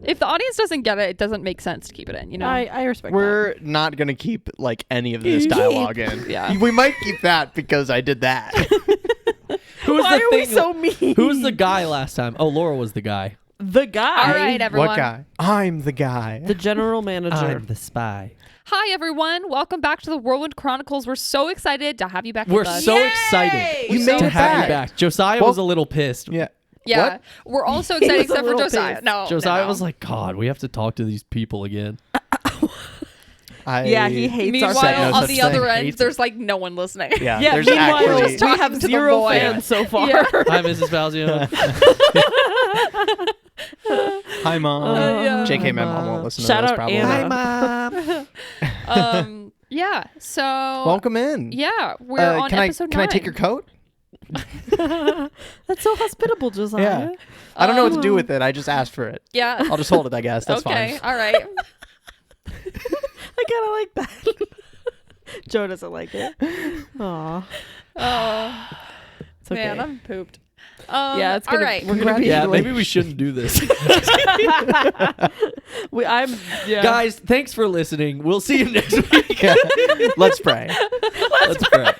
If the audience doesn't get it doesn't make sense to keep it in, you know? I respect We're not going to keep, like, any of this dialogue in. Yeah. We might keep that because I did that. Why are we so mean? Who was the guy last time? Oh, Laura was the guy. The guy. All right, everyone. What guy? I'm the guy. The general manager. I'm the spy. Hi, everyone. Welcome back to the Whirlwind Chronicles. We're so excited to have you back We're with us. so Yay! excited You made to it have back. you back. Josiah was a little pissed. Yeah. Yeah. What? We're all so excited was a except for little Josiah. pissed. No. Josiah no. was like, God, we have to talk to these people again. Yeah, he hates our Meanwhile, Said no on such the thing. other end, Hates there's like no one listening. Yeah, Yeah, there's meanwhile, actually... we talking have to the 0 void. fans so far. Yeah. Hi, Mrs. Falcione. Hi, Mom. Yeah. JK, my mom won't listen Shout to this out probably. Anna. Hi, Mom. Yeah. So. Welcome in. Yeah, we're on episode 9. Can I take your coat? That's so hospitable, Josiah. Yeah. I don't know what to do with it. I just asked for it. Yeah. I'll just hold it, I guess. That's okay. fine. All right. I kind of like that. Joe doesn't like it. Aw. Oh, It's okay. man, I'm pooped. Yeah, it's all gonna, right. we're gonna be Yeah, maybe we shouldn't do this. yeah. Guys, thanks for listening. We'll see you next week. Let's pray. Let's pray.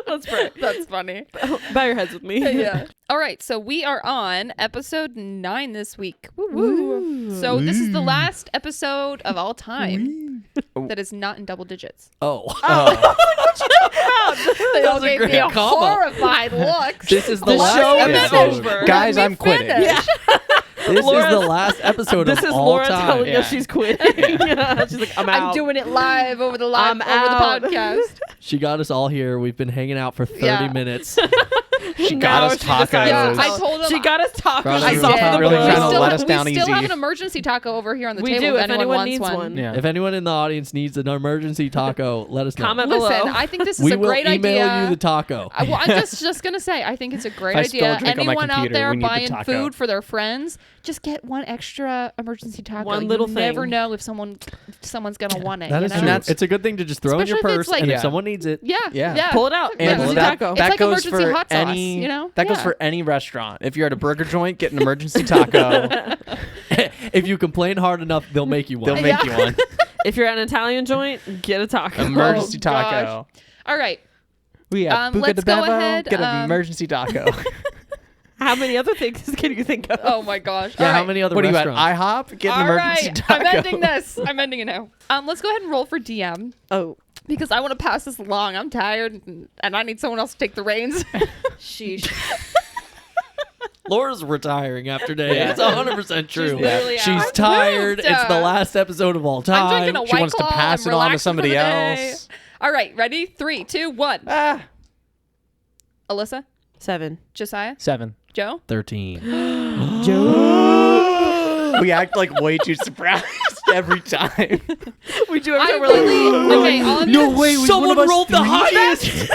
Let's pray. That's funny. Bow your heads with me. Yeah. All right. So we are on episode 9 this week. Woo-woo. So this is the last episode of all time that is not in double digits. Oh. They all was a gave me great a combo. horrified look. This is the The last show is episode. over. Guys, Let I'm me quitting. finish. Yeah. This is Laura's- the last episode This of is all Laura time. telling Yeah. us she's quitting. She's like, I'm out. I'm doing it live over the I'm out. podcast. She got us all here. We've been hanging out for 30 Yeah. minutes. She Now got us she decides tacos. to I told him She got us tacos. Brought us I some did. tacos. Really we trying to still, let us down we still easy. have an emergency taco over here on the We table do, if if anyone anyone wants needs one. one. Yeah. If anyone in the audience needs an emergency taco, let us know. Comment Listen, below. I think this is We a will great email idea. you the taco. Well, I'm just gonna say, I think it's a great If I spill idea. a drink on my Anyone out computer, there we need the buying taco. food for their friends, just get one extra emergency taco. One You little never thing. know if someone's gonna want it. That you is know? true. that's- It's a good thing to just throw in your Especially if it's purse, like- and Yeah. if someone needs it, Yeah, Yeah. yeah. Pull it out. And Emergency that, taco. It's that like goes emergency for hot sauce, any, you know? That goes Yeah. for any restaurant. If you're at a burger joint, get an emergency taco. if you complain hard enough, they'll make you one. They'll make you one. If you're at an Italian joint, get a taco. Emergency Oh, gosh. taco. All right. We have let's buca de go beppo, ahead, get an emergency taco. How many other things can you think of? Oh my gosh. Yeah, All how right. many other What are you at, restaurants? IHOP? Get an All emergency right. taco. I'm ending this. I'm ending it now. Let's go ahead and roll for DM Oh, because I want to pass this along. I'm tired and I need someone else to take the reins. sheesh. Laura's retiring after day. Yeah. It's 100% true. She's literally She's out. tired. I'm It's the last episode of all I'm time. drinking a She White wants to Claw, pass I'm it on to relaxing somebody for the day. else. All right, ready? 3, 2, 1. Ah, Alyssa, 7. Josiah, 7. Joe. 13. We act like way too surprised every time. We do I everything really okay. All I'm No gonna- way, someone rolled the highest.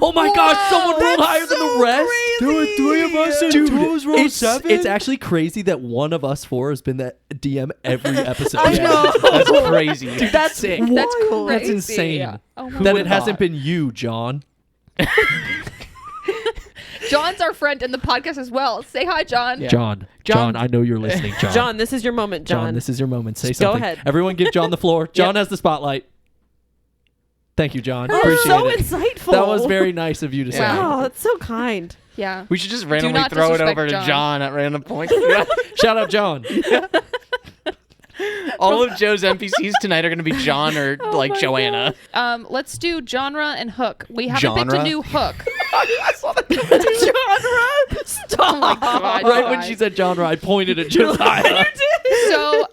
Oh my gosh, someone rolled higher than the rest. Dude, 3 of us and Dude, 2's rolled 7? it's actually crazy that one of us 4 has been the DM every episode. I know. That's crazy. Dude, that's sick. That's Wild. crazy. That's insane. Oh my That God. it hasn't been you, John. John's our friend in the podcast as well. Say hi, John. Yeah. John, I know you're listening, John. John, this is your moment, John. This is your moment. Say Just go something. ahead. Everyone give John the floor. John has the spotlight. Thank you, John. Oh, Appreciate so it. insightful. That was very nice of you to say. Wow. Oh, that's so kind. Yeah. We should just randomly not throw it disrespect over to John. John at random points. Shout out, John. All of Joe's NPCs tonight are going to be John or like my Joanna. Let's do genre and hook. We haven't picked a Genre? new hook. Genre? Stop. Oh my God. Right when she said genre, I pointed at Josiah. So,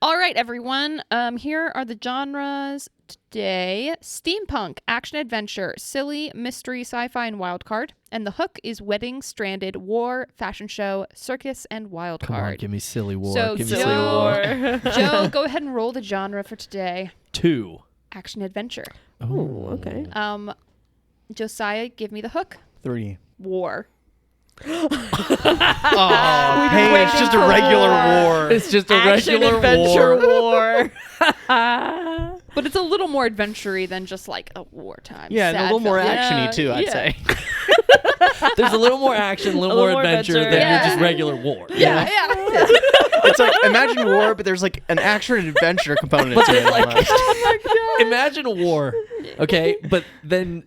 all right, everyone. Here are the genres today: steampunk, action adventure, silly, mystery, sci-fi, and wild card. And the hook is wedding, stranded, war, fashion show, circus, and wild Come on, card. give me silly war. So, give me Joe- silly war. Joe, go ahead and roll the genre for today. 2. Action adventure. Oh, okay. Josiah, give me the hook. 3. War. Oh, hey, it's just a regular war. It's just a Action regular adventure war. war. But it's a little more adventure-y than just like a wartime. Yeah, and a sad little more film. action-y too, I'd Yeah. say. There's a little more action, a little more adventure than Yeah. just regular war. you Yeah, know? yeah. It's like, imagine war, but there's like an action and adventure component to it. Almost. Imagine a war, okay? But then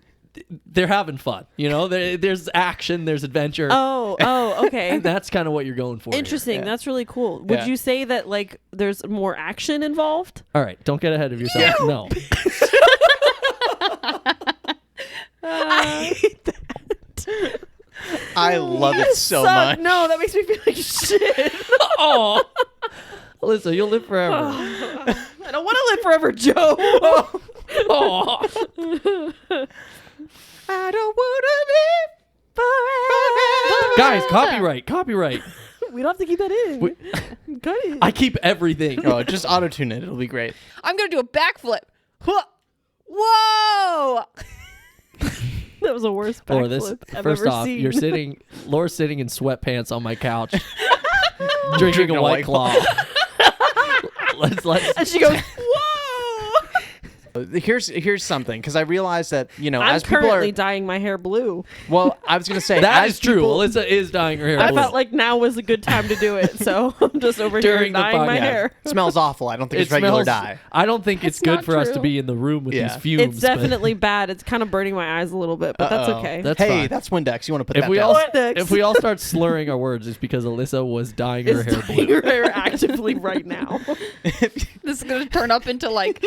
they're having fun. You know, there's action, there's adventure. Oh, okay. And that's kind of what you're going for. here. Interesting. Yeah. That's really cool. Would Yeah. you say that like there's more action involved? All right, don't get ahead of yourself. No. I hate that. I love it so Suck. much. No, that makes me feel like shit. Oh, Alyssa, you'll live forever. I don't want to live forever, Joe. Oh. I don't want to live forever. Guys, copyright. We don't have to keep that in. Cut it. I keep everything. Oh, just auto-tune it. It'll be great. I'm gonna do a backflip. Whoa! That was the worst Laura, backflip I've first ever off, seen. Laura's sitting in sweatpants on my couch, drinking a White Claw. let's. And she goes, "Whoa!" Here's something, because I realized that, you know, I'm as people currently are... dyeing my hair blue. Well, I was going to say... That as is true. people- Alyssa is dyeing her hair I blue. felt like now was a good time to do it, so I'm just over here During the dyeing my podcast. hair. It smells awful. I don't think it's regular dye. I don't think it's That's good not for us to true. be in the room with Yeah. these fumes. It's definitely bad. It's kind of burning my eyes a little bit, but that's Uh-oh. okay. That's hey, fine. that's Windex. You want to put If that we down? all Windex. if we all start slurring our words, it's because Alyssa was dyeing her hair blue. Dyeing her hair actively right now. This is gonna turn up into like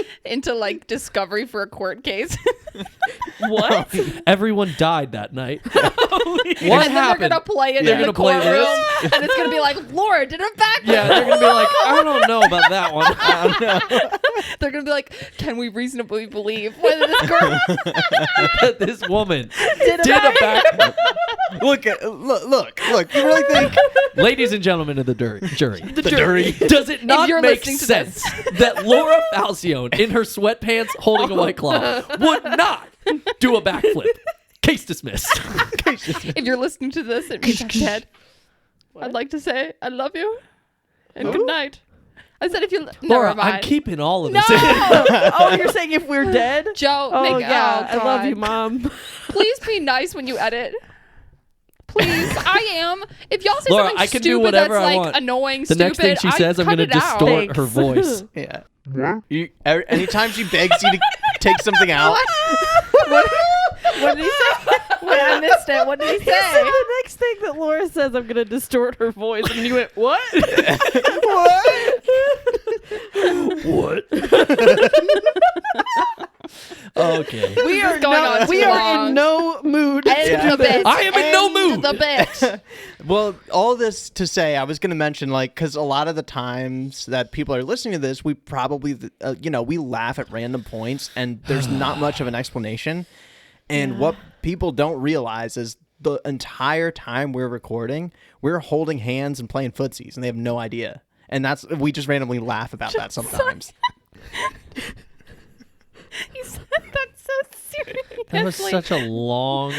discovery for a court case. What? Everyone died that night. and What then happened? they're gonna play it They're in the gonna play courtroom, this? and it's gonna be like Laura did a backflip. Yeah, they're gonna be like, I don't know about that one. They're gonna be like, can we reasonably believe whether this girl That this woman Did a did a back. Look. You really think... Ladies and gentlemen of the jury, The dirty... does it not you're make listening to sense that Laura Falcione, in her sweatpants holding a White Claw, would not do a backflip? Case dismissed. if you're listening to this, it means I'm dead. I'd like to say I love you and good night. I said if you Laura, never mind. I'm keeping all of No, this in. Oh, you're saying if we're dead? Joe. Oh, yeah. I love God. you, Mom. Please be nice when you edit. Please, I am. If y'all say Laura, something I can do stupid whatever that's I like want. annoying, The stupid, next thing she I says, I'm cut going to it out. distort her Thanks. voice. Yeah. Anytime she begs you to take something out... What did he say? Wait, I missed it. What did he He said say? the next thing that Laura says, I'm going to distort her voice. And you went, what? What? Okay. We are going on we too are long. in no mood. End Yeah. the bit. I am in no End mood. The bit. Well, all this to say, I was going to mention, like, because a lot of the times that people are listening to this, we probably, we laugh at random points, and there's not much of an explanation. And what people don't realize is the entire time we're recording, we're holding hands and playing footsies, and they have no idea. And we just randomly laugh about that sometimes. You said that so seriously. That was such a long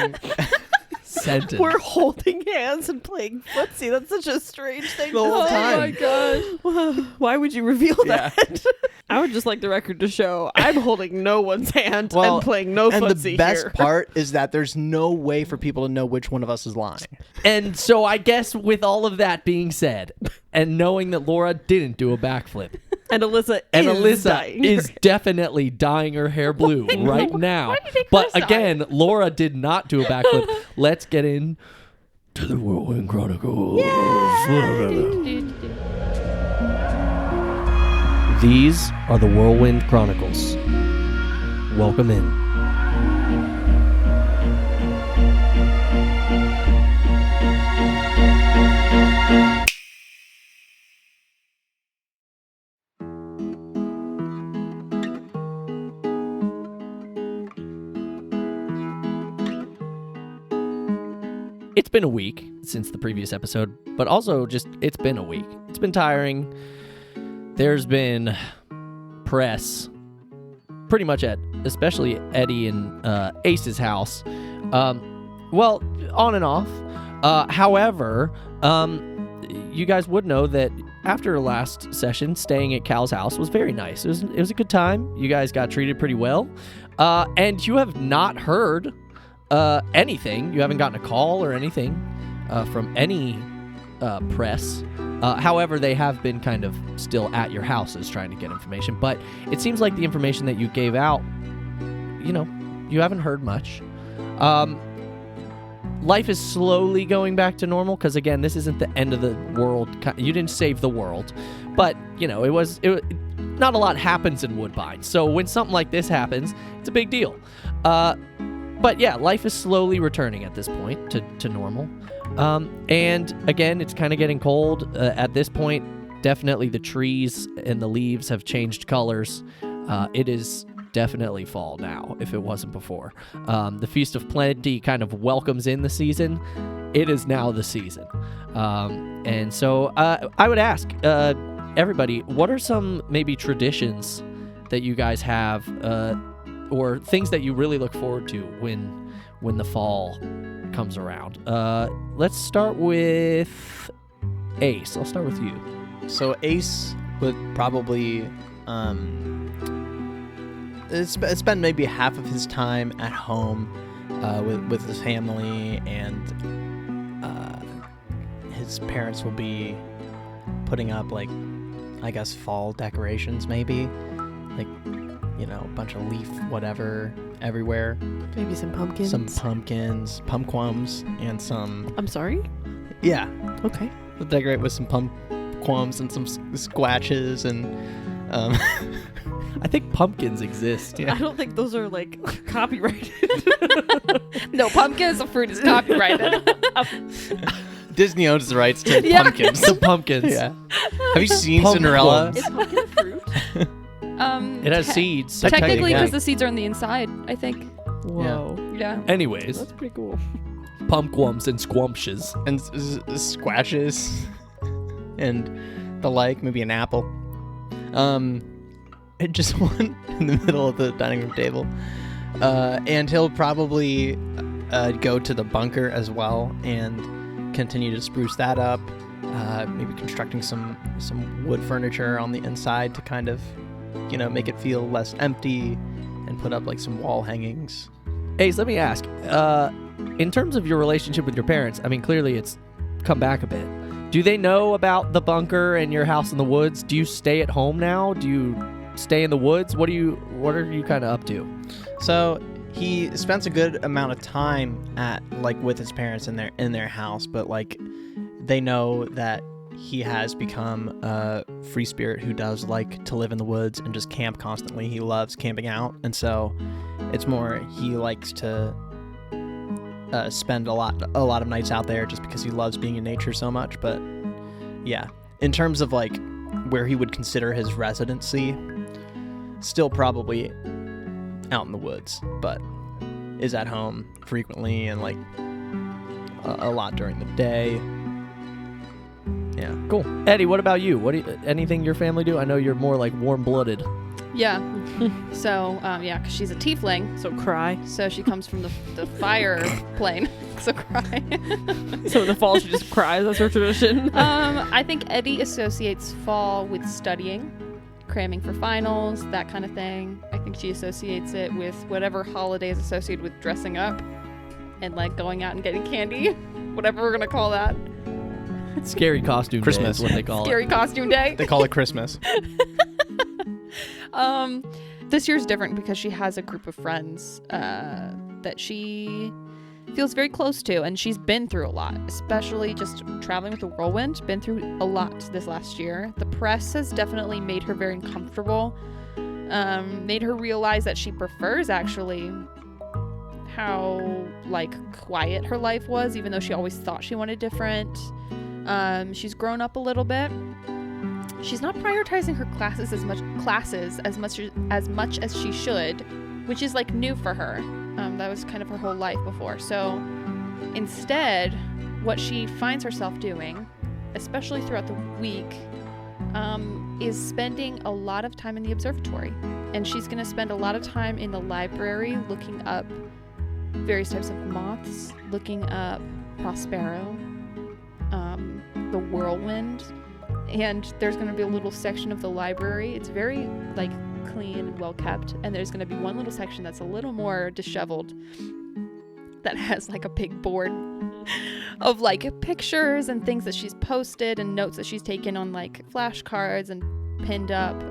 sentence. We're holding hands and playing footsie. That's such a strange thing The whole to say. time. Oh my gosh. Why would you reveal Yeah. that? I would just like the record to show I'm holding no one's hand Well, and playing no and footsie the best here. part is that there's no way for people to know which one of us is lying. And so I guess with all of that being said, and knowing that Laura didn't do a backflip, And Alyssa and is Alyssa dying. is definitely dyeing her hair blue right now. Why do you think But her side? again, Laura did not do a backflip. Let's get in to the Whirlwind Chronicles. These are the Whirlwind Chronicles. Welcome in. It's been a week since the previous episode, but also just it's been a week. It's been tiring. There's been press pretty much at especially Eddie and Ace's house. Well, on and off. However, you guys would know that after last session, staying at Cal's house was very nice. It was a good time. You guys got treated pretty well. And you have not heard anything. You haven't gotten a call or anything from any press. However, they have been kind of still at your houses trying to get information. But it seems like the information that you gave out, you haven't heard much. Life is slowly going back to normal because, again, this isn't the end of the world. You didn't save the world. But, not a lot happens in Woodbine. So when something like this happens, it's a big deal. But, yeah, life is slowly returning at this point to normal. And, again, it's kind of getting cold. At this point, definitely the trees and the leaves have changed colors. It is definitely fall now, if it wasn't before. The Feast of Plenty kind of welcomes in the season. It is now the season. And so I would ask everybody, what are some maybe traditions that you guys have or things that you really look forward to when the fall comes around? Let's start with Ace. I'll start with you. So Ace would probably spend maybe half of his time at home with his family, and his parents will be putting up, like, I guess, fall decorations, maybe, like, a bunch of leaf whatever everywhere. Maybe some pumpkins. Some pumpkins, pumpquums, and some... I'm sorry? Yeah. Okay. We'll decorate with some pumpquums and some squatches and... I think pumpkins exist. I don't think those are, like, copyrighted. No, pumpkin as a fruit is copyrighted. Disney owns the rights to Yeah. pumpkins. The pumpkins. Yeah. Have you seen Pumpquins. Cinderella? Is pumpkin a fruit? It has seeds. So Technically, yeah. because the seeds are on the inside, I think. Whoa. Yeah. Anyways, That's pretty cool. pumpquums and squumptious. And squashes and the like, maybe an apple. Just one in the middle of the dining room table. And he'll probably go to the bunker as well and continue to spruce that up. Maybe constructing some wood furniture on the inside to kind of, make it feel less empty, and put up, like, some wall hangings. Ace, let me ask, in terms of your relationship with your parents, I mean, clearly it's come back a bit. Do they know about the bunker and your house in the woods? Do you stay at home now? Do you stay in the woods? What are you kind of up to? So he spends a good amount of time with his parents in their house, but, like, they know that he has become a free spirit who does like to live in the woods and just camp constantly. He loves camping out, and so it's more he likes to spend a lot of nights out there just because he loves being in nature so much. But yeah, in terms of, like, where he would consider his residency, still probably out in the woods, but is at home frequently and, like, a lot during the day. Yeah. Cool. Eddie, what about you? Anything your family do? I know you're more, like, warm-blooded. Yeah. So, because she's a tiefling. So cry. So she comes from the fire plane. So cry. So in the fall she just cries. That's her tradition. I think Eddie associates fall with studying, cramming for finals, that kind of thing. I think she associates it with whatever holiday is associated with dressing up and, like, going out and getting candy, whatever we're gonna call that. Scary costume Christmas. day is what they call Scary it. costume day. They call it Christmas. This year's different because she has a group of friends that she feels very close to, and she's been through a lot, especially just traveling with the Whirlwind. Been through a lot this last year. The press has definitely made her very uncomfortable, made her realize that she prefers actually how, like, quiet her life was, even though she always thought she wanted different. She's grown up a little bit. She's not prioritizing her classes as much as she should, which is, like, new for her. That was kind of her whole life before. So instead, what she finds herself doing, especially throughout the week, is spending a lot of time in the observatory. And she's going to spend a lot of time in the library looking up various types of moths, looking up Prospero, the Whirlwind, and there's going to be a little section of the library. It's very like clean and well kept, and there's going to be one little section that's a little more disheveled that has like a big board of like pictures and things that she's posted and notes that she's taken on like flashcards and pinned up.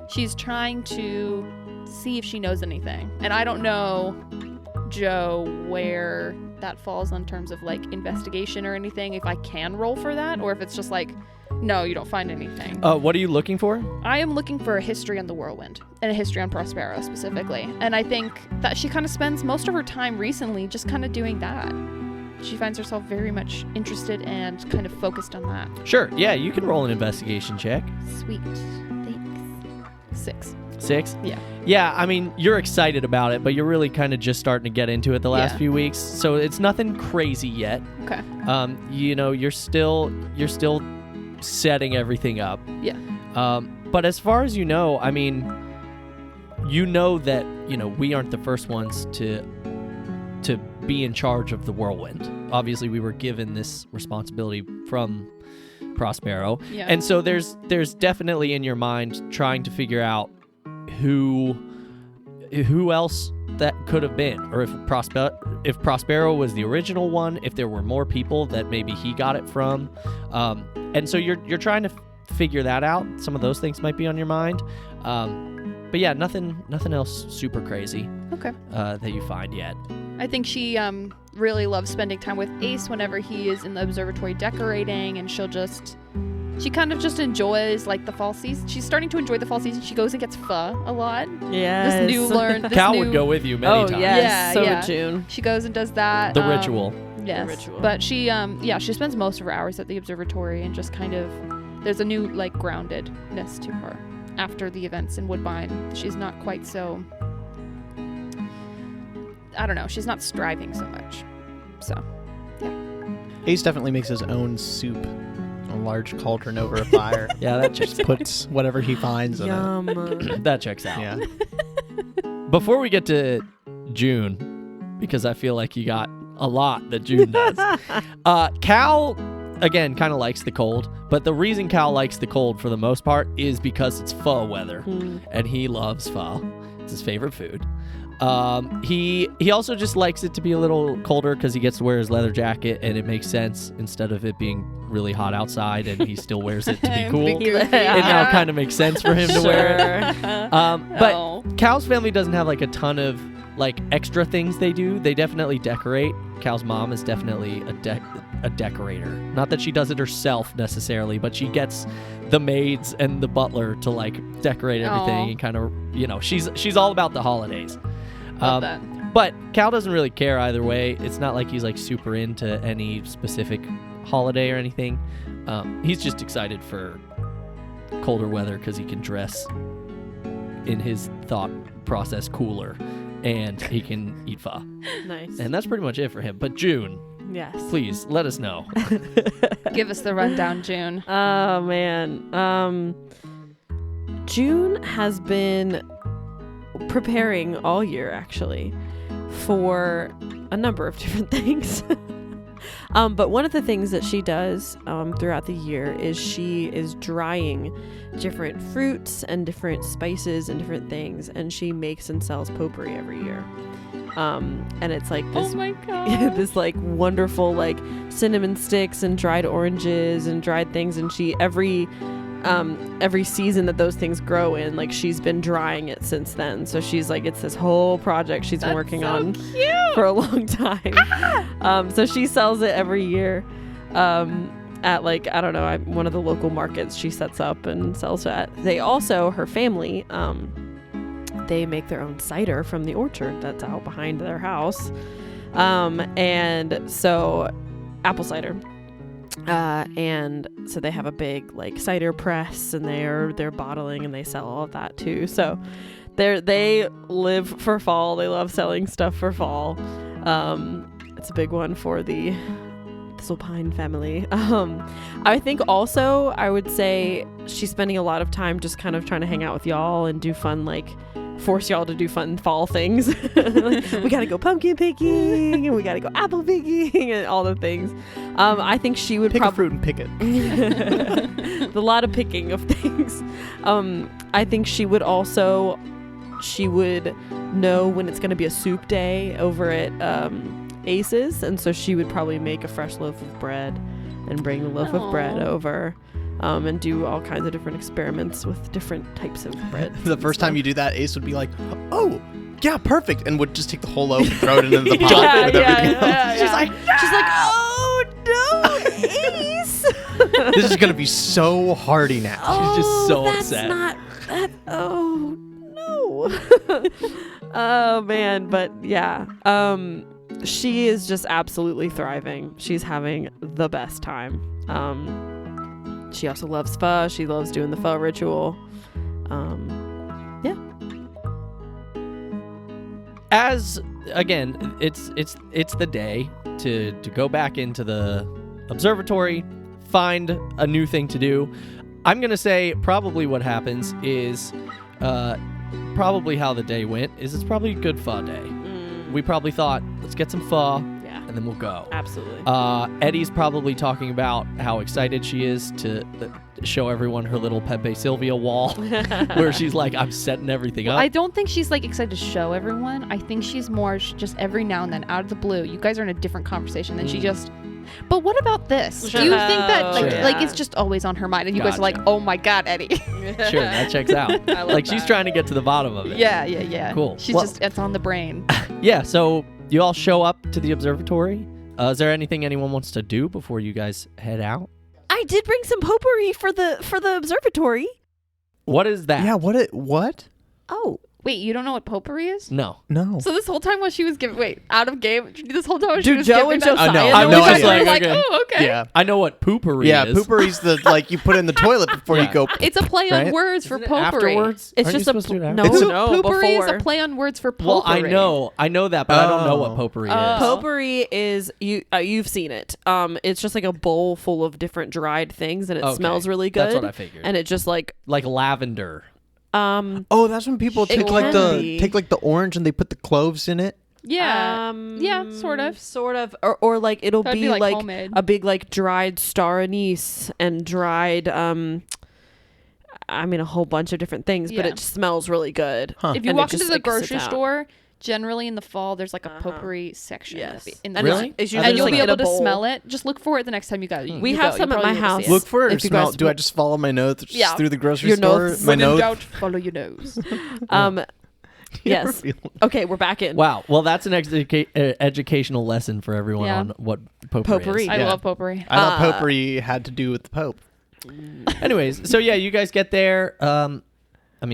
She's trying to see if she knows anything, and I don't know, Joe, where that falls in terms of like investigation or anything, if I can roll for that, or if it's just like, no, you don't find anything. What are you looking for? I am looking for a history on the Whirlwind and a history on Prospero specifically, and I think that she kind of spends most of her time recently just kind of doing that. She finds herself very much interested and kind of focused on that. Sure. Yeah, you can roll an investigation check. Sweet. Thanks. 6. 6? Yeah. Yeah, I mean, you're excited about it, but you're really kind of just starting to get into it the last few weeks. So it's nothing crazy yet. Okay. You know, you're still setting everything up. Yeah. But as far as you know, I mean, you know that, you know, we aren't the first ones to be in charge of the Whirlwind. Obviously, we were given this responsibility from Prospero. Yeah. And so there's definitely in your mind trying to figure out who else that could have been, or if Prospero was the original one, if there were more people that maybe he got it from. And so you're trying to figure that out. Some of those things might be on your mind. But yeah, nothing else super crazy. Okay. That you find yet. I think she really loves spending time with Ace whenever he is in the observatory decorating, and she kind of just enjoys like the fall season. She's starting to enjoy the fall season. She goes and gets pho a lot. Yes. Cal would go with you many times. Yes. Yeah, So yeah. would June. She goes and does that. The ritual. Yes. The ritual. But she she spends most of her hours at the observatory, and just kind of there's a new like groundedness to her after the events in Woodbine. She's not quite so, I don't know, she's not striving so much. So, yeah. Ace definitely makes his own soup, a large cauldron over a fire. Yeah, that checks Just puts whatever he finds in it. Yum. that checks out. Yeah. Before we get to June, because I feel like you got a lot that June does. Cal, again, kind of likes the cold, but the reason Cal likes the cold for the most part is because it's pho weather, and he loves pho. It's his favorite food. He also just likes it to be a little colder because he gets to wear his leather jacket, and it makes sense instead of it being really hot outside and he still wears it to be cool. It now kind of makes sense for him to wear it. But Cal's family doesn't have like a ton of like extra things they do. They definitely decorate. Cal's mom is definitely a decorator. Not that she does it herself necessarily, but she gets the maids and the butler to like decorate everything and kind of, you know, she's all about the holidays. Love that. But Cal doesn't really care either way. It's not like he's like super into any specific holiday or anything. He's just excited for colder weather because he can dress in his thought process cooler, and he can eat pho. Nice. And that's pretty much it for him. But June, Yes. please let us know. Give us the rundown, June. Oh, man. June has been preparing all year, actually, for a number of different things. But one of the things that she does throughout the year is she is drying different fruits and different spices and different things, and she makes and sells potpourri every year. And it's like this, Oh my god. this like wonderful like cinnamon sticks and dried oranges and dried things, and she every season that those things grow in, like she's been drying it since then. So she's like, it's this whole project she's been working on for a long time. So she sells it every year at like, I don't know, one of the local markets she sets up and sells at. They also, her family, they make their own cider from the orchard that's out behind their house. And so apple cider. And so they have a big like cider press, and they're bottling and they sell all of that too. So they live for fall. They love selling stuff for fall. It's a big one for the Pine family. I think also I would say she's spending a lot of time just kind of trying to hang out with y'all and do fun like force y'all to do fun fall things. Like, we gotta go pumpkin picking, and we gotta go apple picking, and all the things. I think she would Pick a fruit and pick it. a lot of picking of things. I think she would know when it's gonna be a soup day over at Ace's, and so she would probably make a fresh loaf of bread and bring the loaf of bread over. And do all kinds of different experiments with different types of bread. The first time you do that, Ace would be like, "Oh, yeah, perfect," and would just take the whole loaf and throw it into the pot with everything else. She's like, "Oh no, Ace! This is gonna be so hearty now." Oh, She's just so that's upset. Not that. Oh no. Oh man, but yeah. She is just absolutely thriving. She's having the best time. She also loves pho. She loves doing the pho ritual. Yeah. As again, it's the day to go back into the observatory, find a new thing to do. I'm gonna say probably what happens is probably how the day went is it's probably a good pho day. We probably thought, let's get some pho, and then we'll go. Absolutely. Eddie's probably talking about how excited she is to show everyone her little Pepe Sylvia wall, where she's like, I'm setting everything up. I don't think she's like excited to show everyone. I think she's more just every now and then out of the blue. You guys are in a different conversation than she just. But what about this? Do you think that like it's just always on her mind, and you guys are like, oh my god, Eddie? Sure, that checks out. Like she's trying to get to the bottom of it. Yeah. Cool. She's just it's on the brain. Yeah. So you all show up to the observatory. Is there anything anyone wants to do before you guys head out? I did bring some potpourri for the observatory. What is that? Yeah. What? Oh. Wait, you don't know what potpourri is? No. No. So this whole time while she was giving, out of game, this whole time she Do was Joe giving and that, Josiah know. and I then know we guys idea. were like, Okay. oh, okay. Yeah. I know what poopery Yeah, is. poopery's the like you put in the toilet before you go. It's a play on Right? words for Isn't it potpourri. afterwards? It's Aren't just you a supposed to do it no, afterwards? no. Potpourri is Before. a play on words for Well, potpourri. I know that, but I don't know what potpourri is. Potpourri is you've seen it. It's just like a bowl full of different dried things, and it Okay. smells really good. That's what I figured. And it just like lavender. Oh, that's when people It take like can be. the orange and they put the cloves in it. Yeah. Yeah, sort of. or like it'll That'd be, be, like, like homemade. a big like dried star anise and dried a whole bunch of different things, but Yeah. it smells really good. Huh. If you And it walk just, into the like, sits grocery out. store, generally in the fall, there's like a potpourri section. Yes. In the Really? It's and usually you'll just, be like, in able a to bowl. smell it. Just look for it the next time you go. We have some at my house. Look for it or If you smell. guys Do I would- just follow my nose Yeah. through the grocery Your store? nose. My When in nose. doubt, follow your nose. Yes. Okay, we're back in. Wow. Well, that's an educational lesson for everyone Yeah. on what potpourri Potpourri. is. I Yeah. love potpourri. I thought potpourri had to do with the Pope. Anyways, so yeah, you guys get there.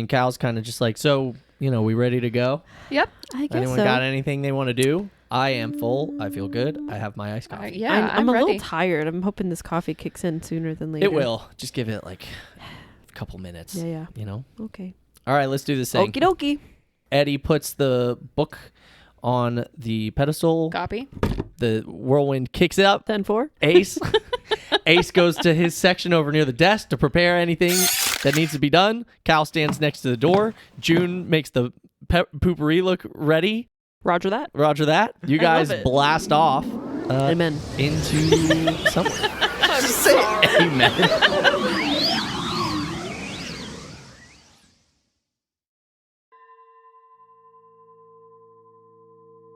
Cal's kind of just like, so, we ready to go? Yep. I guess Anyone so. got anything they want to do? I am full. I feel good. I have my iced coffee. Yeah, I'm a ready. little tired. I'm hoping this coffee kicks in sooner than later. It will. Just give it like a couple minutes. Yeah. Okay. All right, let's do this thing. Okie dokie. Eddie puts the book on the pedestal. Copy. The whirlwind kicks it up. 10-4. Ace. Ace goes to his section over near the desk to prepare anything that needs to be done. Cal stands next to the door. June makes the poopery look ready. Roger that. Roger that. You I guys love it. blast off Amen. into somewhere. I'm sorry. Amen.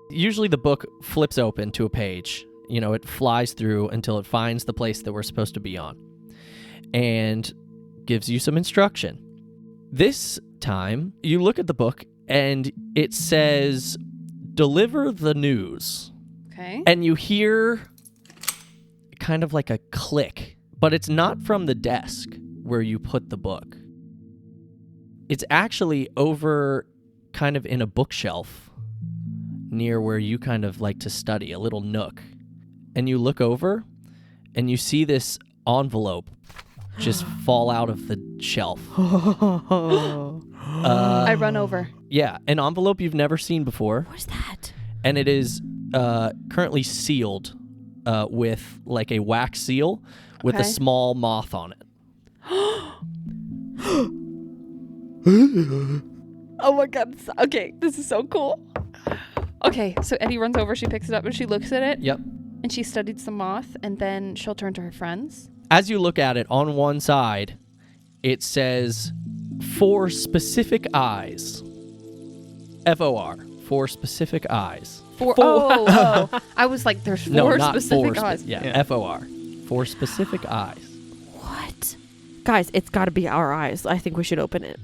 Usually the book flips open to a page. It flies through until it finds the place that we're supposed to be on and gives you some instruction. This time, you look at the book and it says, deliver the news. Okay. And you hear kind of like a click, but it's not from the desk where you put the book. It's actually over kind of in a bookshelf near where you kind of like to study, a little nook. And you look over and you see this envelope just fall out of the shelf. I run over. Yeah, an envelope you've never seen before. What's that? And it is currently sealed with like a wax seal with a Okay. small moth on it. Oh my god. Okay, this is so cool. Okay, so Eddie runs over, she picks it up, and she looks at it. Yep. And she studies the moth, and then she'll turn to her friends. As you look at it, on one side, it says, "For specific eyes." FOR. For specific eyes. I was like, there's No, four not specific for eyes. Yeah. FOR. For specific eyes. What? Guys, it's got to be our eyes. I think we should open it.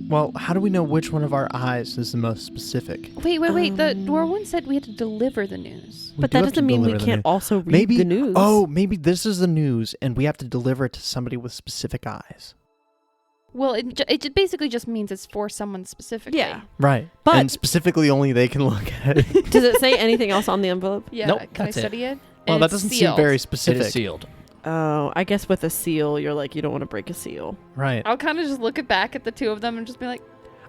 Well, how do we know which one of our eyes is the most specific? Wait. The Whirlwind said we had to deliver the news. But do that have to doesn't mean we deliver the can't news. also read Maybe the news. Oh, maybe this is the news, and we have to deliver it to somebody with specific eyes. Well, it basically just means it's for someone specifically. Yeah. Right. But- and specifically only they can look at it. Does it say anything else on the envelope? Yeah. Nope, Can I that's it. study it? Well, And that it's doesn't seem sealed. very It specific. is sealed. Oh, I guess with a seal, you're like, you don't want to break a seal. Right. I'll kind of just look back at the two of them and just be like,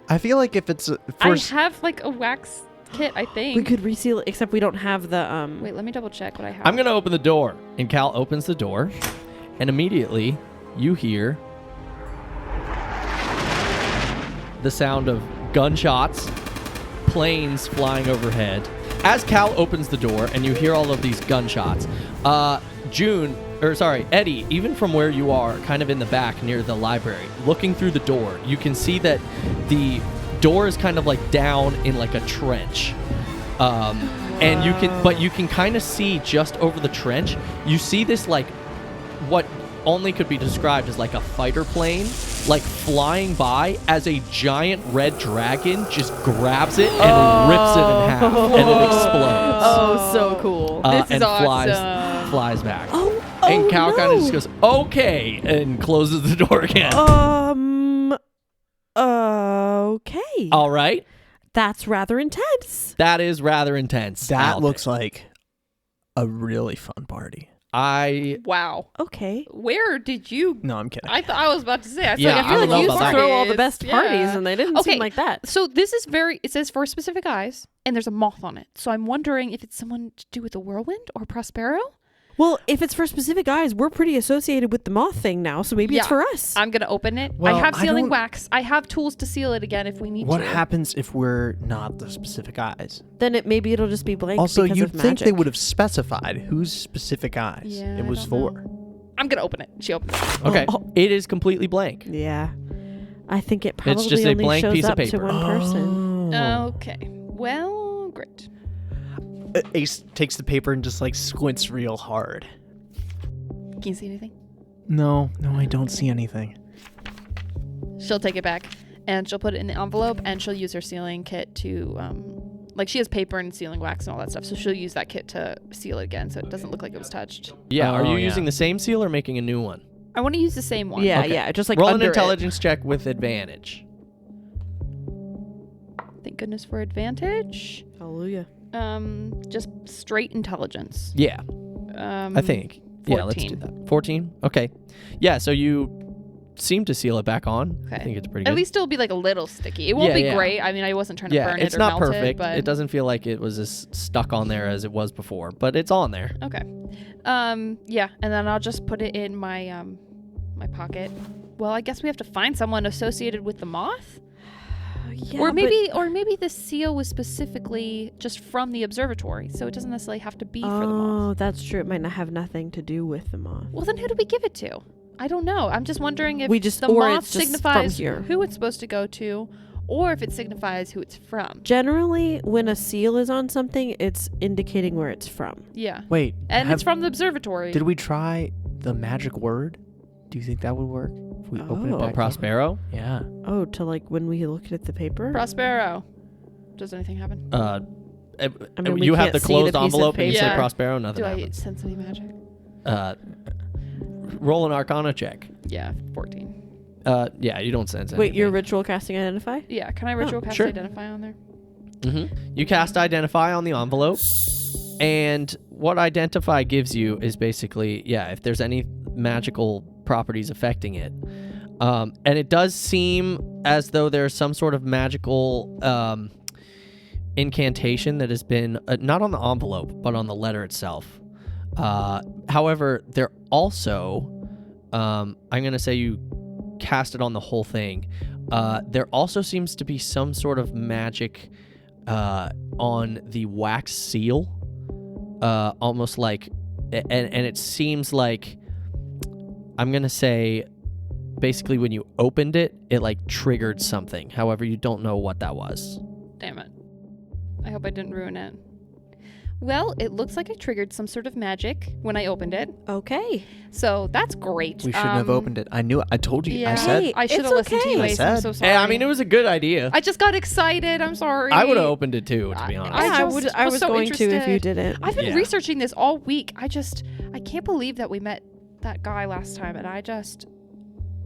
I feel like if it's I have like a wax kit, I think. We could reseal it, except we don't have the Wait, let me double check what I have. I'm going to open the door. And Cal opens the door. And immediately, you hear the sound of gunshots, planes flying overhead. As Cal opens the door and you hear all of these gunshots, Eddie, even from where you are, kind of in the back near the library, looking through the door, you can see that the door is kind of like down in like a trench. And you can kind of see just over the trench, you see this like what only could be described as like a fighter plane, like flying by as a giant red dragon just grabs it and rips it in half and it explodes. Oh, so cool. This is and awesome. flies back. Oh, And Cal kind of no. just goes, "Okay," and closes the door again. Okay. All right. That's rather intense. That is rather intense. That I'll looks admit. like a really fun party. Wow. Okay. Where did you? No, I'm kidding. I thought I was about to say. I Yeah, I feel don't know like you about that. throw all the best Yeah. parties, and they didn't Okay. seem like that. So this is it says for specific eyes, and there's a moth on it. So I'm wondering if it's someone to do with the Whirlwind or Prospero. Well, if it's for specific eyes, we're pretty associated with the moth thing now, so maybe it's Yeah. for us. I'm gonna open it. Well, I have I sealing don't- wax. I have tools to seal it again if we need What to. happens if we're not the specific eyes? Then maybe it'll just be blank. Also, because you'd of think they magic. would have specified whose specific eyes Yeah, it I was don't for. know. I'm gonna open it. She opens it. Okay. Oh. It is completely blank. Yeah, I think it probably just a only blank shows piece of up to paper. one person. Okay. Well, great. Ace takes the paper and just like squints real hard. Can you see anything? No, I don't see anything. She'll take it back and she'll put it in the envelope and she'll use her sealing kit to like she has paper and sealing wax and all that stuff, so she'll use that kit to seal it again so it doesn't look like it was touched. Yeah. Are you Oh, yeah. using the same seal or making a new one? I want to use the same one. Yeah, Okay. yeah, just like Roll an under intelligence check with advantage. Thank goodness for advantage. It. Hallelujah. Just straight intelligence. Yeah, I think. 14. Yeah, let's do that. 14? Okay. Yeah, so you seem to seal it back on. I Okay. think it's pretty good. At least it'll be like a little sticky. It won't Yeah, be yeah. great. I mean, I wasn't trying to burn it's it or not melt perfect. it, but It doesn't feel like it was as stuck on there as it was before, but it's on there. okay. Yeah, and then I'll just put it in my my pocket. Well, I guess we have to find someone associated with the moth. Yeah, or maybe the seal was specifically just from the observatory, so it doesn't necessarily have to be for the moth. Oh, that's true. It might not have nothing to do with the moth. Well, then who do we give it to? I don't know. I'm just wondering if the or moth it's just signifies from here. who it's supposed to go to, or if it signifies who it's from. Generally, when a seal is on something, it's indicating where it's from. Yeah, Wait, and it's from the observatory. Did we try the magic word? Do you think that would work if we open Oh. it back? Prospero? Yeah. Oh, to like when we looked at the paper? Prospero. Does anything happen? I mean, we you have can't the see closed the piece of envelope and you say paper. Prospero, nothing Do I happens. sense any magic? Roll an Arcana check. Yeah, 14. Yeah, you don't sense anything. Wait, your ritual casting identify? Yeah, can I ritual cast sure. identify on there? Mm-hmm. You cast Identify on the envelope, and what Identify gives you is basically, if there's any magical properties affecting it. And it does seem as though there's some sort of magical incantation that has been, not on the envelope, but on the letter itself. However, there also, I'm going to say you cast it on the whole thing. There also seems to be some sort of magic on the wax seal, almost like, and it seems like, I'm gonna say, basically when you opened it, it like triggered something. However, you don't know what that was. Damn it. I hope I didn't ruin it. Well, it looks like I triggered some sort of magic when I opened it. Okay. So that's great. We shouldn't have opened it. I knew it. I told you. Yeah, I said. Hey, I should have it's listened to you, okay. Ace. I I'm said. so sorry. Hey, I mean, it was a good idea. I just got excited. I'm sorry. I would have opened it too, to be honest. I was was so going to if you interested. didn't. I've been Yeah. researching this all week. I can't believe that we met that guy last time, and I just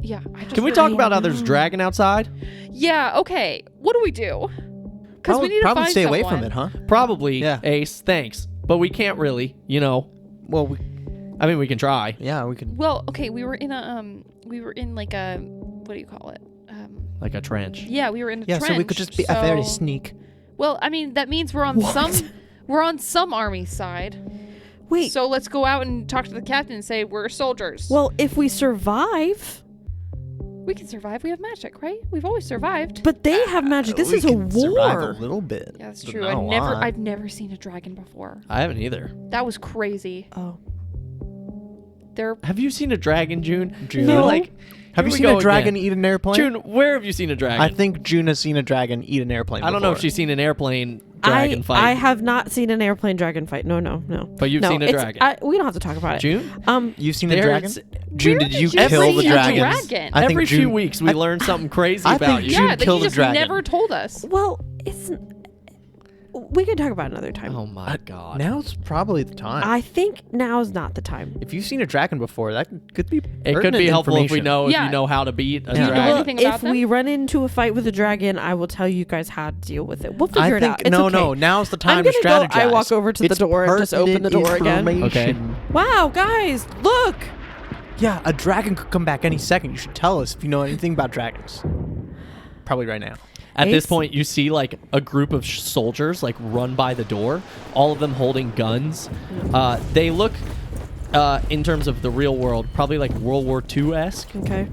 Can we talk about how there's dragon outside? Yeah, okay. What do we do? Because we need to Probably find stay someone. away from it, huh? Probably, Yeah. Ace. Thanks, but we can't really. Well, I mean, we can try. yeah, we could. Well, okay, we were in like a, what do you call it? Like a trench. Yeah, we were in a Yeah, trench. so we could just be a very sneak. Well, I mean, that means we're on some army side. Wait. So let's go out and talk to the captain and say we're soldiers. Well, if we survive, we can survive. We have magic, right? We've always survived. but they have magic. This We is a can survive war. a little bit. Yeah, that's but true. not a lot. I've never seen a dragon before. I haven't either. That was crazy. Oh. They're Have you seen a dragon, June? June. No. Like, Have here you we seen go a dragon again. eat an airplane? June, where have you seen a dragon? I think June has seen a dragon eat an airplane. I don't know if before. she's seen an airplane dragon fight. I have not seen an airplane dragon fight. No. But you've No, seen a it's- dragon. we don't have to talk about it. June? You've seen a There's- dragon? June, did you Where kill did the you see a dragons? dragon? I think Every few June- weeks we learn something crazy I about think you. June yeah, that killed you a just dragon. never told us. Well, it's. We can talk about it another time. Oh my god. Now's probably the time. I think now's not the time. If you've seen a dragon before, that could be. It could pertinent be helpful if we information. know Yeah. if you know how to beat a Do you know dragon. anything about if them? we run into a fight with a dragon, I will tell you guys how to deal with it. We'll figure I it think out. It's no. okay. Now's the time I'm to gonna strategize. go. I walk over to the It's door and just open the door again. information. Wow, guys, look! Yeah, a dragon could come back any second. You should tell us if you know anything about dragons. Probably right now. At this Ace? point, you see like a group of soldiers like run by the door, all of them holding guns. They look, in terms of the real world, probably like World War II-esque. Okay.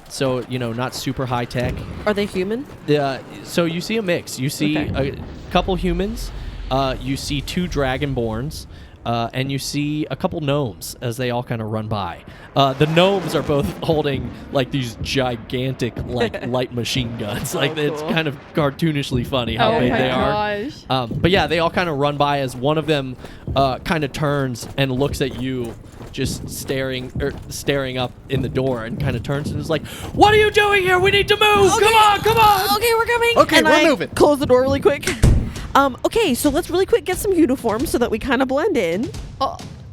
So, not super high tech. Are they human? So you see a mix. You see Okay. a couple humans. You see two dragonborns. And you see a couple gnomes as they all kind of run by. The gnomes are both holding like these gigantic like light machine guns. Like it's cool. kind of cartoonishly funny how Oh big my they are. gosh. But yeah, they all kind of run by as one of them kind of turns and looks at you, just staring up in the door, and kind of turns and is like, "What are you doing here? We need to move! Come on, come on!" Okay, we're coming. Okay, and we're I moving. Close the door really quick. Okay, so let's really quick get some uniforms so that we kind of blend in.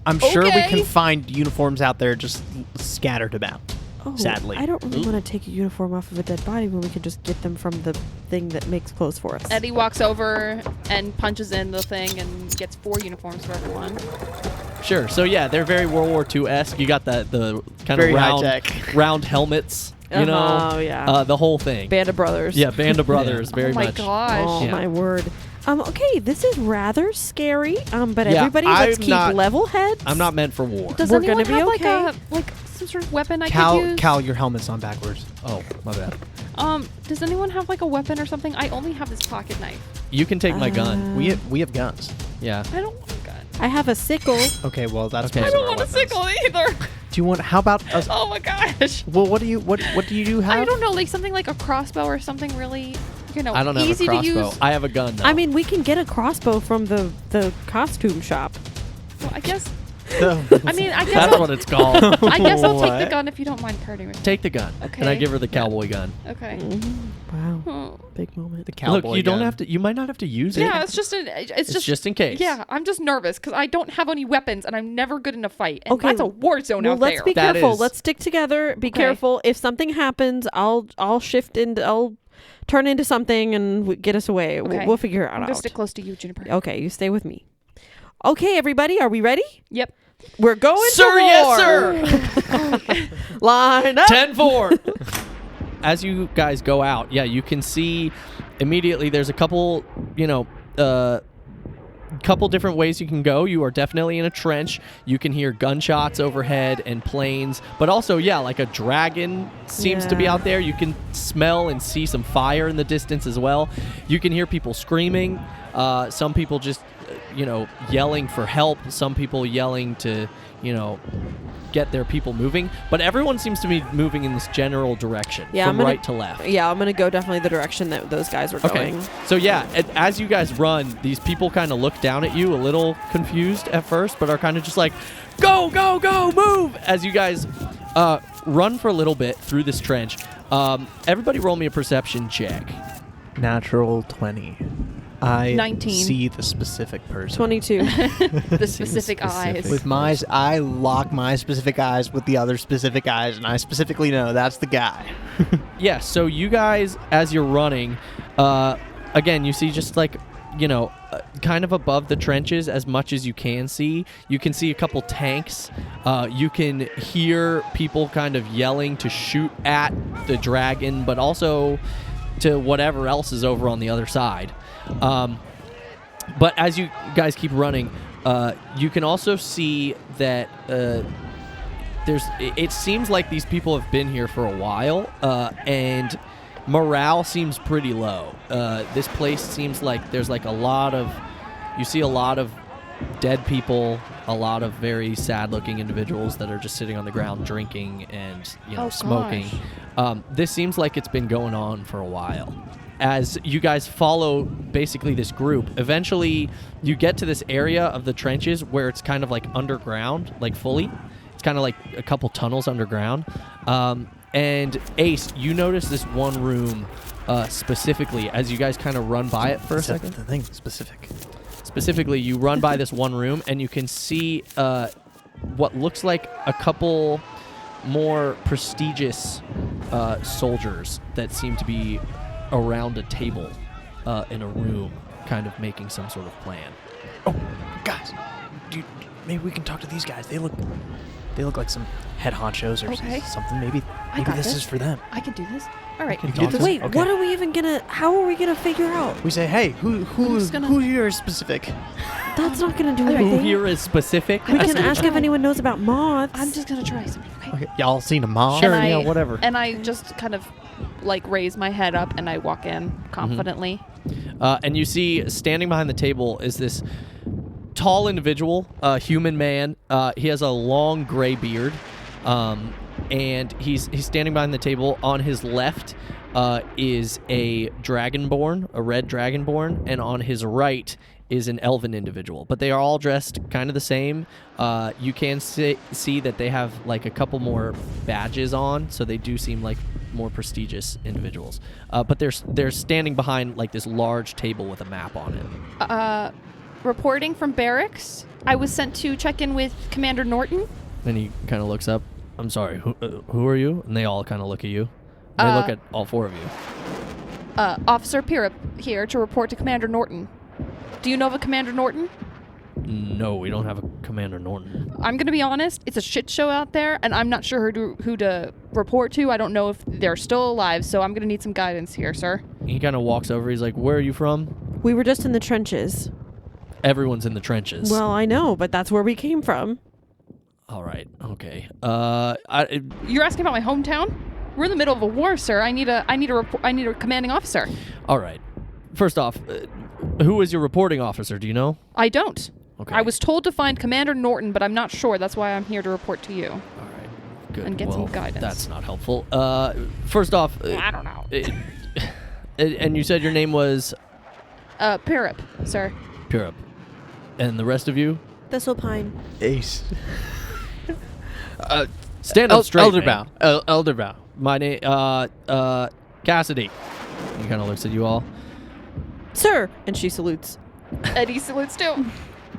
I'm sure we Okay. can find uniforms out there just scattered about. Oh, Sadly. I don't really want to take a uniform off of a dead body when we could just get them from the thing that makes clothes for us. Eddie walks over and punches in the thing and gets 4 uniforms for everyone. Sure. So yeah, they're very World War II-esque. You got the kind Very of round, high-tech. round helmets. You know, Oh, yeah. the whole thing. Band of Brothers. Yeah, Band of Brothers. Very oh my much. gosh. Oh Yeah. my word. Okay, this is rather scary. But Yeah, everybody, let's I'm keep not- level heads. I'm not meant for war. Does We're anyone gonna be have okay. like some sort of weapon I could use? Cal, your helmet's on backwards. Oh, my bad. Does anyone have like a weapon or something? I only have this pocket knife. You can take my gun. We have guns. Yeah. I don't want a gun. I have a sickle. Okay, well that's. Okay. most I of don't our want a weapons. sickle either. Do you want? How about us? Oh my gosh. Well, what do you have? I don't know, like something like a crossbow or something really, I don't have a easy to crossbow. use. I have a gun, though. I mean, we can get a crossbow from the costume shop. Well, I guess. No. I mean, I guess. that's I'll, what it's called. I guess I'll take the What? gun if you don't mind parting with me. Take the gun. Okay. And I give her the cowboy gun. Okay. Wow, Oh. big moment. The cowboy Look, you don't gun. have to. You might not have to use it. Yeah, it's just It's just in case. Yeah, I'm just nervous because I don't have any weapons and I'm never good in a fight. And Okay, that's a war zone Well, out let's there. be That careful. is- Let's stick together. Be Okay. careful. If something happens, I'll shift into. I'll turn into something and get us away. Okay. We'll figure it I'm out. gonna stick close to you, Juniper. Okay, you stay with me. Okay, everybody, are we ready? Yep. We're going Sir, to war. yes, sir. Line up. 10-4. As you guys go out, yeah, you can see immediately there's a couple, couple different ways you can go. You are definitely in a trench. You can hear gunshots overhead and planes, but also, like a dragon seems to be out there. You can smell and see some fire in the distance as well. You can hear people screaming. Some people just, yelling for help. Some people yelling to, get their people moving. But everyone seems to be moving in this general direction, from right to left. Yeah, I'm going to go definitely the direction that those guys were going. So as you guys run, these people kind of look down at you a little confused at first, but are kind of just like, go, go, go, move! As you guys run for a little bit through this trench. Everybody roll me a perception check. Natural 20. I 19. see the specific person. 22. The specific eyes. With my eyes, I lock my specific eyes with the other specific eyes, and I specifically know that's the guy. Yeah, so you guys, as you're running, again, you see just like, kind of above the trenches as much as you can see. You can see a couple tanks. You can hear people kind of yelling to shoot at the dragon, but also to whatever else is over on the other side. But as you guys keep running, you can also see that it seems like these people have been here for a while, and morale seems pretty low. This place seems like there's like you see a lot of dead people, a lot of very sad-looking individuals that are just sitting on the ground drinking and smoking. This seems like it's been going on for a while. As you guys follow basically this group, eventually you get to this area of the trenches where it's kind of like underground, like fully. It's kind of like a couple tunnels underground. And Ace, you notice this one room specifically as you guys kind of run by it for a second. The thing specific. Specifically, you run by this one room and you can see what looks like a couple more prestigious soldiers that seem to be around a table in a room, kind of making some sort of plan. Oh, guys, maybe we can talk to these guys. They look like some head honchos or something. Maybe this is for them. I can do this. All right. Wait, what are we even gonna? How are we gonna figure out? We say, hey, who here is specific? That's not gonna do anything. Who here is specific? We can ask if anyone knows about moths. I'm just gonna try something. Okay. Y'all seen a moth? Sure, whatever. And I just kind of like raise my head up and I walk in confidently. And you see standing behind the table is this tall individual, human man. He has a long gray beard, and he's standing behind the table. On his left is a dragonborn, a red dragonborn, and on his right is an elven individual. But they are all dressed kind of the same. You can see that they have like a couple more badges on, so they do seem like more prestigious individuals. But they're standing behind like this large table with a map on it. Reporting from barracks. I was sent to check in with Commander Norton. And he kind of looks up. I'm sorry, who are you? And they all kind of look at you. They look at all four of you. Officer Pirrup here to report to Commander Norton. Do you know of a Commander Norton? No, we don't have a Commander Norton. I'm going to be honest. It's a shit show out there, and I'm not sure who to report to. I don't know if they're still alive, so I'm going to need some guidance here, sir. He kind of walks over. He's like, where are you from? We were just in the trenches. Everyone's in the trenches. Well, I know, but that's where we came from. All right. Okay. You're asking about my hometown? We're in the middle of a war, sir. I need a commanding officer. All right. First off, who is your reporting officer? Do you know? I don't. Okay. I was told to find Commander Norton, but I'm not sure. That's why I'm here to report to you. All right. Good. And get some guidance. That's not helpful. First off, I don't know. And you said your name was Pirrup, sir. Pirrup. And the rest of you? Thistlepine. Ace. Stand up straight. Elderbow. Elderbow. My name, Cassidy. He kind of looks at you all. Sir! And she salutes. Eddie salutes too.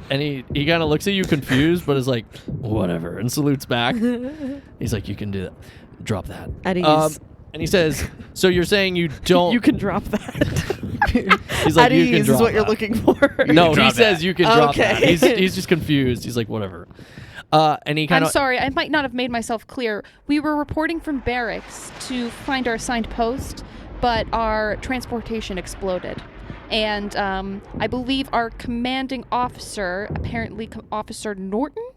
And he kind of looks at you confused, but is like, whatever, and salutes back. He's like, you can do that. Drop that. Eddie's. And he says, so you're saying you don't... You can drop that. He's like, Eddie you can is drop what you're that. looking for. No, he says you can drop Okay. that. He's just confused. He's like, whatever. And he kind of... I'm sorry, I might not have made myself clear. We were reporting from barracks to find our assigned post, but our transportation exploded. And I believe our commanding officer, apparently Officer Norton,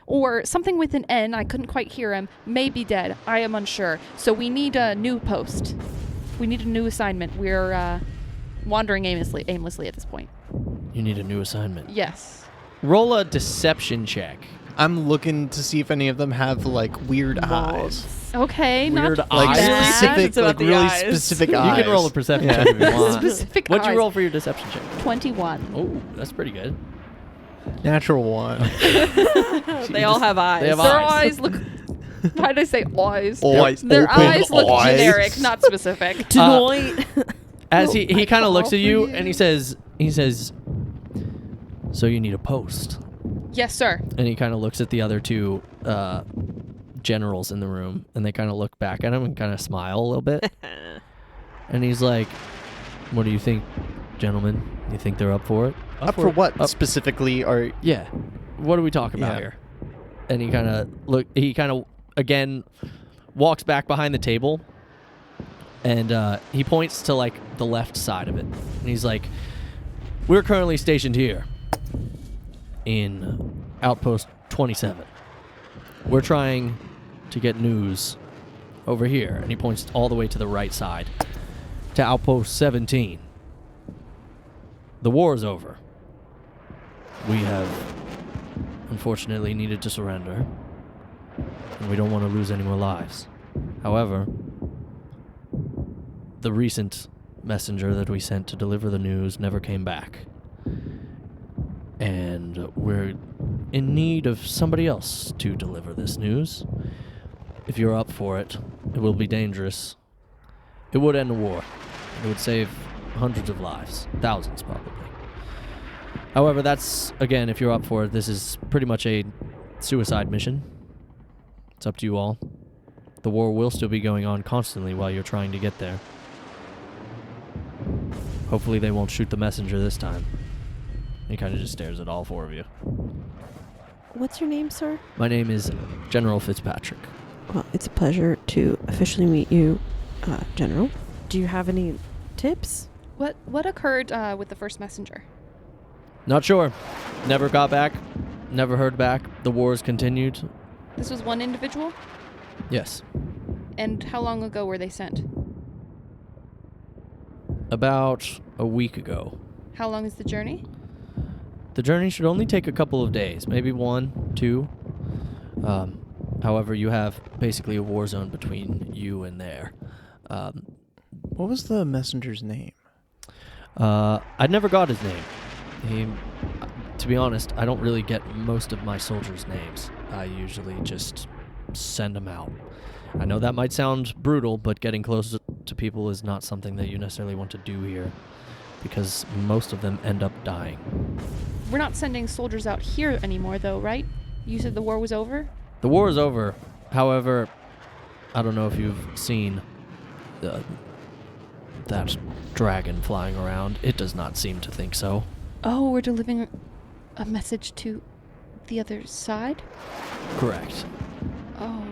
or something with an N, I couldn't quite hear him, may be dead. I am unsure. So we need a new post. We need a new assignment. We're wandering aimlessly at this point. You need a new assignment. Yes. Roll a deception check. I'm looking to see if any of them have like weird eyes. Okay, Weird not Like eyes? bad. specific, It's about like the really eyes. specific eyes. You can roll a perception check if you want. Specific What'd you eyes. roll for your deception check? 21. Oh, that's pretty good. Natural one. They all have eyes. They have Their eyes. eyes look... Why did I say eyes? Eyes. Their Open eyes look eyes. generic, not specific. Tonight. As he I kind of looks call at you for and he says, so you need a post. Yes, sir. And he kind of looks at the other two generals in the room, and they kind of look back at him and kind of smile a little bit. And he's like, what do you think, gentlemen? You think they're up for it? Up for what Up. specifically? Or Yeah. What are we talking about Yeah. here? And he kind of again walks back behind the table, and he points to like the left side of it. And he's like, we're currently stationed here in Outpost 27. We're trying to get news over here. And he points all the way to the right side to Outpost 17. The war is over. We have unfortunately needed to surrender, and we don't want to lose any more lives. However, the recent messenger that we sent to deliver the news never came back. And we're in need of somebody else to deliver this news. If you're up for it, it will be dangerous. It would end the war. It would save hundreds of lives. Thousands, probably. However, that's, again, if you're up for it, this is pretty much a suicide mission. It's up to you all. The war will still be going on constantly while you're trying to get there. Hopefully they won't shoot the messenger this time. He kind of just stares at all four of you. What's your name, sir? My name is General Fitzpatrick. Well, it's a pleasure to officially meet you, General. Do you have any tips? What occurred with the first messenger? Not sure. Never got back. Never heard back. The wars continued. This was one individual? Yes. And how long ago were they sent? About a week ago. How long is the journey? The journey should only take a couple of days, maybe 1, 2. However, you have basically a war zone between you and there. what was the messenger's name? I never got his name. To be honest, I don't really get most of my soldiers' names. I usually just send them out. I know that might sound brutal, but getting close to people is not something that you necessarily want to do here, because most of them end up dying. We're not sending soldiers out here anymore, though, right? You said the war was over? The war is over. However, I don't know if you've seen that dragon flying around. It does not seem to think so. Oh, we're delivering a message to the other side? Correct. Oh.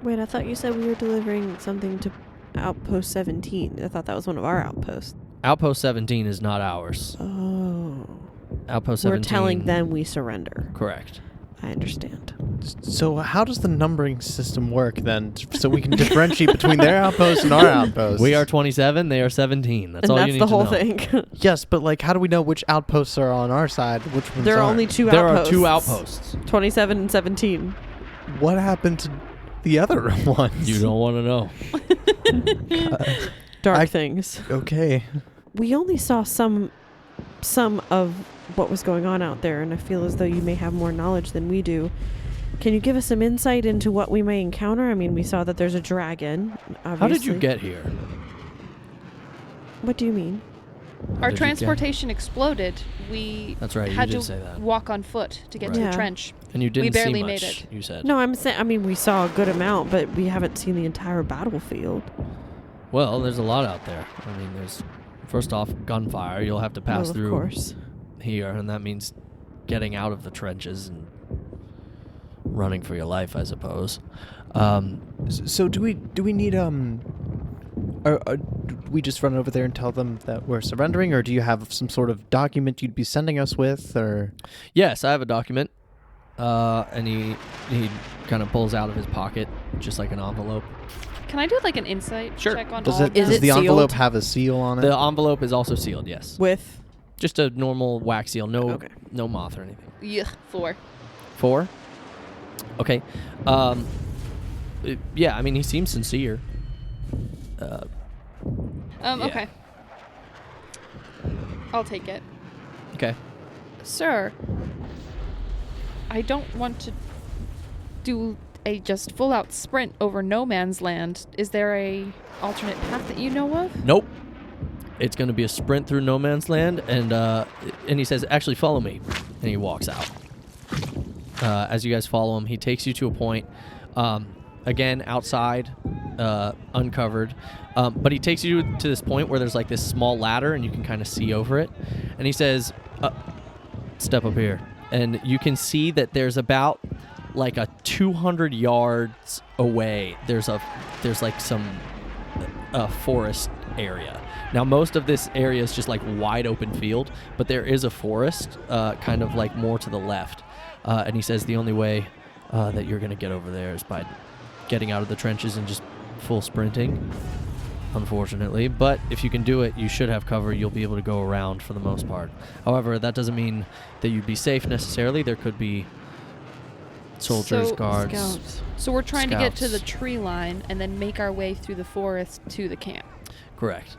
Wait, I thought you said we were delivering something to Outpost 17. I thought that was one of our outposts. Outpost 17 is not ours. Oh. Outpost We're 17... telling them we surrender. Correct. I understand. So how does the numbering system work then, so we can differentiate between their outposts and our outposts? We are 27, they are 17. That's And all that's you need the to whole know. thing. Yes, but like, how do we know which outposts are on our side, which ones There are aren't? only two There outposts. are 2 outposts. 27 and 17. What happened to the other ones? You don't want to know. Dark things. Okay. We only saw some of what was going on out there, and I feel as though you may have more knowledge than we do. Can you give us some insight into what we may encounter? I mean, we saw that there's a dragon, obviously. How did you get here? What do you mean? How Our did you get- transportation exploded. We That's right, you had did to say that. walk on foot to get Right. to Yeah. the trench. And you didn't barely see made much, it. you said. No, I'm saying, I mean, we saw a good amount, but we haven't seen the entire battlefield. Well, there's a lot out there. I mean, there's... First off, gunfire. You'll have to pass Well, through of course. here, and that means getting out of the trenches and running for your life, I suppose. So do we need Do we just run over there and tell them that we're surrendering, or do you have some sort of document you'd be sending us with, or? Yes, I have a document. And he kind of pulls out of his pocket just like an envelope. Can I do like an insight check on Does all it? this? Does it the envelope sealed? have a seal on it? The envelope is also sealed, yes. With Just a normal wax seal, Okay. no moth or anything. Yeah, 4. 4? Okay. Yeah, I mean, he seems sincere. Yeah. Okay. I'll take it. Okay. Sir, I don't want to do a just full-out sprint over no man's land. Is there a alternate path that you know of? Nope. It's going to be a sprint through no man's land, and he says, actually, follow me. And he walks out. As you guys follow him, he takes you to a point, again, outside, uncovered. But he takes you to this point where there's like this small ladder, and you can kind of see over it. And he says, step up here. And you can see that there's about like a 200 yards away. There's like some forest area. Now, most of this area is just like wide open field, but there is a forest kind of like more to the left. And he says the only way that you're going to get over there is by getting out of the trenches and just full sprinting, unfortunately. But if you can do it, you should have cover. You'll be able to go around for the most part. However, that doesn't mean that you'd be safe necessarily. There could be soldiers, guards. scouts. So we're trying to get to the Scouts. tree line and then make our way through the forest to the camp. Correct.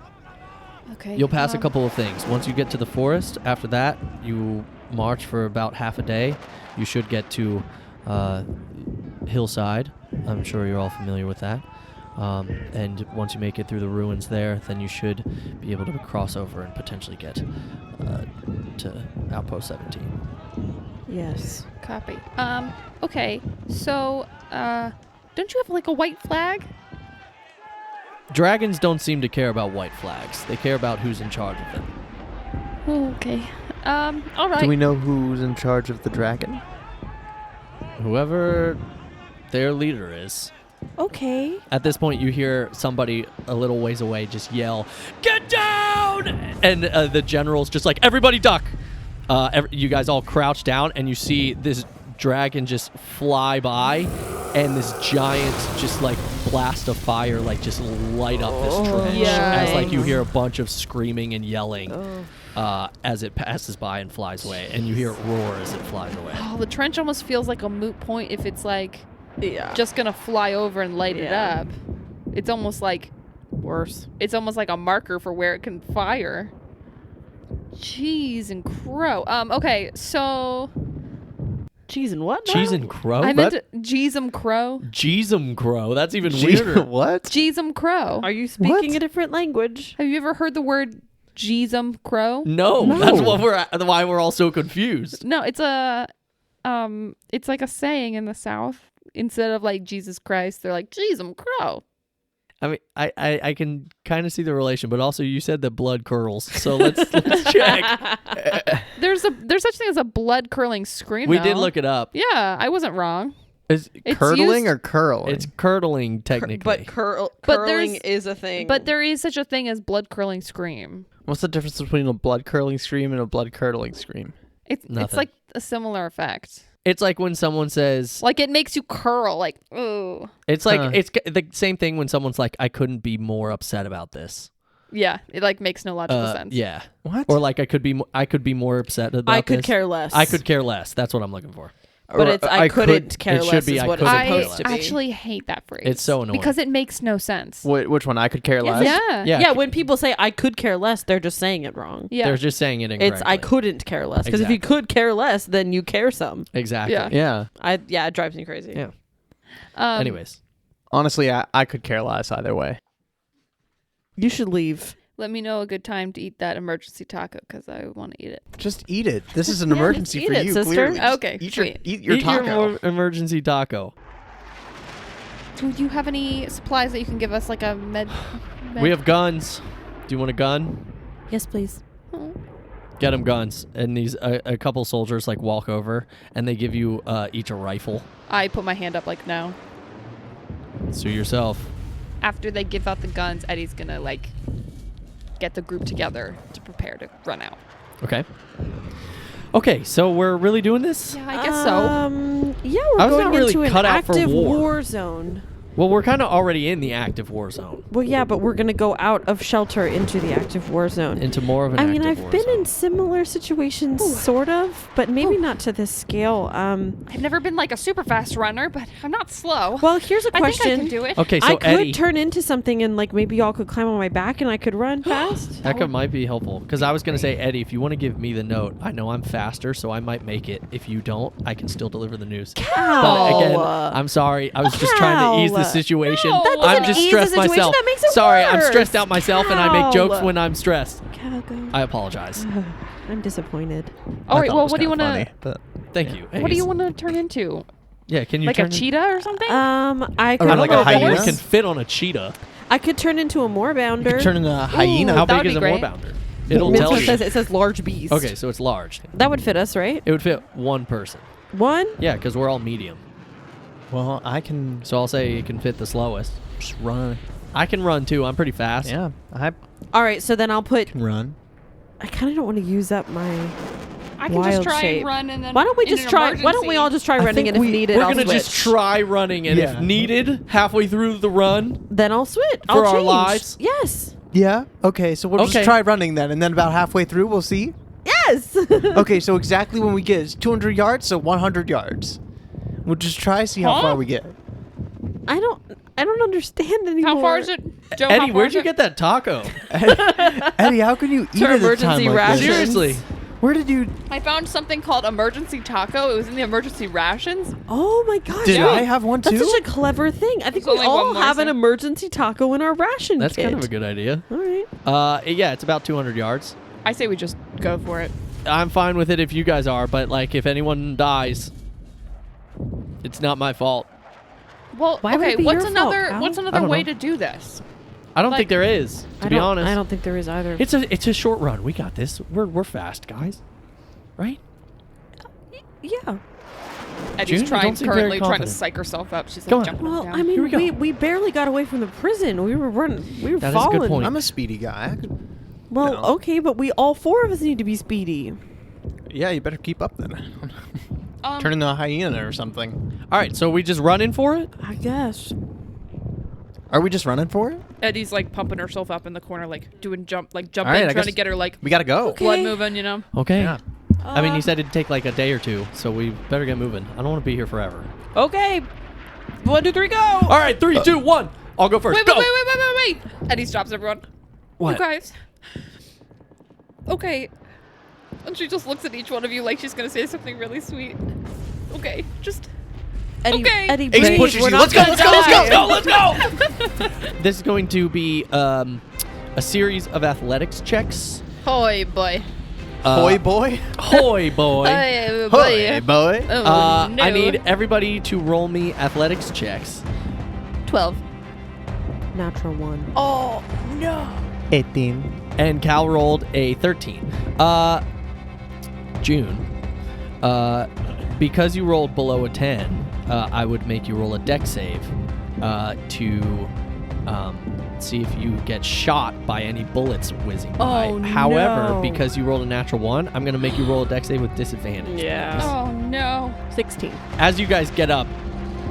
Okay. You'll pass a couple of things. Once you get to the forest, after that, you march for about half a day. You should get to Hillside. I'm sure you're all familiar with that. And once you make it through the ruins there, then you should be able to cross over and potentially get to Outpost 17. Yes. Copy. Okay. So, don't you have like a white flag? Dragons don't seem to care about white flags. They care about who's in charge of them. Oh, okay. All right. Do we know who's in charge of the dragon? Whoever their leader is. Okay. At this point, you hear somebody a little ways away just yell, "Get down!" And the general's just like, "Everybody duck!" You guys all crouch down, and you see this dragon just fly by, and this giant just like blast of fire like just light up this trench as like you hear a bunch of screaming and yelling as it passes by and flies away, and you hear it roar as it flies away. Oh, the trench almost feels like a moot point if it's like Yeah. just gonna fly over and light it Yeah. up. It's almost like worse. It's almost like a marker for where it can fire. Cheese and crow. Okay, so Cheese and what? Cheese now? and crow? I meant Jeezum crow. Jeezum crow. That's even weirder. What? Jeezum crow. Are you speaking What? a different language? Have you ever heard the word Jeezum crow? No, No. that's why we're all so confused. No, it's like a saying in the South. Instead of like Jesus Christ, they're like Jeezum crow. I mean, I can kind of see the relation, but also you said that blood curls, so let's check. There's such thing as a blood curling scream. We though. did look it up. Yeah, I wasn't wrong. It's Curdling used- or curling? it's curdling technically. But But curling there's- is a thing. But there is such a thing as blood curling scream. What's the difference between a blood curling scream and a blood curdling scream? It's Nothing. like a similar effect. It's like when someone says, Like it makes you curl. Like ooh. it's like Huh. it's the same thing when someone's like, I couldn't be more upset about this. Yeah, it like makes no logical sense. Yeah. What? Or like I could be more upset about I could this. care less. I could care less. That's what I'm looking for. But it's I couldn't care it should less be is I what couldn't it's care supposed I to be. actually hate that phrase. It's so annoying. because it makes no sense. Which one? I could care less? Yeah. Yeah. When people say I could care less, they're just saying it wrong. Yeah. They're just saying it incorrectly. It's I couldn't care less. Because if you Exactly. could care less, then you care some. Exactly. Yeah. Yeah. It drives me crazy. Yeah. Anyways, Honestly, I could care less either way. You should leave. let me know a good time to eat that emergency taco because I want to eat it. Just eat it. This is an Yeah, emergency eat for it, you, sister. clearly. Just Okay, Eat sweet. your Eat taco. your emergency taco. Do you have any supplies that you can give us, like a med? We have guns. Do you want a gun? Yes, please. Oh. Get them guns. And these a couple soldiers like walk over and they give you each a rifle. I put my hand up like no. Sue yourself. after they give out the guns, Eddie's gonna like get the group together to prepare to run out. Okay, so we're really doing this? Yeah, I guess so. Yeah, I we're was not going really into an cut out for active war. war zone. Well, we're kind of already in the active war zone. Well, yeah, but we're going to go out of shelter into the active war zone. Into more of an I mean, active I've war been zone. in similar situations, sort of, but maybe not to this scale. I've never been like a super fast runner, but I'm not slow. Well, here's a I question. think I can do it. Okay, so I could Eddie, turn into something and like maybe y'all could climb on my back and I could run fast. that might be helpful. Because I was going to say, Eddie, if you want to give me the note, I know I'm faster, so I might make it. If you don't, I can still deliver the news. But again, I'm sorry. I was just trying to ease the situation. No. That doesn't I'm just ease the stressed situation, myself. that makes it Sorry, I'm worse. stressed out myself, and I make jokes Cal. when I'm stressed. Calgo. I apologize. I'm disappointed. All I right. thought it Well, was what do you kinda want to? funny, but Thank you. What do you want to turn into? Yeah, can you Like turn a cheetah or something? I could, like a I don't know if hyena? we can fit on a cheetah. I could turn into a moorbounder. turn into a hyena. How that big would is be a great. moorbounder? It'll That's tell what you. it says large beast. Okay, so it's large. That would fit us, right? It would fit one person. One? Yeah, because we're all medium. Well, I can So I'll say it can fit the slowest. just run. I can run too. I'm pretty fast. Yeah, I All right, so then I'll put. can run. I kind of don't want to use up my. I can wild just try shape. and run and then. Why don't we in just an try? Why don't we emergency- all just try I running think and if needed, We're I'll gonna switch. just try running, and Yeah. if needed, halfway through the run, Then I'll switch. For I'll our change. lives? Yes. Yeah. Okay, so we'll Okay. just try running then, and then about halfway through, we'll see. Yes. Okay, so exactly when we get is 200 yards, so 100 yards. We'll just try see how Huh? far we get. I don't understand anymore. How far is it, Joe? Eddie, where'd you get that taco? Eddie, how can you eat our at a time emergency like rations. this? Seriously. Where did you? I found something called emergency taco. It was in the emergency rations. Oh my gosh. Did wait. I have one too? That's such a clever thing. I think There's we only all one more have an thing. emergency taco in our ration That's kit. kind of a good idea. All right. Yeah, it's about 200 yards. I say we just go for it. I'm fine with it if you guys are, but like if anyone dies, it's not my fault. Well, Why would it okay. be What's your another? fault, Cal? What's I another don't way know. to do this? I don't Like- think there is, to be honest. I don't think there is either. It's a short run. We got this. We're fast, guys. Right? Yeah. Eddie's June, you trying don't seem very currently trying to confident. psych herself up. She's Go like on. jumping Well, down. I Here we mean, go. we barely got away from the prison. We were running. We were That is a falling. good point. I'm a speedy guy. I could, Well, No. okay, but we all four of us need to be speedy. yeah, you better keep up then. Um, Turn into a hyena or something. All right, so we just running for it? I guess. Are we just running for it? Eddie's like pumping herself up in the corner, like doing jumping, All right, I trying to guess- get her like We gotta go. Okay. blood moving. You know. Okay. Yeah. I mean, he said it'd take like a day or two, so we better get moving. I don't want to be here forever. Okay. 1, 2, 3, go. All right, 3, 2, 1. I'll go first. Wait, Go. wait. Eddie stops everyone. What? You guys. Okay. And she just looks at each one of you like she's gonna say something really sweet. Okay, just. Eddie, Okay. Eddie, Ace breathe. pushes We're you. not Let's go, gonna let's go, let's die. go, Let's go. This is going to be a series of athletics checks. Hoy boy. Boy, boy. Hoy boy. Hoy Boy, boy. Oh, no. I need everybody to roll me athletics checks. 12. Natural 1. Oh no. 18. And Cal rolled a 13. June, because you rolled below a 10, I would make you roll a dex save to see if you get shot by any bullets whizzing by. Oh, However, no. because you rolled a natural 1, I'm going to make you roll a dex save with disadvantage. Yeah. Oh no. 16. As you guys get up,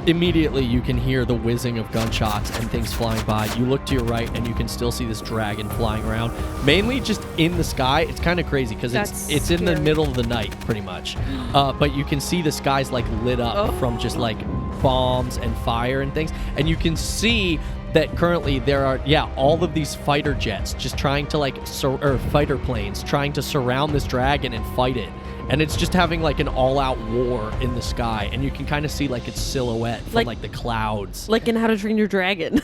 immediately you can hear the whizzing of gunshots and things flying by. You look to your right and you can still see this dragon flying around, mainly just in the sky. It's kind of crazy because That's it's in the scary. middle of the night pretty much. But you can see the skies like lit up from just like bombs and fire and things. And you can see that currently there are all of these fighter jets just trying to like or fighter planes trying to surround this dragon and fight it. And it's just having like an all-out war in the sky, and you can kind of see like its silhouette from like the clouds. Like in How to Train Your Dragon.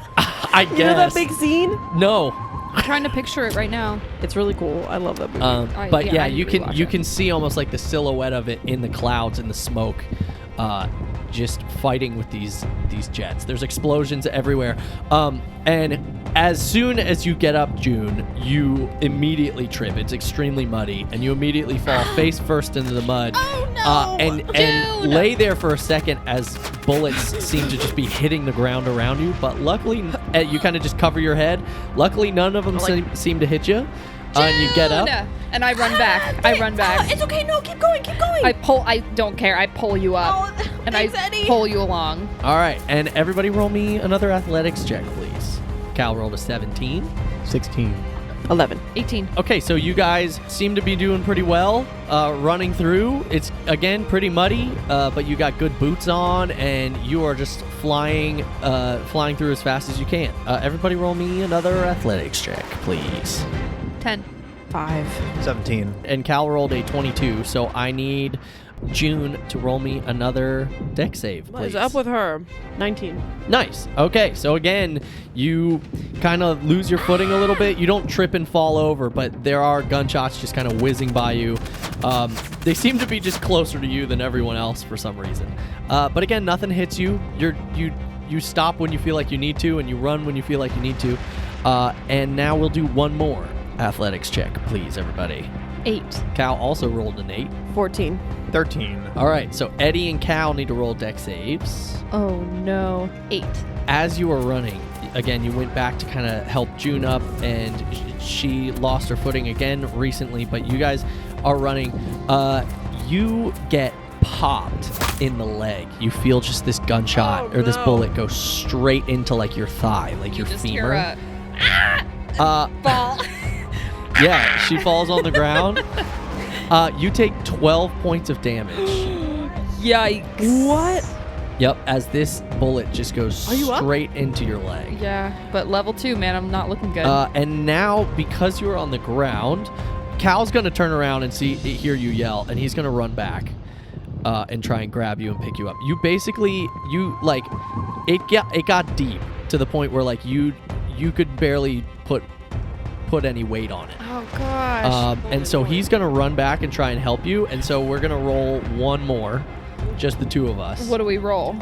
I guess. You know that big scene? No. I'm trying to picture it right now. It's really cool. I love that movie. But yeah, yeah, I you need to can rewatch you it. can see almost like the silhouette of it in the clouds and the smoke. just fighting with these jets. There's explosions everywhere. And as soon as you get up, June, you immediately trip. It's extremely muddy, and you immediately fall face first into the mud. Oh no! And lay there for a second as bullets seem to just be hitting the ground around you. But luckily, you kind of just cover your head. Luckily, none of them seem to hit you. And you get up. And I run back. I run back. It's okay. No, keep going. Keep going. I don't care. I pull you up. And thanks, I Eddie. pull you along. All right, and everybody roll me another athletics check, please. Cal rolled a 17. 16. 11. 18. Okay, so you guys seem to be doing pretty well running through. It's, again, pretty muddy, but you got good boots on, and you are just flying through as fast as you can. Everybody roll me another athletics check, please. 10. 5. 17. And Cal rolled a 22, so I need June to roll me another deck save, please. What is up with her? 19. Nice. Okay, so again, you kind of lose your footing a little bit. You don't trip and fall over, but there are gunshots just kind of whizzing by you. They seem to be just closer to you than everyone else for some reason. But again, nothing hits you. You stop when you feel like you need to, and you run when you feel like you need to. And now we'll do one more athletics check, please, everybody. 8. Cal also rolled an 8. 14. 13. All right, so Eddie and Cal need to roll deck saves. Oh no. 8. As you were running, again, you went back to kind of help June up, and she lost her footing again recently, but you guys are running. You get popped in the leg. You feel just this gunshot or this bullet go straight into like your thigh, like your just femur. Hear a, fall. Yeah, she falls on the ground. You take 12 points of damage. Yikes. What? Yep, as this bullet just goes Are you up? straight into your leg. Yeah, but level 2, man, I'm not looking good. And now, because you're on the ground, Cal's going to turn around and hear you yell, and he's going to run back and try and grab you and pick you up. You basically, it got deep to the point where, like, you could barely put any weight on it. Oh, gosh. And so he's going to run back and try and help you, and so we're going to roll one more, just the two of us. What do we roll?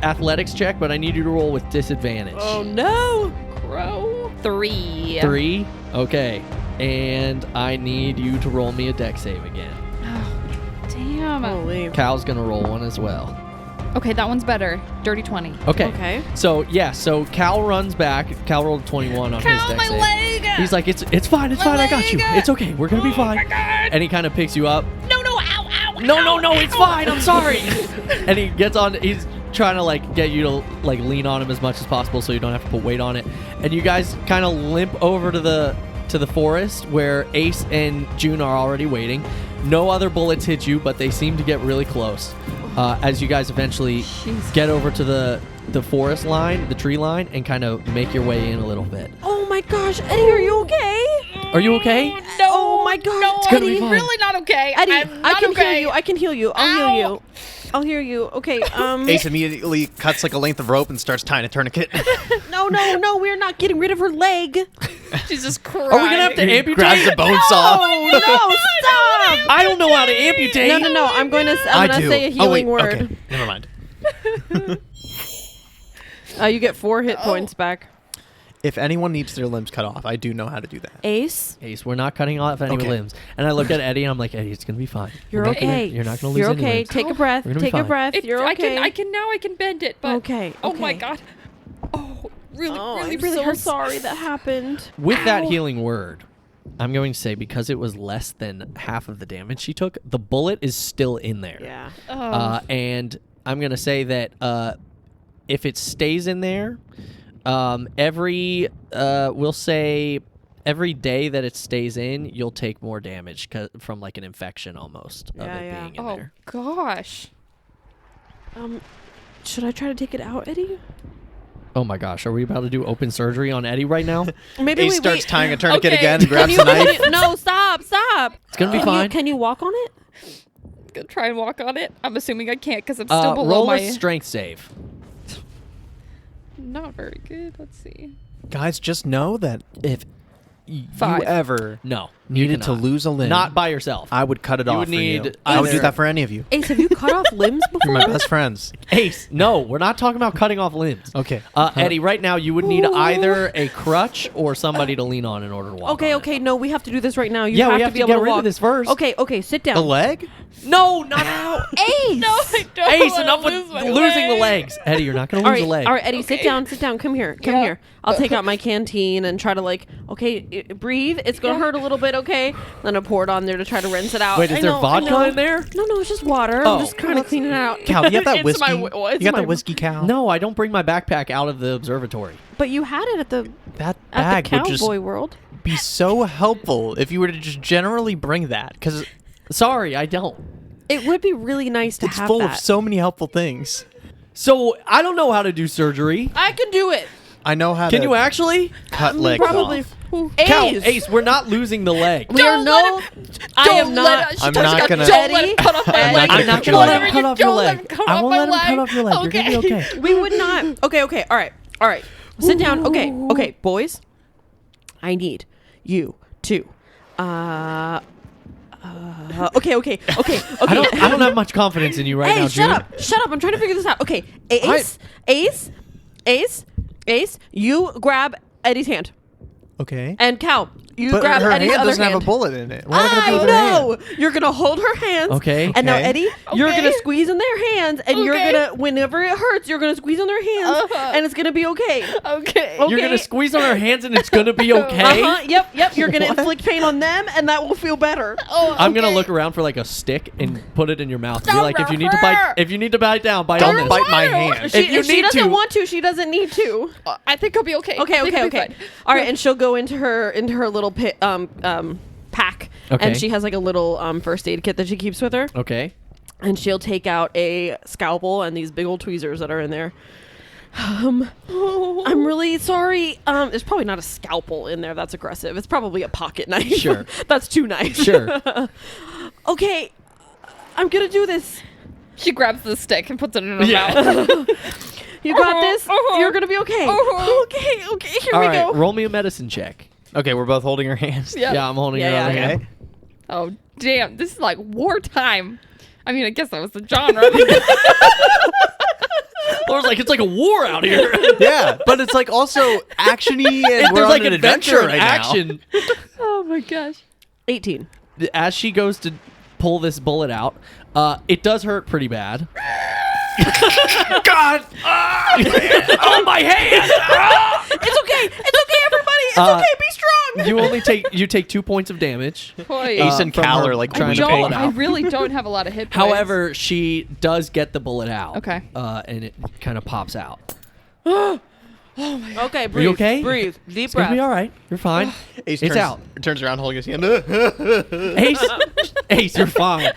Athletics check, but I need you to roll with disadvantage. Oh, no. Crow. 3. 3? Okay. And I need you to roll me a deck save again. Oh, damn. Holy. Cal's going to roll one as well. Okay, that one's better. Dirty 20. Okay. So Cal runs back. Cal rolled 21 on his deck my save. leg! He's like, it's fine, I got you. It's okay, we're going to be fine. Oh my God. And he kind of picks you up. No, ow. No, it's fine, I'm sorry. And he gets on, he's trying to like get you to like lean on him as much as possible so you don't have to put weight on it. And you guys kind of limp over to the forest where Ace and June are already waiting. No other bullets hit you, but they seem to get really close. As you guys eventually get over to the forest line, the tree line, and kind of make your way in a little bit. Oh my gosh, Eddie, are you okay? Are you okay? No. Oh my gosh, No, It's gonna I'm be fine. really not okay. Eddie, I'm I not can okay. heal you. I can heal you. I'll heal you. Okay. Ace immediately cuts like a length of rope and starts tying a tourniquet. No, we're not getting rid of her leg. She's just crying. Are we gonna have to amputate? Grabs the bone saw. Oh no! Stop! I don't know how to amputate. No. I'm gonna do. say a healing word. Okay. Never mind. You get 4 hit points back. If anyone needs their limbs cut off, I do know how to do that. Ace, Ace, we're not cutting off any Okay. limbs. And I look at Eddie and I'm like, Eddie, it's gonna be fine. you're not gonna- okay. you're not gonna lose You're any okay. limbs. Take a breath. We're gonna be Take a fine. breath. You're okay. I can now bend it, but Okay. Oh my okay. God. Oh, really I'm really so hurts. sorry that happened. With that Ow. healing word, I'm going to say because it was less than half of the damage she took, the bullet is still in there. Yeah. Oh. And I'm going to say that if it stays in there, we'll say every day that it stays in, you'll take more damage from like an infection almost of Yeah, it yeah. being in Oh there. gosh. Should I try to take it out, Eddie? Oh my gosh, are we about to do open surgery on Eddie right now? Maybe Ace starts tying a tourniquet Okay. again and grabs the knife. No, stop. It's going to be fine. Can you walk on it? Gonna try and walk on it. I'm assuming I can't because I'm still below roll my. a strength save. Not very good. Let's see. Guys, just know that if 5. you ever No, you needed to cannot. lose a limb, Not by yourself. I would cut it You off would for you. need I would do either- that for any of you. Ace, have you cut off limbs You're before? my best friends. Ace, no, we're not talking about cutting off limbs. Okay. Eddie, right now you would need either a crutch or somebody to lean on in order to walk. Okay, on it. okay, no, we have to do this right now. You Yeah, have we to have be to able get to rid walk. of this first. Okay, sit down. A leg? No, not now. Ace! No, I don't. Ace, wanna enough with lose my losing the leg. legs. Eddie, you're not going to All lose right, a leg. all right, Eddie, sit down. Come here, Yeah. here. I'll take out my canteen and try to breathe. It's gonna hurt a little bit, okay? Then I pour it on there to try to rinse it out. Wait, is I there know, I vodka know. in there? No, it's just water. Oh. I'm just kind of cleaning it out. Cal, you have that It's whiskey? my- You it's got my- that whiskey, Cal? No, I don't bring my backpack out of the observatory. But you had it at the That bag would just cowboy world. be so helpful if you were to just generally bring that, because Sorry, I don't. It would be really nice to it's have full that. of so many helpful things. So I don't know how to do surgery. I can do it. I know how Can to you actually? cut legs Probably. off. Cal, Ace. Ace, we're not losing the leg. We are Don't no. I Don't am let not. us- I'm don't not let- gonna- Don't let him cut off my I'm leg. not gonna cut your Whatever leg. you Cut off your don't let leg. him cut I off won't my let him cut leg. off your leg. You're gonna be okay. We would not. Okay. All right. Sit down. Okay, boys. I need you to. Okay. I don't have much confidence in you right Hey, now, shut June. up! Shut up! I'm trying to figure this out. Okay, Ace, you grab Eddie's hand, Okay. and Cal, you But grab her Eddie's hand other doesn't hand. have a bullet in it. What am I gonna I do with her hand? know. You're gonna hold her hands. Okay. And now Okay. Eddie, you're Okay. gonna squeeze in their hands, and you're Okay. gonna, whenever it hurts, you're gonna squeeze on their hands, and it's gonna be okay. Okay. You're gonna squeeze on her hands and it's gonna be okay. Yep. You're gonna inflict pain on them, and that will feel better. Oh, I'm gonna okay. look around for like a stick and put it in your mouth. And be Don't like, if you hurt need to her. bite down, bite Don't on this. bite my hand. She, If you if she need doesn't to- want to, she doesn't need to. I think I'll be okay. I think I'll be Okay. fine. All right, and she'll go into her little pack, Okay. and she has like a little first aid kit that she keeps with her, Okay. and she'll take out a scalpel and these big old tweezers that are in there. I'm really sorry. There's probably not a scalpel in there. That's aggressive. It's probably a pocket knife. Sure. That's too nice. Sure. Okay, I'm gonna do this. She grabs the stick and puts it in her Yeah. mouth. You got this. You're gonna be okay. Uh-huh. Okay. Here All we right. go. Roll me a medicine check. Okay, we're both holding her hands. Yeah. Yeah, I'm holding your Yeah, other yeah. hand. Oh, damn. This is like wartime. I mean, I guess that was the genre. Laura's like, it's like a war out here. Yeah, but it's like also actiony, and we're There's on like an adventure and right now. action. Oh, my gosh. 18. As she goes to pull this bullet out, it does hurt pretty bad. God! Oh, my hand! It's okay, everybody. It's okay. Be strong. You only take 2 points of damage. Boy. Ace and from Cal her are like trying I, to pull it I out. really don't have a lot of hit points. However, she does get the bullet out. Okay. And it kind of pops out. Okay, breathe. you okay? Breathe. Deep It's gonna breath. be all right. You're fine. Ace It's turns, out. Turns around holding his hand. Ace, you're fine.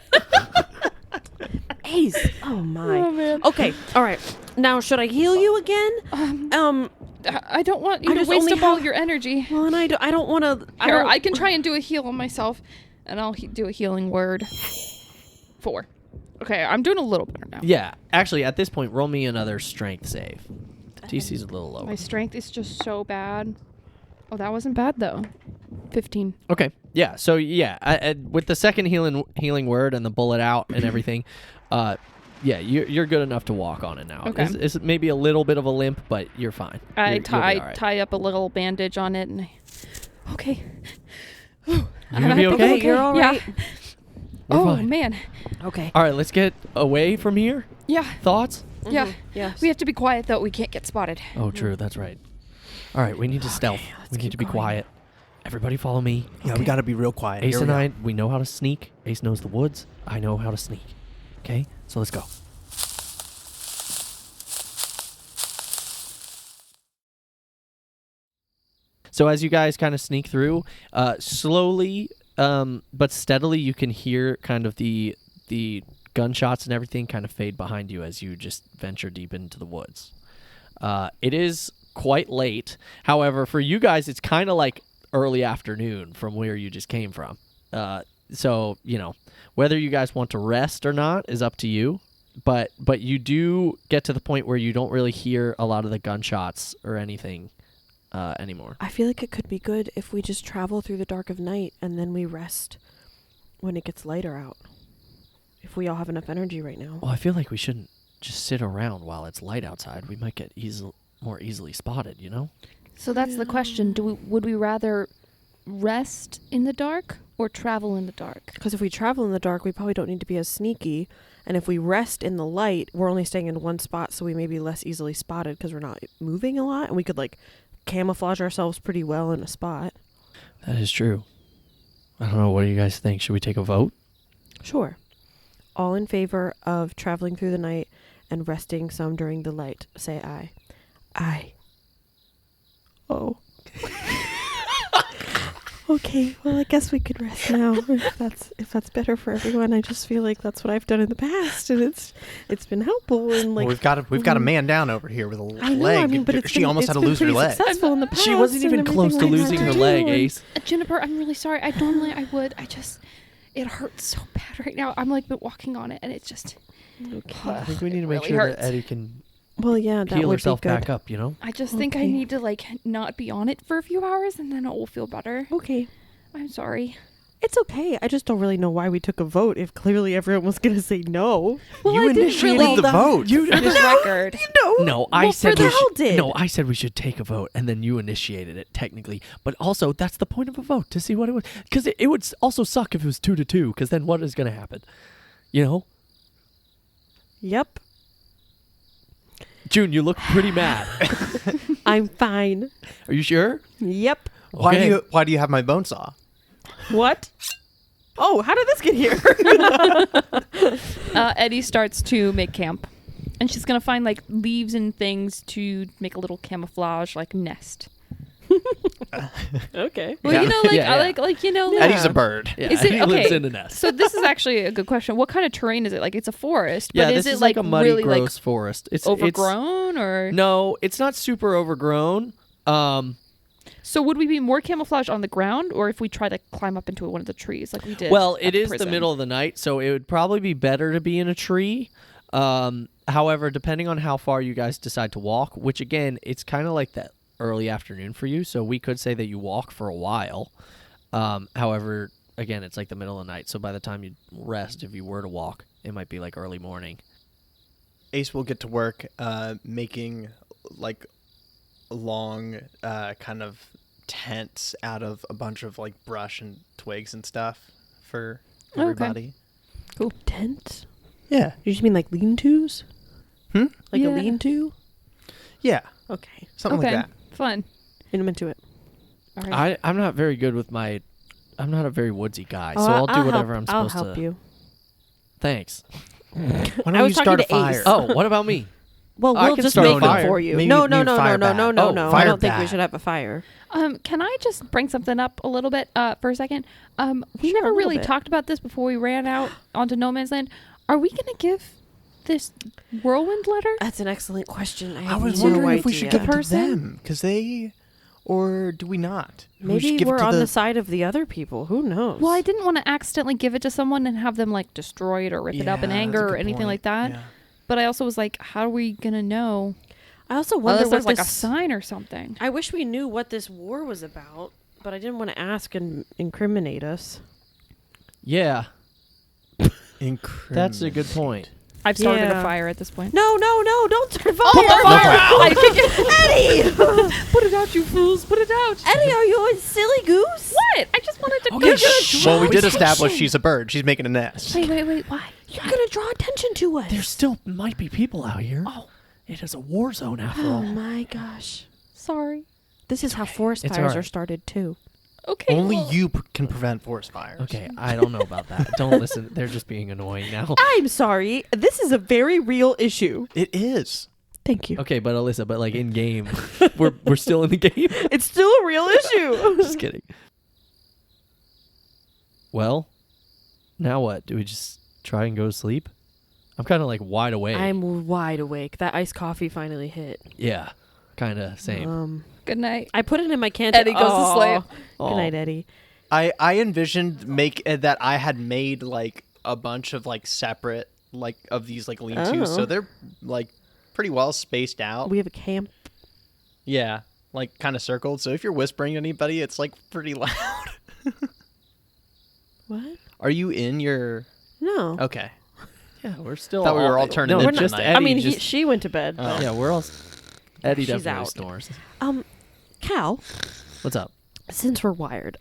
Ace. Oh my. Oh, man. Okay. All right. Now, should I heal you again? I don't want you I to just waste only up all have- your energy. Well, and I don't want to. Here, I can try and do a heal on myself, and I'll do a healing word. 4. Okay, I'm doing a little better now. Yeah. Actually, at this point, roll me another strength save. TC's a little lower. My strength is just so bad. Oh, that wasn't bad though. 15. Okay. Yeah. So yeah, with the second healing word and the bullet out and everything, yeah, you're good enough to walk on it now. Okay. It's maybe a little bit of a limp, but you're fine. I You'll be all right. tie up a little bandage on it, and okay. You're gonna be I think I'm okay. You're all right. Yeah. We're Oh fine. man. Okay. All right, let's get away from here. Yeah. Thoughts? Yeah. Yes. We have to be quiet though. We can't get spotted. Oh, true. That's right. All right, we need to stealth. We need to be quiet. Everybody follow me. Yeah, we got to be real quiet. Ace Here we and go. I, we know how to sneak. Ace knows the woods. I know how to sneak. Okay, so let's go. So as you guys kind of sneak through, slowly but steadily, you can hear kind of the gunshots and everything kind of fade behind you as you just venture deep into the woods. It is quite late. However, for you guys, it's kind of like early afternoon from where you just came from. So, you know, whether you guys want to rest or not is up to you. But you do get to the point where you don't really hear a lot of the gunshots or anything anymore. I feel like it could be good if we just travel through the dark of night and then we rest when it gets lighter out. If we all have enough energy right now. Well, I feel like we shouldn't just sit around while it's light outside. We might get more easily spotted, you know? So that's the question. Would we rather rest in the dark or travel in the dark? Because if we travel in the dark, we probably don't need to be as sneaky. And if we rest in the light, we're only staying in one spot, so we may be less easily spotted because we're not moving a lot. And we could, like, camouflage ourselves pretty well in a spot. That is true. I don't know. What do you guys think? Should we take a vote? Sure. All in favor of traveling through the night and resting some during the light, say aye. Aye. Oh. Okay, well, I guess we could rest now if that's better for everyone. I just feel like that's what I've done in the past, and it's been helpful. And like we've got a man down over here with a leg. I know, I mean, but she almost had to lose her leg. Successful in the past, She wasn't even and close to everything losing her like that. leg, Ace. Juniper, I'm really sorry. I would. It hurts so bad right now. I'm like been walking on it, and it's just. Okay. I think we need to make really sure hurts. that Eddie can Well, yeah, that heal would herself be good. back up, you know? I just think I need to like not be on it for a few hours, and then it will feel better. Okay. I'm sorry. It's okay. I just don't really know why we took a vote if clearly everyone was going to say no. Well, You I didn't initiated really the vote. for this record. No, I Well, said for we the hell should. did. No, I said we should take a vote, and then you initiated it technically. But also, that's the point of a vote, to see what it was. Because it would also suck if it was 2-2. Because then what is going to happen? You know, Yep. June, you look pretty mad. I'm fine. Are you sure? Yep. Okay. Why do you have my bone saw? What? Oh, how did this get here? Eddie starts to make camp, and she's gonna find like leaves and things to make a little camouflage like nest. Okay. Well, Yeah. you know, like Yeah, I yeah. like you know. Yeah. Eddie's a bird. Yeah, Is it- he lives okay. in a nest. So this is actually a good question. What kind of terrain is it? Like it's a forest, but Yeah, is this it is like a muddy, really gross forest. It's overgrown or? No, it's not super overgrown. So would we be more camouflaged on the ground, or if we try to climb up into one of the trees like we did? Well, at it is the prison? middle of the night, so it would probably be better to be in a tree. However, depending on how far you guys decide to walk, which again, it's kind of like that early afternoon for you, so we could say that you walk for a while. However, again, it's like the middle of the night, so by the time you rest, if you were to walk, it might be like early morning. Ace will get to work making like long kind of tents out of a bunch of like brush and twigs and stuff for Okay. everybody. Cool. Tent? Yeah. You just mean like lean-tos? Hmm? Like Yeah. a lean-to? Yeah. Okay. Something Okay, like that. fun. I'm into it. All right. I'm not very good with I'm not a very woodsy guy, so I'll do whatever I'm supposed I'll help to. you. Thanks. Why I don't you was talking start a to fire? Ace. Oh, what about me? Well, I we'll can just start a make fire. it for you. Maybe No, you no, need no, fire no, no, bat. no, no, Oh, no. I fire don't think we bat. should have a fire. Can I just bring something up a little bit for a second? We Sure, never a little really bit. talked about this before we ran out onto No Man's Land. Are we going to give this Whirlwind letter? That's an excellent question. I I have was no wondering idea. if we should The give it to person? them, because they, or do we not? We should Maybe give it we're to on the side of the other people. Who knows? Well, I didn't want to accidentally give it to someone and have them like destroy it or rip it up in Yeah, anger that's a or good anything point. like that. Yeah. But I also was like, how are we going to know? I also wonder Unless what there's like a this... sign or something. I wish we knew what this war was about, but I didn't want to ask and incriminate us. Yeah, Incredible. that's a good point. I've started Yeah. a fire at this point. No, don't start a fire. Put the fire out! Eddie! Put it out, you fools! Put it out! Eddie, are you a silly goose? What? I just wanted to. Okay, Well, we did Attention. establish she's a bird. She's making a nest. Wait. Why? You're gonna draw attention to us. There still might be people out here. Oh, It is a war zone after Oh all. my gosh. sorry. This is how forest It's fires alright. are started too. Okay. Only well, you can prevent forest fires. Okay, I don't know about that. Don't listen. They're just being annoying now. I'm sorry. This is a very real issue. It is. Thank you. Okay, but Alyssa, but like in game, we're still in the game. It's still a real issue. Just kidding. Well, now what? Do we just try and go to sleep? I'm kind of like wide awake. I'm wide awake. That iced coffee finally hit. Yeah, kind of same. good night. I put it in my canteen. Eddie goes to sleep. Good night, Eddie. I envisioned that I had made like a bunch of like separate like of these like lean-tos, Oh. so they're like pretty well spaced out. We have a camp. Yeah, like kind of circled. So if you're whispering to anybody, it's like pretty loud. What? Are you in your? No. Okay. Yeah, we're still. Thought we were all turning no, in just tonight. Eddie. I mean, just, she went to bed. Oh. Yeah, we're all. Eddie She's definitely out. snores. Cal, What's up? since we're wired,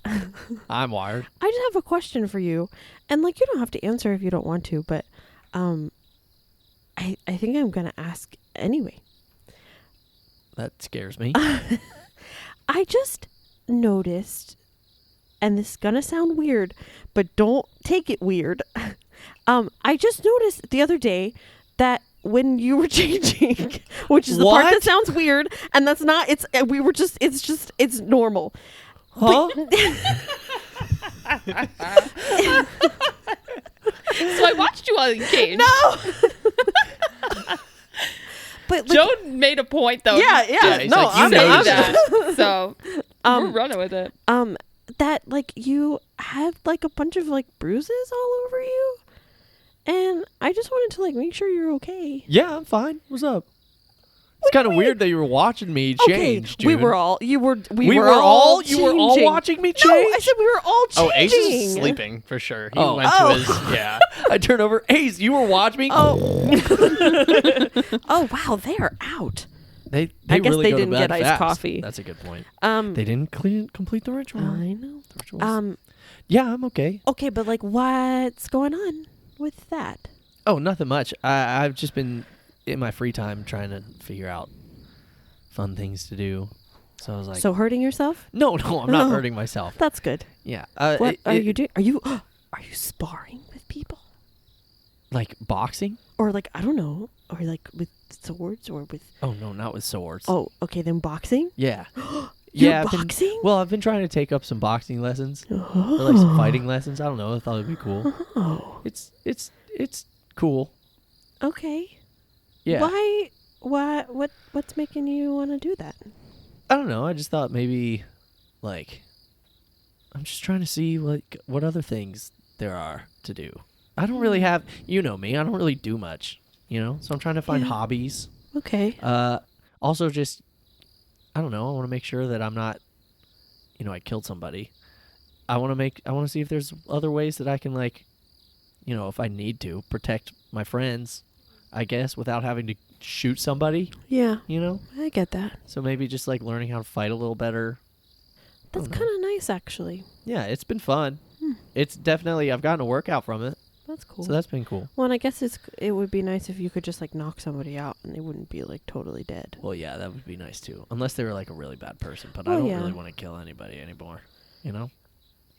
I'm wired. I just have a question for you, and like you don't have to answer if you don't want to, but I think I'm gonna ask anyway. That scares me. I just noticed, and this is gonna sound weird, but don't take it weird. I just noticed the other day that when you were changing, which is the part that What? sounds weird, and that's not. It's normal. Huh? So I watched you while you changed. No. But like, Joe made a point though. yeah. he's No, like, you I'm know I'm- that. So we're running with it. that like you have like a bunch of like bruises all over you, and I just wanted to like make sure you're okay. Yeah, I'm fine. What's up? It's kind of weird that you were watching me change. We June. were all. You were. We were all. You were all changing. watching me No, change. I said we were all Oh, changing. Ace is sleeping for sure. He Oh. went to his yeah. I turned over. Ace, you were watching me. Oh. Oh wow, they are out. They I guess really they go to didn't bed get iced fast. coffee. That's a good point. They They didn't complete the ritual. I know. The rituals. Yeah, I'm okay. Okay, but like, what's going on with that? Oh, nothing much. I've just been in my free time trying to figure out fun things to do. So I was like, So hurting yourself? no, I'm not hurting myself. That's good. Yeah. What are you doing? Are you sparring with people? Like boxing? Or like, I don't know, or like with swords or with... Oh, no, not with swords. Oh, okay, then boxing? Yeah. You're yeah. boxing? I've been trying to take up some boxing lessons. Oh. Or like some fighting lessons. I don't know. I thought it'd be cool. Oh, It's cool. okay. Yeah. What's making you want to do that? I don't know. I just thought maybe, like, I'm just trying to see like what other things there are to do. I don't really have, you know me. I don't really do much, So I'm trying to find Yeah. hobbies. Okay. Also, just I don't know. I want to make sure that I'm not, I killed somebody. I want to see if there's other ways that I can like, if I need to protect my friends, I guess, without having to shoot somebody. Yeah, You I get that. So maybe just like learning how to fight a little better. That's I don't know. kind of nice, actually. Yeah, it's been fun. It's definitely I've gotten a workout from it, That's cool. so that's been cool. Well, and I guess it would be nice if you could just like knock somebody out and they wouldn't be like totally dead. Well, yeah, that would be nice too, unless they were like a really bad person. But I Well, don't yeah. really want to kill anybody anymore.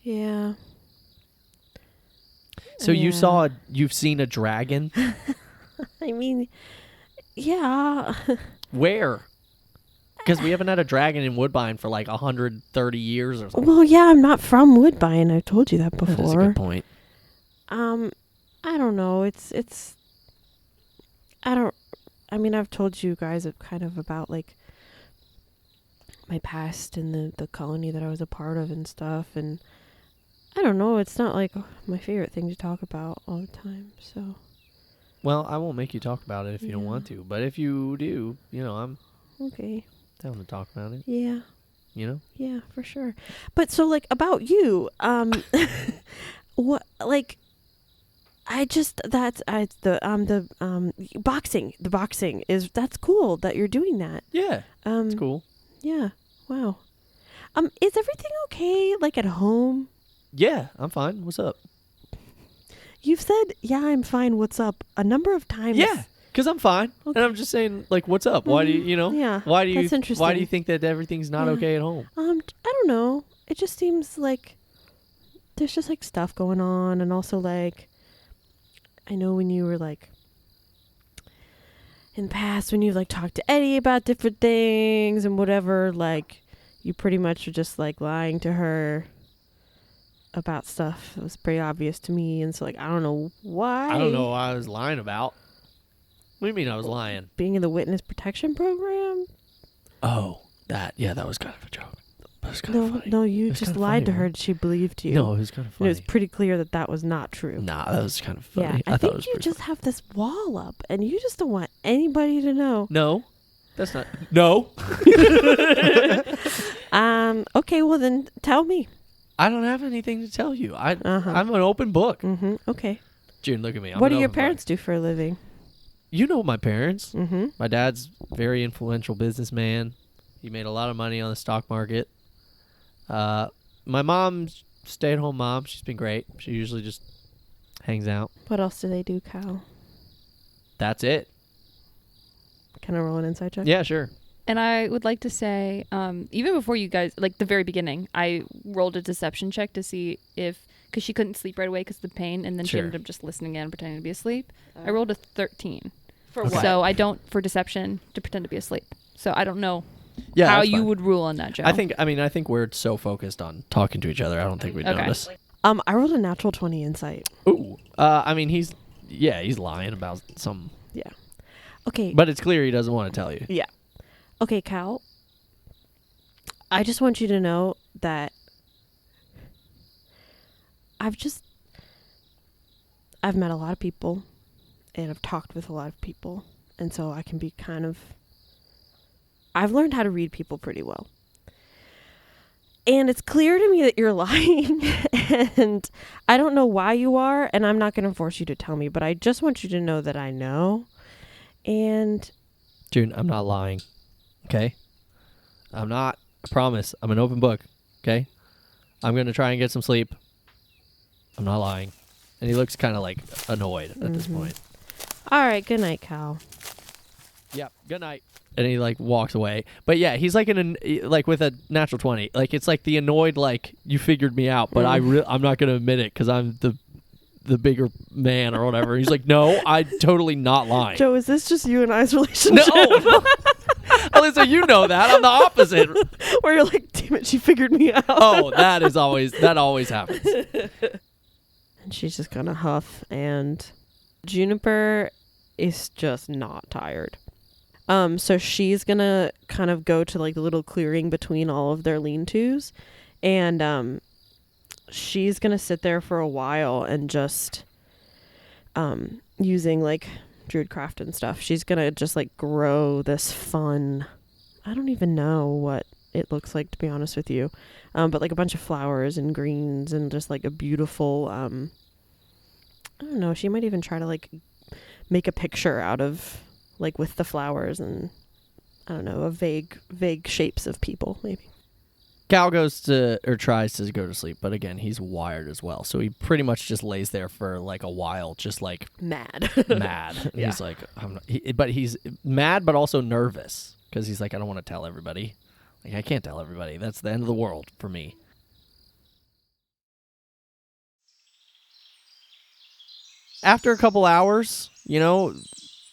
Yeah. So you've seen a dragon? I mean, yeah. Where? Because we haven't had a dragon in Woodbine for like 130 years or something. Well, yeah, I'm not from Woodbine. I've told you that before. That's a good point. I don't know. I mean, I've told you guys kind of about like my past and the colony that I was a part of and stuff, and I don't know. It's not like my favorite thing to talk about all the time. So. Well, I won't make you talk about it if you don't Yeah. want to. But if you do, I'm Okay. down to talk about it. Yeah. Yeah, for sure. But so like about you, what like the boxing is that's cool that you're doing that. Yeah, it's cool. Yeah. Wow. Is everything okay like at home? Yeah, I'm fine. What's up? You've said, "Yeah, I'm fine. What's up?" a number of times. Yeah, because I'm fine. Okay. And I'm just saying, like, what's up? Why do you, Yeah. Why do you? That's interesting. Why do you think that everything's not Yeah. okay at home? I don't know. It just seems like there's just like stuff going on, and also like I know when you were like in the past when you've like talked to Eddie about different things and whatever, like you pretty much were just like lying to her about stuff that was pretty obvious to me, and so like I don't know why. I don't know what I was lying about. What do you mean I was lying? Being in the witness protection program? Oh, that was kind of a joke. But it was kind of funny. No, you It was just kinda lied funny, to her right? and she believed you. No, it was kind of And funny. it was pretty clear that that was not true. Nah, that was kind of funny. Yeah, I thought it think was you pretty just have this wall up, and you just don't want anybody to know. No, That's not. No. Okay, well then tell me. I don't have anything to tell you. I'm an open book. Okay. June, look at me. What do your parents do for a living? You know my parents. Mm-hmm. My dad's very influential businessman. He made a lot of money on the stock market. My mom's stay-at-home mom. She's been great. She usually just hangs out. What else do they do, Cal? That's it. Can I roll an insight check? Yeah, sure. And I would like to say, even before you guys, like the very beginning, I rolled a deception check to see if, because she couldn't sleep right away because of the pain, and then she Sure. ended up just listening in and pretending to be asleep. I rolled a 13. For Okay. what? So I don't, for deception, to pretend to be asleep. So I don't know Yeah, how that's you fine. would rule on that, Joe. I think we're so focused on talking to each other. I don't think we'd Okay. notice. I rolled a natural 20 insight. Ooh. He's lying about some, Yeah. Okay. but it's clear he doesn't want to tell you. Yeah. Okay, Cal. I just want you to know that I've met a lot of people and I've talked with a lot of people. And so I can be I've learned how to read people pretty well. And it's clear to me that you're lying. And I don't know why you are. And I'm not going to force you to tell me. But I just want you to know that I know. And June, I'm not lying. Okay? I'm not. I promise. I'm an open book. Okay? I'm going to try and get some sleep. I'm not lying. And he looks kind of like annoyed at this point. all right, good night, Cal. Yep. Good night. And he like walks away. But yeah, he's like like with a natural 20. Like it's like the annoyed like you figured me out, but I'm not going to admit it cuz I'm the bigger man or whatever. He's like, "No, I'm totally not lying." Joe, is this just you and I's relationship? No. Alyssa, you know that. I'm the opposite. Where you're like, damn it, she figured me out. Oh, that always happens. And she's just gonna huff, and Juniper is just not tired. So she's gonna kind of go to like the little clearing between all of their lean-tos, and she's gonna sit there for a while and just using like druidcraft and stuff. She's gonna just like grow this fun, I don't even know what it looks like, to be honest with you, but like a bunch of flowers and greens and just like a beautiful I don't know, she might even try to like make a picture out of like with the flowers and I don't know, a vague shapes of people maybe. Cal goes to or tries to go to sleep, but again, he's wired as well. So he pretty much just lays there for like a while, just like Mad. mad. And Yeah. he's like, but he's mad, but also nervous because he's like, I don't want to tell everybody. Like, I can't tell everybody. That's the end of the world for me. After a couple hours, the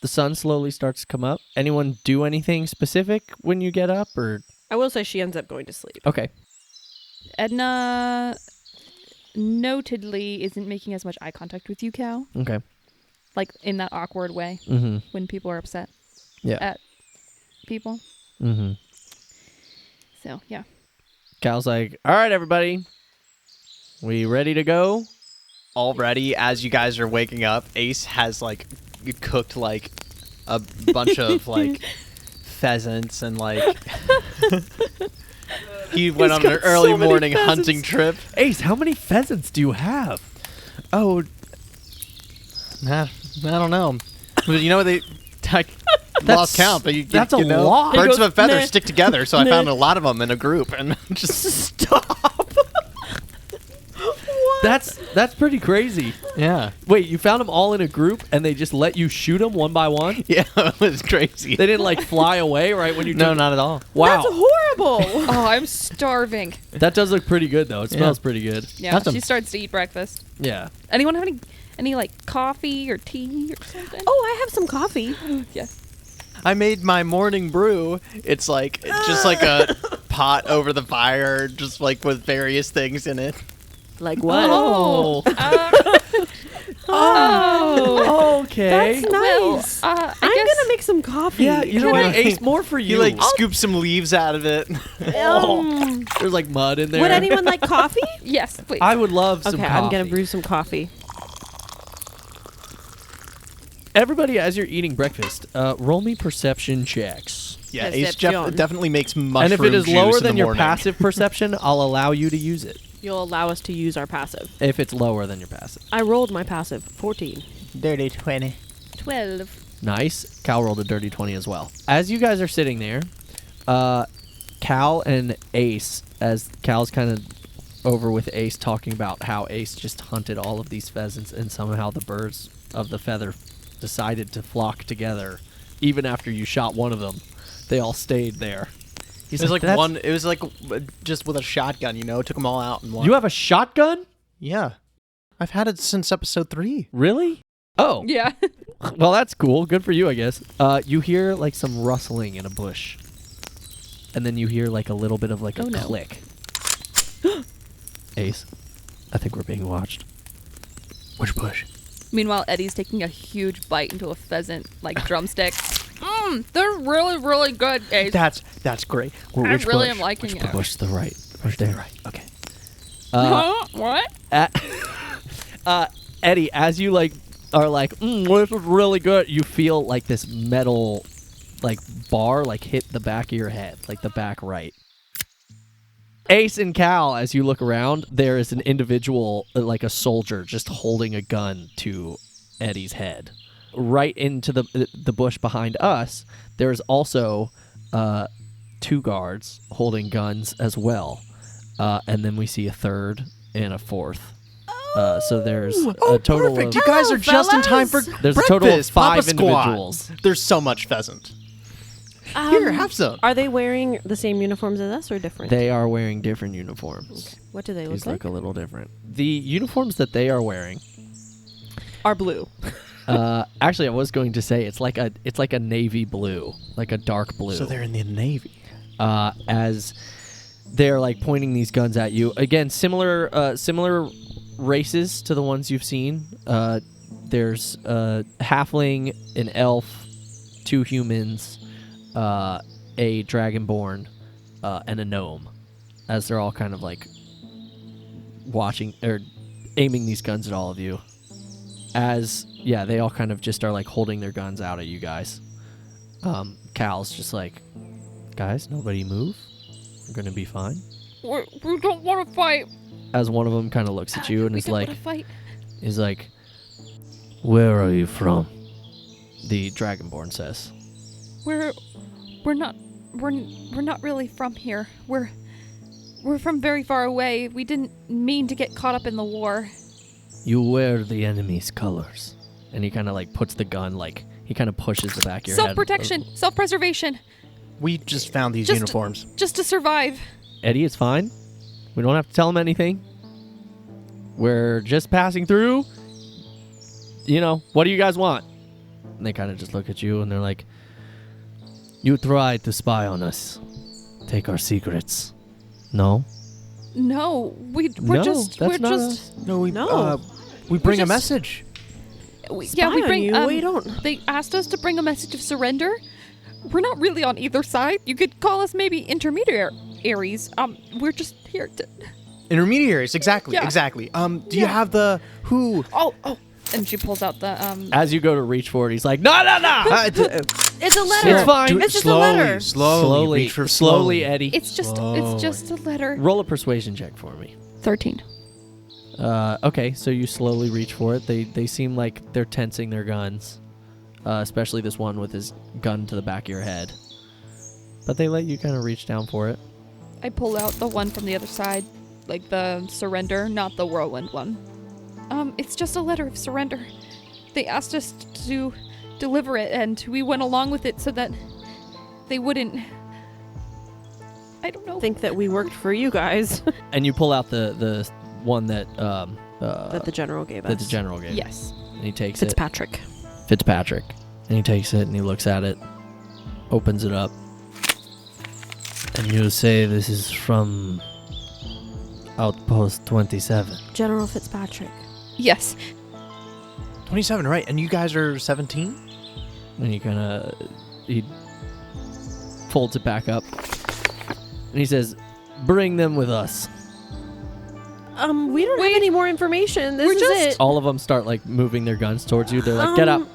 sun slowly starts to come up. Anyone do anything specific when you get up, or I will say she ends up going to sleep. okay? Edna notedly isn't making as much eye contact with you, Cal. Okay. Like in that awkward way Mm-hmm. when people are upset Yeah. at people. Mm-hmm. So, yeah. Cal's like, all right, everybody. We ready to go? Already, as you guys are waking up, Ace has like cooked like a bunch of like pheasants and like he went on an got early so many morning pheasants. hunting trip. Ace, how many pheasants do you have? Oh, I don't know. But you know they lost count, but that's a you know, lot. birds He of a goes, feather "Meh. stick together, so I Meh." found a lot of them in a group and just Stop. That's pretty crazy. yeah. Wait, you found them all in a group and they just let you shoot them one by one? Yeah, it was crazy. They didn't like fly away right when you No, took not at all. Wow. That's horrible. Oh, I'm starving. That does look pretty good though. It smells pretty good. Yeah, That's she starts to eat breakfast. Yeah. Anyone have any like coffee or tea or something? Oh, I have some coffee. Yes. I made my morning brew. It's like just like a pot over the fire, just like with various things in it. Like what? Oh. Oh. Okay. That's nice. Well, I'm I guess gonna make some coffee. Yeah, you know Can what? I- Ace, more for You you. like scoop some leaves out of it. There's like mud in there. Would anyone like coffee? yes, please. I would love some Okay, coffee. I'm gonna brew some coffee. Everybody, as you're eating breakfast, roll me perception checks. Yeah, Ace Perception. definitely makes mushroom And if it is juice lower in the than your morning. passive perception, I'll allow you to use it. You'll allow us to use our passive. If it's lower than your passive. I rolled my passive, 14. Dirty 20. 12. Nice. Cal rolled a dirty 20 as well. As you guys are sitting there, Cal and Ace, as Cal's kind of over with Ace talking about how Ace just hunted all of these pheasants and somehow the birds of the feather decided to flock together. Even after you shot one of them, they all stayed there. It was like one. It was like just with a shotgun, you know. Took them all out in one. You have a shotgun? Yeah, I've had it since episode 3. Really? Oh. Yeah. Well, that's cool. Good for you, I guess. You hear like some rustling in a bush. And then you hear like a little bit of like a click. Ace, I think we're being watched. Which bush? Meanwhile, Eddie's taking a huge bite into a pheasant, like drumstick. They're really, really good, Ace. That's great. I Which really bush? am liking Which it. bush to the right? Right there. Right. Okay. What? Eddie, as you like are like, this is really good, you feel like this metal like bar like hit the back of your head, like the back right. Ace and Cal, as you look around, there is an individual, like a soldier, just holding a gun to Eddie's head. Right into the bush behind us, there is also 2 guards holding guns as well. And then we see a third and a fourth. So there's a total perfect. of... You guys are just in time for There's breakfast. a total of 5 Papa Squad. individuals. There's so much pheasant. Here, have some. Are they wearing the same uniforms as us or different? They are wearing different uniforms. What do they These look like? look a little different. The uniforms that they are wearing... Are blue. Actually, I was going to say it's like a navy blue, like a dark blue. So they're in the Navy. As they're like pointing these guns at you. Again, similar races to the ones you've seen. There's a halfling, an elf, 2 humans, a dragonborn, and a gnome. As they're all kind of like watching or aiming these guns at all of you. They all kind of just are like holding their guns out at you guys. Cal's just like, guys, nobody move. We're gonna be fine. We don't want to fight. As one of them kind of looks at you and We is don't like, want to fight. "Where are you from?" The dragonborn says. We're not really from here. We're from very far away. We didn't mean to get caught up in the war. You wear the enemy's colors. And he kind of like puts the gun, like he kind of pushes the back of your head. Self-protection, self-preservation, We just found these Just- uniforms. just to survive. Eddie, it's fine. We don't have to tell him anything. We're just passing through. What do you guys want? And they kind of just look at you and they're like, you tried to spy on us. Take our secrets. No? No, we're No, just that's we're not just No, we No. we bring a just- message. we Spy on bring you? We don't. They asked us to bring a message of surrender. We're not really on either side. You could call us maybe intermediaries. We're just here to Intermediaries, exactly, Yeah. exactly. Do you have the who? Oh, and she pulls out the As you go to reach for it, he's like, no! It's a letter. It's fine. It's just a letter. Slowly, reach for slowly, Eddie. It's just a letter. Roll a persuasion check for me. 13. Okay, so you slowly reach for it. They seem like they're tensing their guns, especially this one with his gun to the back of your head. But they let you kind of reach down for it. I pull out the one from the other side, like the surrender, not the whirlwind one. It's just a letter of surrender. They asked us to deliver it, and we went along with it so that they wouldn't. I don't know. Think that we worked for you guys. And you pull out the one that that the general gave us. that the general gave. Yes. And he takes Fitzpatrick. it. Fitzpatrick. And he takes it and he looks at it, opens it up. And you say this is from Outpost 27. General Fitzpatrick. Yes. 27, right? And you guys are 17. And he folds it back up. And he says, bring them with us. We don't have any more information. This We're is just- it. All of them start like moving their guns towards you. They're like, get up.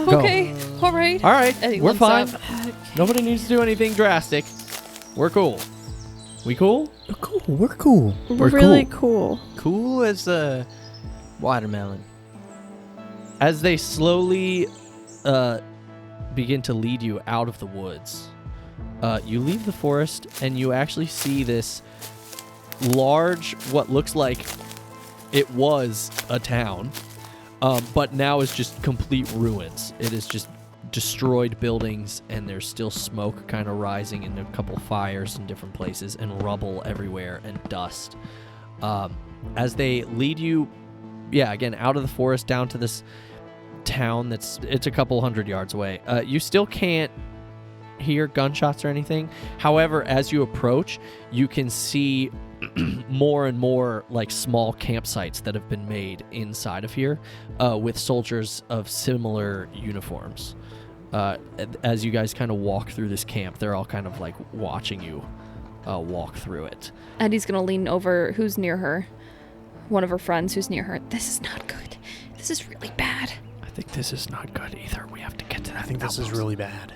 Go. Okay. All right. All right, And he we're limps fine. up. Nobody needs to do anything drastic. We're cool. We cool? Cool. We're cool. We're really cool. Cool as a watermelon. As they slowly begin to lead you out of the woods, you leave the forest and you actually see this large, what looks like it was a town, but now is just complete ruins. It is just destroyed buildings, and there's still smoke kind of rising in a couple fires in different places, and rubble everywhere and dust. As they lead you, again, out of the forest down to this town it's a couple 100 yards away. You still can't hear gunshots or anything. However, as you approach, you can see more and more like small campsites that have been made inside of here, with soldiers of similar uniforms. As you guys kind of walk through this camp, they're all kind of like watching you walk through it. Eddie's gonna lean over. Who's near her? One of her friends who's near her. This is not good. This is really bad. I think this is not good either. We have to get to that. I think this is really bad.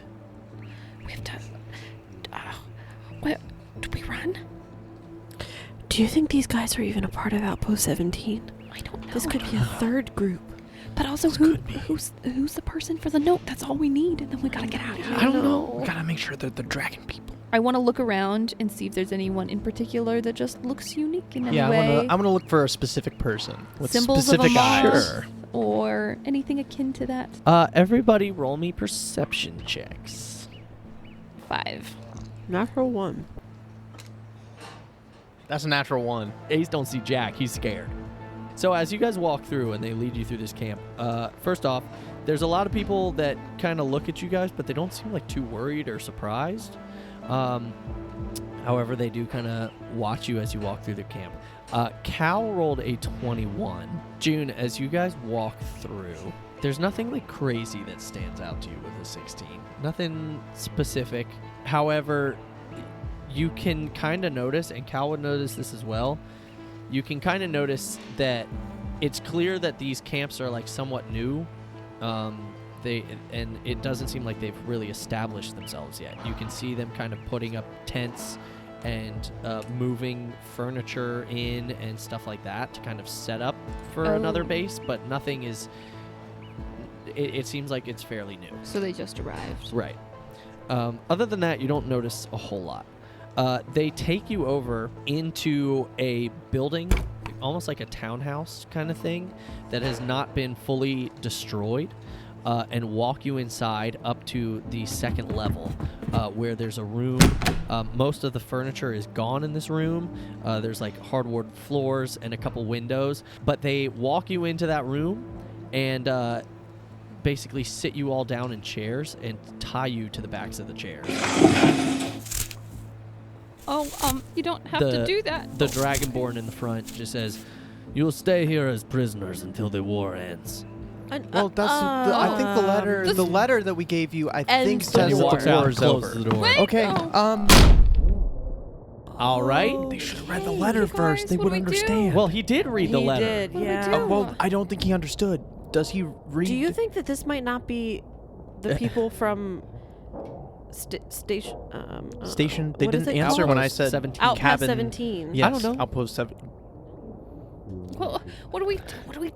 We have to. What? Do we run? Do you think these guys are even a part of Outpost 17? I don't know. This could be a third group. But also, who's the person for the note? That's all we need, and then we gotta get out of here. I don't know. We gotta make sure they're the dragon people. I want to look around and see if there's anyone in particular that just looks unique in any Yeah, way. I want to look for a specific person with Symbols specific of a eyes. moss, Sure. or anything akin to that. Everybody roll me perception checks. 5. Natural 1. That's a natural 1. Ace don't see Jack. He's scared. So as you guys walk through and they lead you through this camp, first off, there's a lot of people that kind of look at you guys, but they don't seem like too worried or surprised. However, they do kind of watch you as you walk through the camp. Cal rolled a 21. June, as you guys walk through, there's nothing like crazy that stands out to you with a 16. Nothing specific. However, you can kind of notice, and Cal would notice this as well, you can kind of notice that it's clear that these camps are like somewhat new. And it doesn't seem like they've really established themselves yet. You can see them kind of putting up tents and moving furniture in and stuff like that to kind of set up for another base, but nothing is... It seems like it's fairly new. So they just arrived. Right. Other than that, you don't notice a whole lot. They take you over into a building, almost like a townhouse kind of thing, that has not been fully destroyed, and walk you inside up to the second level, where there's a room. Most of the furniture is gone in this room. There's like hardwood floors and a couple windows, but they walk you into that room and basically sit you all down in chairs and tie you to the backs of the chairs. Oh, you don't have to do that. The Dragonborn in the front just says, "You will stay here as prisoners until the war ends." Well, that's I think the letter that we gave you, I think Ends says the that war. the war is Close over. the door. Wait. Okay. All right. They should have read the letter you first. guys, They what would do we do? understand. Well, he did read the letter. He did, What do we yeah. do? Well, I don't think he understood. Does he read? Do you think that this might not be the people from station? Station? They what is didn't it answer called? when I said 17. Outpost cabin. 17. Yes, I don't know. Outpost 7. Well, what do we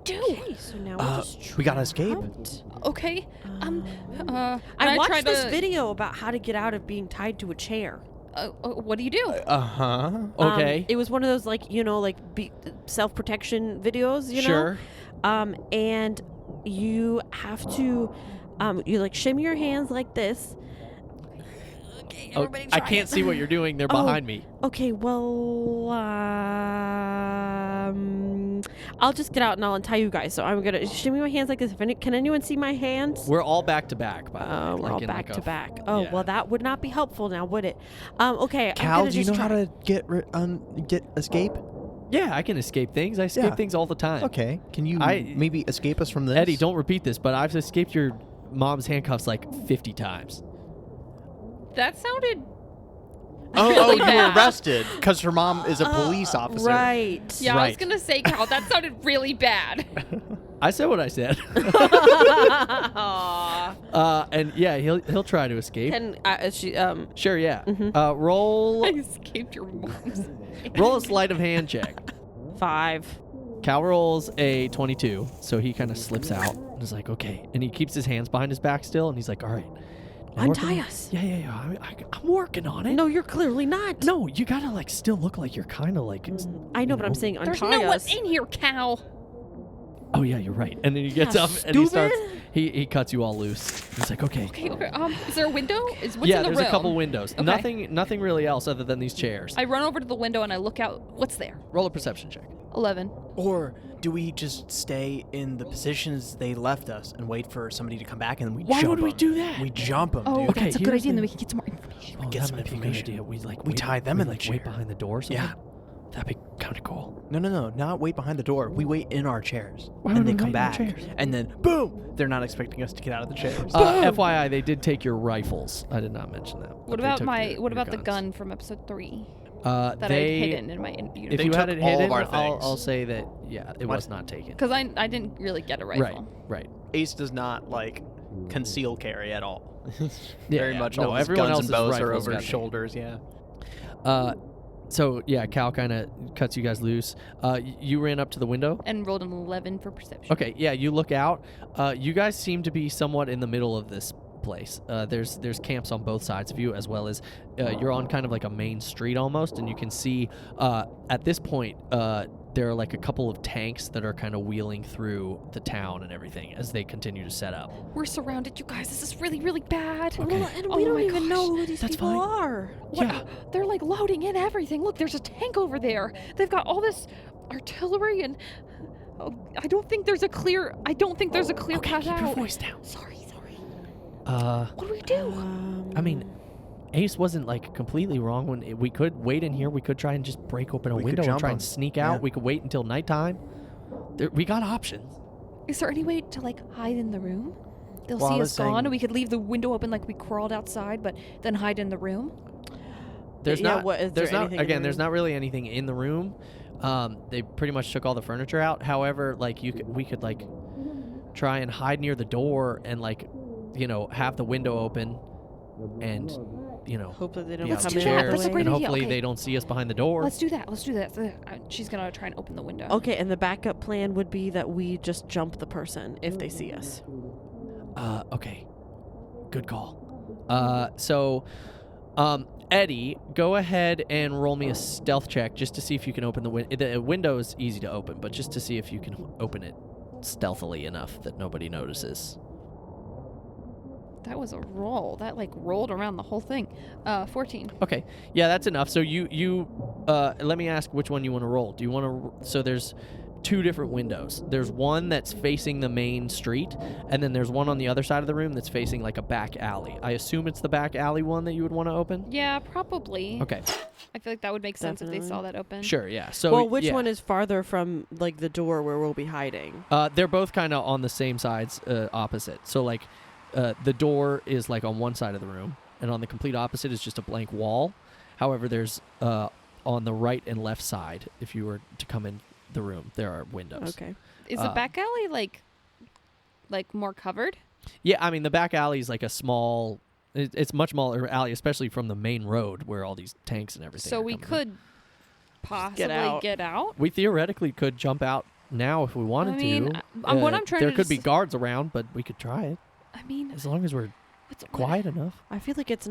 do? Okay, so now we'll just we gotta escape. out. Okay. I watched this video about how to get out of being tied to a chair. What do you do? Uh-huh. Okay. It was one of those self-protection videos, you know? Sure. And you have to you like shimmy your hands like this. Okay, Oh, everybody I try can't it. see what you're doing. They're Oh. behind me. Okay, well, I'll just get out and I'll untie you guys. So I'm gonna shimmy my hands like this. Can anyone see my hands? We're all back to back, by the way. We're like all in back like to a- back. Oh, yeah. well, that would not be helpful now, would it? Okay. Cal, do you know how try. to get escape? Yeah, I can escape things. I escape Yeah. things all the time. Okay. Can you I- maybe escape us from this? Eddie, don't repeat this, but I've escaped your mom's handcuffs like 50 times. That sounded. Oh, really you were bad. arrested because her mom is a police officer. Right. Yeah, I was Right. gonna say, Cal, that sounded really bad. I said what I said. Aw. And yeah, he'll try to escape. Can she? Sure, yeah. Mhm. Roll I escaped your mom's. roll a sleight of hand check. 5. Cal rolls a 22, so he kind of slips out and is like, okay. And he keeps his hands behind his back still, and he's like, all right. now work Untie on- us. Yeah. I'm working on it. No, you're clearly not. No, you gotta like still look like you're kind of like. I know, you but I'm saying There's untie no one us. in here, Cal. Oh yeah, you're right. And then he gets Yeah, up and he stupid. starts. He cuts you all loose. He's like, okay. Okay. Is there a window? What's Yeah, in the there's room? a couple windows. Okay. Nothing really else other than these chairs. I run over to the window and I look out. What's there? Roll a perception check. 11. Or do we just stay in the positions they left us and wait for somebody to come back and then we Why jump would we 'em? do that? We jump them, Oh, dude. Okay, that's a good here's idea. And the- then we can get some more information. Oh, get that some might be a good information. idea. We We tie them in the wait chair. behind the door. Or something. Yeah. That'd be kind of cool. No, not wait behind the door. We wait in our chairs. Why and would they we come wait in our back. chairs? And then, boom! They're not expecting us to get out of the chairs. FYI, they did take your rifles. I did not mention that. but What they about took your the guns. gun from episode 3 That that I had hidden in my If They you had took it all of hidden, our I'll things. say that it What? was not taken. Because I didn't really get a rifle. Right. Ace does not, like, conceal carry at all. Yeah, Very yeah. much No, all his everyone guns and else's bows are rifles over got his taken. shoulders, yeah. So yeah, Cal kind of cuts you guys loose. You ran up to the window. And rolled an 11 for perception. Okay, yeah, you look out. You guys seem to be somewhat in the middle of this place. There's camps on both sides of you, as well as you're on kind of like a main street almost, and you can see at this point there are like a couple of tanks that are kind of wheeling through the town and everything as they continue to set up. We're surrounded, you guys. This is really, really bad. Okay. Well, and Oh we don't my even gosh. know who these That's people fine. are. What? Yeah. They're like loading in everything. Look, there's a tank over there. They've got all this artillery and I don't think there's a clear Okay, path keep your out. voice down. Sorry. What What do we do? I mean, Ace wasn't like completely wrong when we could wait in here. We could try and just break open a We could window and jump try and 'em. sneak out. Yeah. We could wait until nighttime. We got options. Is there any way to like hide in the room? They'll Well, I see was us gone, saying- and we could leave the window open like we crawled outside, but then hide in the room. There's Yeah, not. what- is there's there not. anything in the Again, there's room? not really anything in the room. They pretty much took all the furniture out. However, like we could like try and hide near the door and like, have the window open, and Hope that they don't be Let's on come do in. that. chairs, That's a great and idea. hopefully Okay. they don't see us behind the door. Let's do that. She's gonna try and open the window. Okay, and the backup plan would be that we just jump the person if they see us. Okay. Good call. So, Eddie, go ahead and roll me a stealth check just to see if you can open the window. The window is easy to open, but just to see if you can open it stealthily enough that nobody notices. That was a roll. That like rolled around the whole thing. 14. Okay. Yeah, that's enough. So you let me ask which one you want to roll. Do you want to? So there's two different windows. There's one that's facing the main street, and then there's one on the other side of the room that's facing like a back alley. I assume it's the back alley one that you would want to open. Yeah, probably. Okay. I feel like that would make sense if they saw that open. Sure. Yeah. So well, which yeah. one is farther from like the door where we'll be hiding? They're both kind of on the same sides, opposite. So like, the door is like on one side of the room, and on the complete opposite is just a blank wall. However, there's on the right and left side, if you were to come in the room, there are windows. Okay. Is the back alley like more covered? Yeah, I mean the back alley is like a small. It's much smaller alley, especially from the main road where all these tanks and everything. So are we coming in. could possibly out. get out. We theoretically could jump out now if we wanted I mean, to. what I'm trying there to could be just- guards around, but we could try it I mean, as long as we're quiet enough. I feel like it's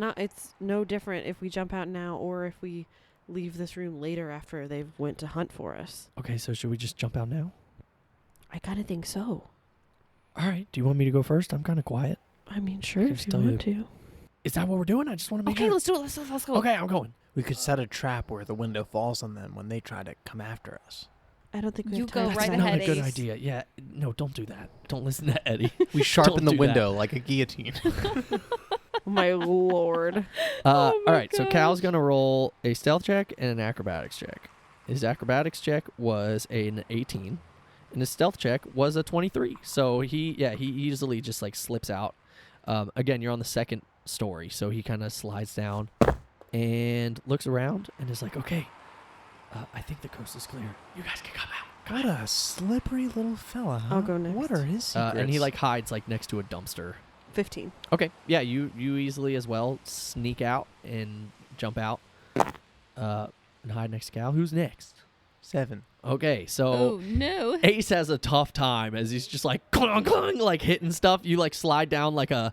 no different if we jump out now or if we leave this room later after they've went to hunt for us. Okay, so should we just jump out now? I kind of think so. All right. Do you want me to go first? I'm kind of quiet. I mean, sure, can if just you tell want to. Is that what we're doing? I just want to make Okay, sure. let's do it. Let's go. Okay, I'm going. We could set a trap where the window falls on them when they try to come after us. I don't think we You have time go for right that. Not ahead, a good Ace. idea. Yeah, no, don't do that. Don't listen to Eddie. We sharpen Don't the do that. window like a guillotine. Oh, my lord. All my right, so Cal's gosh. gonna roll a stealth check and an acrobatics check. His acrobatics check was an 18, and his stealth check was a 23. So he easily just like slips out. Again, you're on the second story, so he kind of slides down and looks around and is like, "Okay, I think the coast is clear. You guys can come out." What a slippery little fella. Huh? I'll go next. What are his secrets? And he like hides like next to a dumpster. 15. Okay, yeah, you easily as well sneak out and jump out, and hide next to Cal. Who's next? 7. Okay, so Oh no. Ace has a tough time as he's just like clong, clong, like hitting stuff. You like slide down like a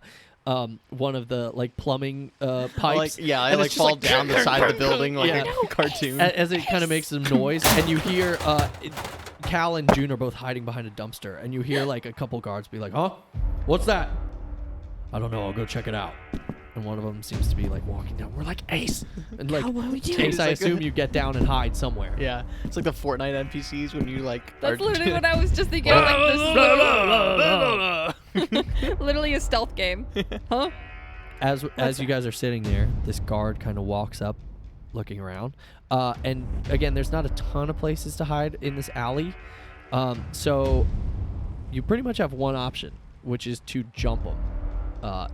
one of the like plumbing pipes. I and like it's just fall like, down the side of the building like Yeah. a cartoon. as it kind of makes some noise, and you hear Cal and June are both hiding behind a dumpster, and you hear like a couple guards be like, "Huh? What's that?" "I don't know. I'll go check it out." And one of them seems to be like walking down. We're like, "Ace!" And like, what are we doing? Ace, I It's like assume you get down and hide somewhere. Yeah, it's like the Fortnite NPCs when you like. That's are- literally what I was just thinking. Like this, literally a stealth game. Huh? As you guys are sitting there, this guard kind of walks up, looking around. And again, there's not a ton of places to hide in this alley. So you pretty much have one option, which is to jump them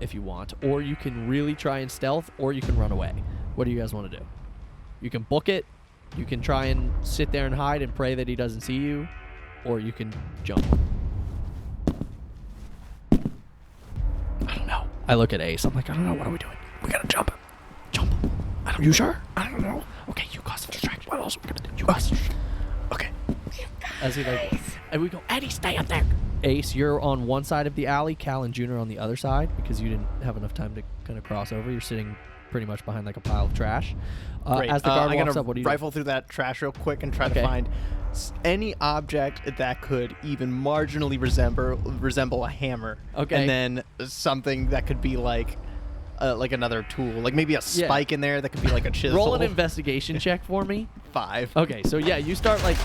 if you want. Or you can really try and stealth, or you can run away. What do you guys want to do? You can book it. You can try and sit there and hide and pray that he doesn't see you. Or you can jump. I don't know. I look at Ace. I'm like, I don't know. What are we doing? We gotta jump him. Jump him. You sure? I don't know. Okay, you cause a distraction. What else are we gonna do? You cause. Okay. As he like, and we go, Eddie, stay up there. Ace, you're on one side of the alley. Cal and June are on the other side because you didn't have enough time to kind of cross over. You're sitting pretty much behind like a pile of trash. Great. As the guard I'm walks gonna up, what do you do? rifle through that trash real quick and try Okay. to find any object that could even marginally resemble a hammer. Okay. And then something that could be like another tool, like maybe a spike in there that could be like a chisel. Roll an investigation check for me. 5. Okay, so yeah, you start like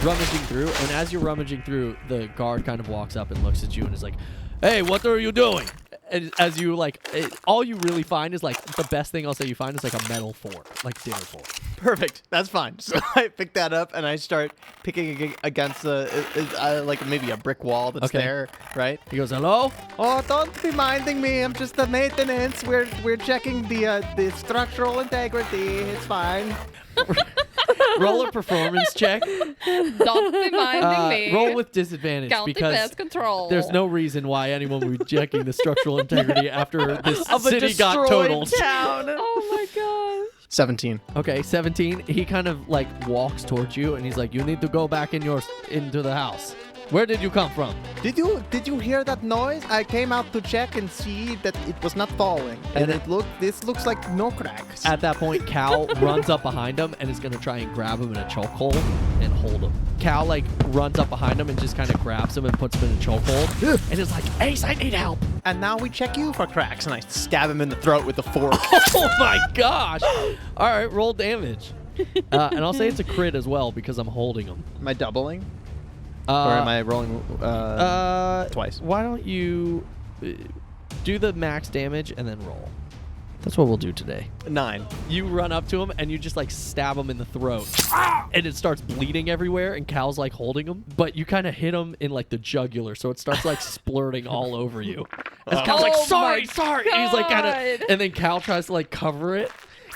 rummaging through, and as you're rummaging through, the guard kind of walks up and looks at you and is like, "Hey, what are you doing?" And as you like, all you really find is like the best thing I'll say you find is like a metal fork, like dinner fork. Perfect. That's fine. So I pick that up and I start picking against like maybe a brick wall that's Okay. there, right? He goes, "Hello." Oh, don't be minding me. I'm just the maintenance. We're checking the structural integrity. It's fine. Roll a performance check. Don't be minding me. Roll with disadvantage Counting because pest control. there's no reason why anyone would be checking the structural integrity after this Of a city got destroyed totaled. town. Oh my god. 17. Okay, 17. He kind of like walks towards you and he's like, "You need to go back into the house. Where did you come from?" Did you hear that noise? I came out to check and see that it was not falling, and this looks like no cracks. At that point, Cal runs up behind him and is going to try and grab him in a chokehold and hold him. Cal like runs up behind him and just kind of grabs him and puts him in a chokehold and is like, "Ace, I need help." And now we check you for cracks, and I stab him in the throat with the fork. Oh my gosh. All right, roll damage. And I'll say it's a crit as well because I'm holding him. Am I doubling? Or am I rolling twice? Why don't you do the max damage and then roll? That's what we'll do today. 9. You run up to him and you just like stab him in the throat. And it starts bleeding everywhere and Cal's like holding him. But you kind of hit him in like the jugular, so it starts like splurting all over you. As Cal's like, Oh sorry. my And he's like kind God. of, and then Cal tries to like cover it.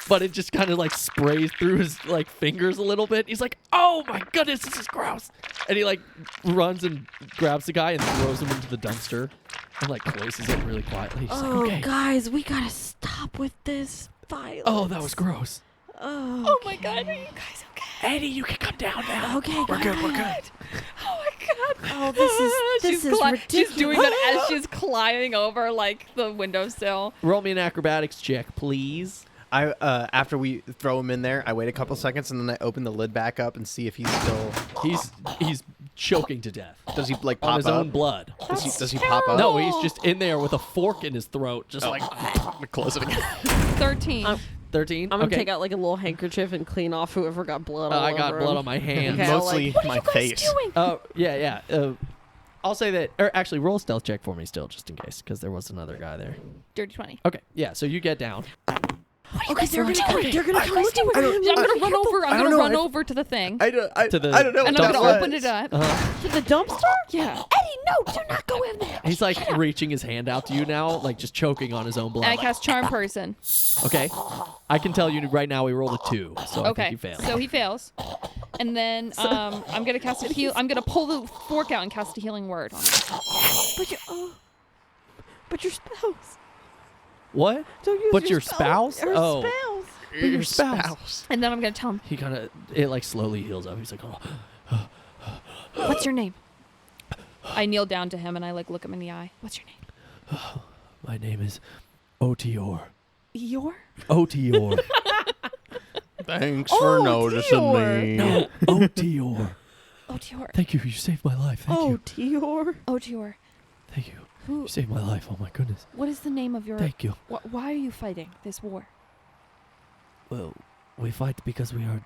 But it just kind of like sprays through his like fingers a little bit. He's like, "Oh my goodness, this is gross." And he like runs and grabs the guy and throws him into the dumpster and like closes it really quietly. He's like, Oh, "Okay." guys, we gotta stop with this violence. Oh, that was gross. Oh, my god, are you guys okay? Eddie, you can come down now. okay. We're good. Oh my god. Oh, this is ridiculous. She's doing that as she's climbing over like the windowsill. Roll me an acrobatics check, please. I after we throw him in there, I wait a couple seconds and then I open the lid back up and see if he's still. He's choking to death Does he like on pop his up? own blood. Does he pop up? No, he's just in there with a fork in his throat, just like Close it again. 13. 13. I'm gonna okay. take out like a little handkerchief and clean off whoever got blood all I got over blood him. on my hands. Okay, I'll, Mostly like, my face. Oh, yeah. I'll say that, or actually roll a stealth check for me still, just in case, because there was another guy there. Dirty 20. Okay, yeah, so you get down. Okay, they're gonna come. They're gonna come. I'm gonna run over. I'm I don't gonna know. run over to the thing. I don't know. And what I'm that gonna open was. it up. To the dumpster? Yeah. Eddie, no, do not go in there. He's like reaching his hand out to you now, like just choking on his own blood. And I cast Charm Person. Okay, I can tell you right now he rolled a 2, so I think Okay. you failed. So he fails. And then I'm gonna cast a heal. I'm gonna pull the fork out and cast a healing word on it. But your spouse. What? Don't use But your spouse? Her Oh. spouse. Your spouse. And then I'm gonna tell him, He kind of, it like slowly heals up. He's like, oh. "What's your name?" I kneel down to him and I like look him in the eye. What's your name? My name is Otior. Your? Otior. Thanks for noticing Dior. me. No, Otior. Otior. Thank you. You saved my life. Thank you. Tior. Otior. Thank you. Who? You saved my life. Oh my goodness. What is the name of your? Thank you. Why are you fighting this war? Well, we fight because we are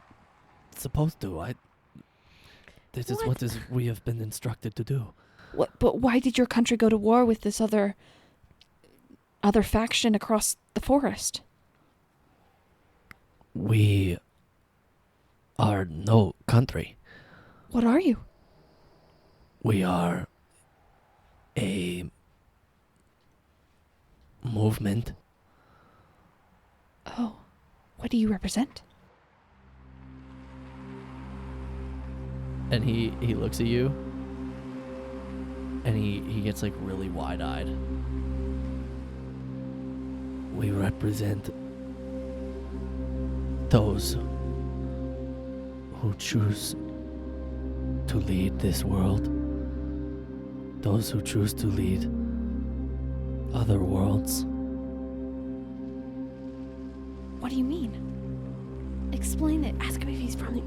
supposed to. This is what we have been instructed to do. What? But why did your country go to war with this other faction across the forest? We are no country. What are you? We are a movement. Oh, what do you represent? And he looks at you. And he gets like really wide-eyed. We represent those who choose to lead this world. Those who choose to lead other worlds. What do you mean? Explain it. Ask him if he's from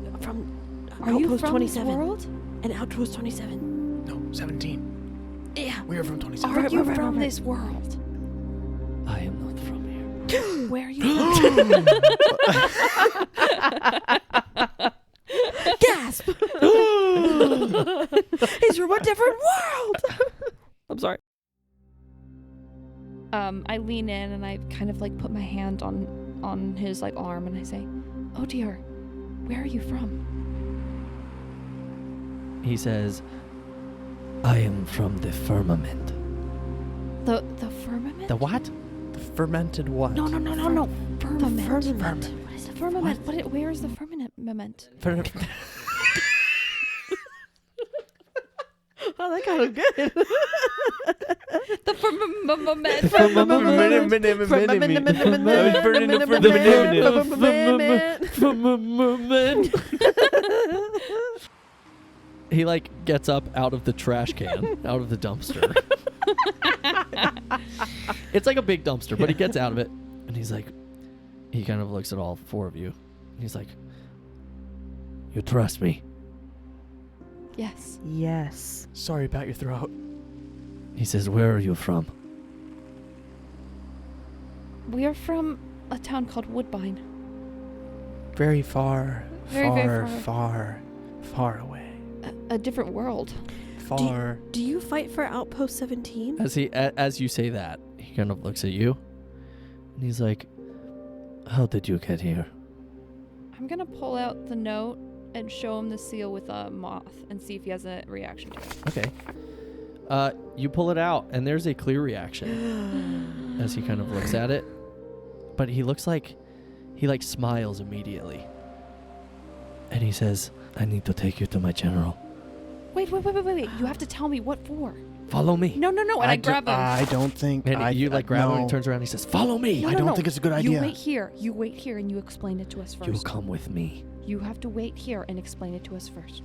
Are you Outpost from 27 this world? and Outpost 27. No, 17. Yeah. We are from 27. Are Right, you right, from right. this world? I am not from here. Where are you from? Gasp! He's from a different world! I'm sorry. I lean in and I kind of like put my hand on his like arm and I say, "Oh dear, where are you from?" He says, I am from the firmament. The firmament? The what? The fermented what? No. Firmament. firmament. What is the firmament? Where is the firmament? Oh, that got him good. The firmament. He like gets up out of the trash can, out of the dumpster. It's like a big dumpster, but he gets out of it and he's like, he kind of looks at all four of you. And he's like, you trust me? Yes. Yes. Sorry about your throat. He says, where are you from? We are from a town called Woodbine. Very far, Very far away. A different world. Far. Do you fight for Outpost 17? As you say that, he kind of looks at you and he's like, how did you get here? I'm gonna pull out the note and show him the seal with a moth and see if he has a reaction to it. Okay. You pull it out and there's a clear reaction as he kind of looks at it. But he looks like he like smiles immediately. And he says, I need to take you to my general. Wait. You have to tell me what for. Follow me. No. And I grab him. I don't think. And you like grab him and no. he turns around and he says, follow me. I don't think it's a good idea. You wait here. You wait here and you explain it to us first. You come with me. You have to wait here and explain it to us first.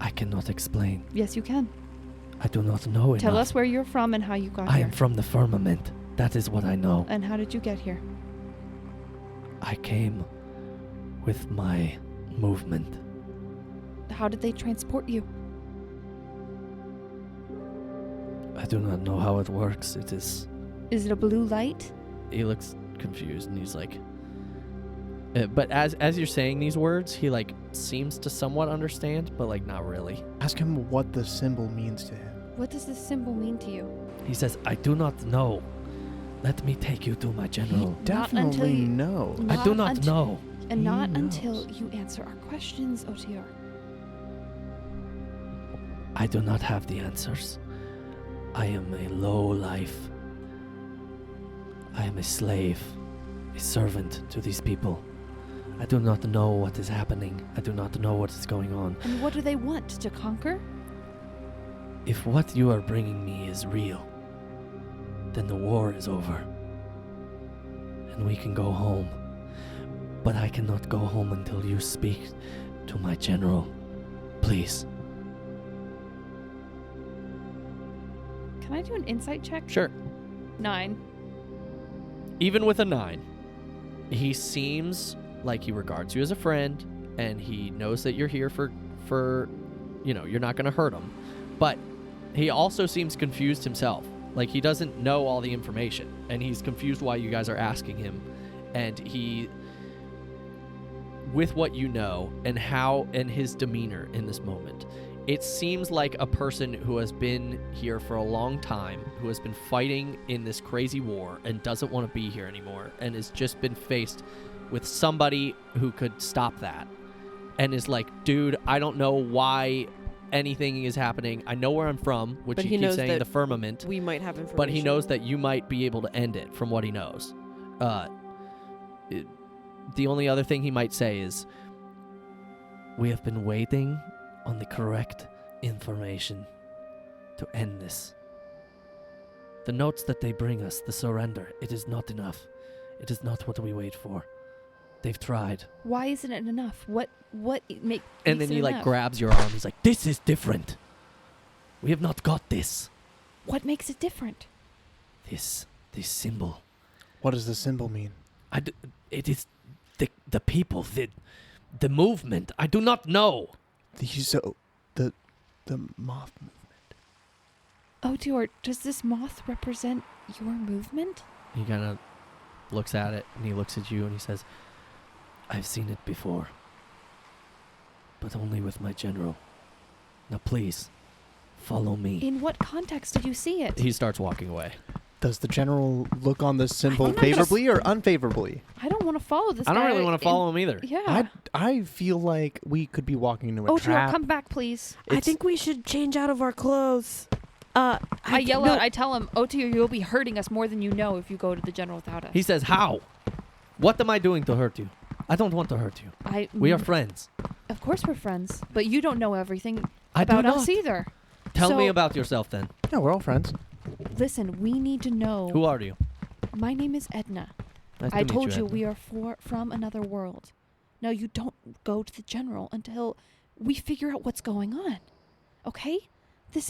I cannot explain. Yes, you can. I do not know enough. Tell us where you're from and how you got I here. am from the firmament. That is what I know. And how did you get here? I came with my movement. How did they transport you? I do not know how it works. It is... Is it a blue light? He looks confused and he's like... but as you're saying these words, he like seems to somewhat understand, but like not really. Ask him what the symbol means to him. What does this symbol mean to you? He says, I do not know. Let me take you to my general. Not until Definitely you- no. I do not know. And He not knows. until you answer our questions, OTR. I do not have the answers. I am a low life. I am a slave, a servant to these people. I do not know what is happening. I do not know what is going on. And what do they want? To conquer? If what you are bringing me is real, then the war is over. And we can go home. But I cannot go home until you speak to my general. Please. Can I do an insight check? Sure. 9. Even with a 9, he seems like he regards you as a friend, and he knows that you're here for you're not going to hurt him. But he also seems confused himself. Like, he doesn't know all the information, and he's confused why you guys are asking him. And he, with what you know and his demeanor in this moment, it seems like a person who has been here for a long time, who has been fighting in this crazy war and doesn't want to be here anymore, and has just been faced with somebody who could stop that, and is like, dude, I don't know why anything is happening. I know where I'm from, which But he he keeps knows saying that the firmament, We might have information. but he knows that you might be able to end it from what he knows. The only other thing he might say is, we have been waiting on the correct information to end this. The notes that they bring us, the surrender, it is not enough. It is not what we wait for. They've tried. Why isn't it enough? What makes And then it he enough? grabs your arm. He's like, this is different. We have not got this. What makes it different? This symbol. What does the symbol mean? It is the people, the movement. I do not know. The moth movement. Oh, dear. Does this moth represent your movement? He kind of looks at it, and he looks at you, and he says, I've seen it before, but only with my general. Now please, follow me. In what context did you see it? He starts walking away. Does the general look on this symbol I'm not gonna favorably or unfavorably? I don't want to follow this I don't guy really want to follow him either. Yeah. I feel like we could be walking into a Oh, trap. dear. Come back, please. I think we should change out of our clothes. I yell out. I tell him, Otir, you'll be hurting us more than you know if you go to the general without us. He says, how? What am I doing to hurt you? I don't want to hurt you. We are friends. Of course we're friends, but you don't know everything I do about us not. either. Tell me So- about yourself then. Yeah, we're all friends. Listen, we need to know. Who are you? My name is Edna. Nice to I meet told you Edna. we are from another world. Now, you don't go to the general until we figure out what's going on. Okay? This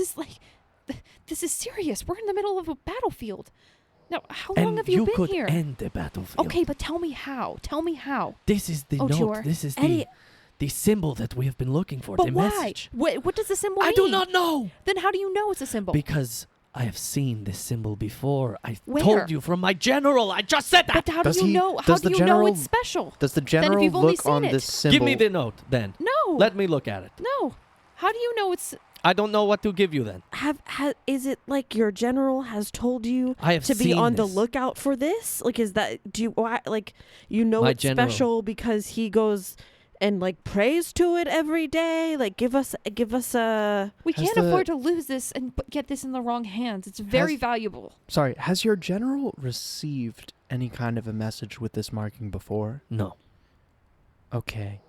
is serious. We're in the middle of a battlefield. Now, how long And have you been could here? end the battlefield. Okay, but tell me how. Tell me how. This is the Oh, note. sure. This is Eddie- the symbol that we have been looking for. But the why? message. What does the symbol mean? I do not know. Then how do you know it's a symbol? Because I have seen this symbol before. I Where? told you from my general. I just said that. But how Does do you he- know? How does do the you know general- it's special? Does the if general you've only look seen on it- this symbol? Give me the note then. No. Let me look at it. No. How do you know it's... I don't know what to give you then. Is it like your general has told you I have to be seen on the this. lookout for this? Like, is that, do you, why, like, you know My it's general. special because he goes and like prays to it every day? Like, give us a. We Has can't the- afford to lose this and get this in the wrong hands. It's very Has- valuable. Sorry, has your general received any kind of a message with this marking before? No. Okay.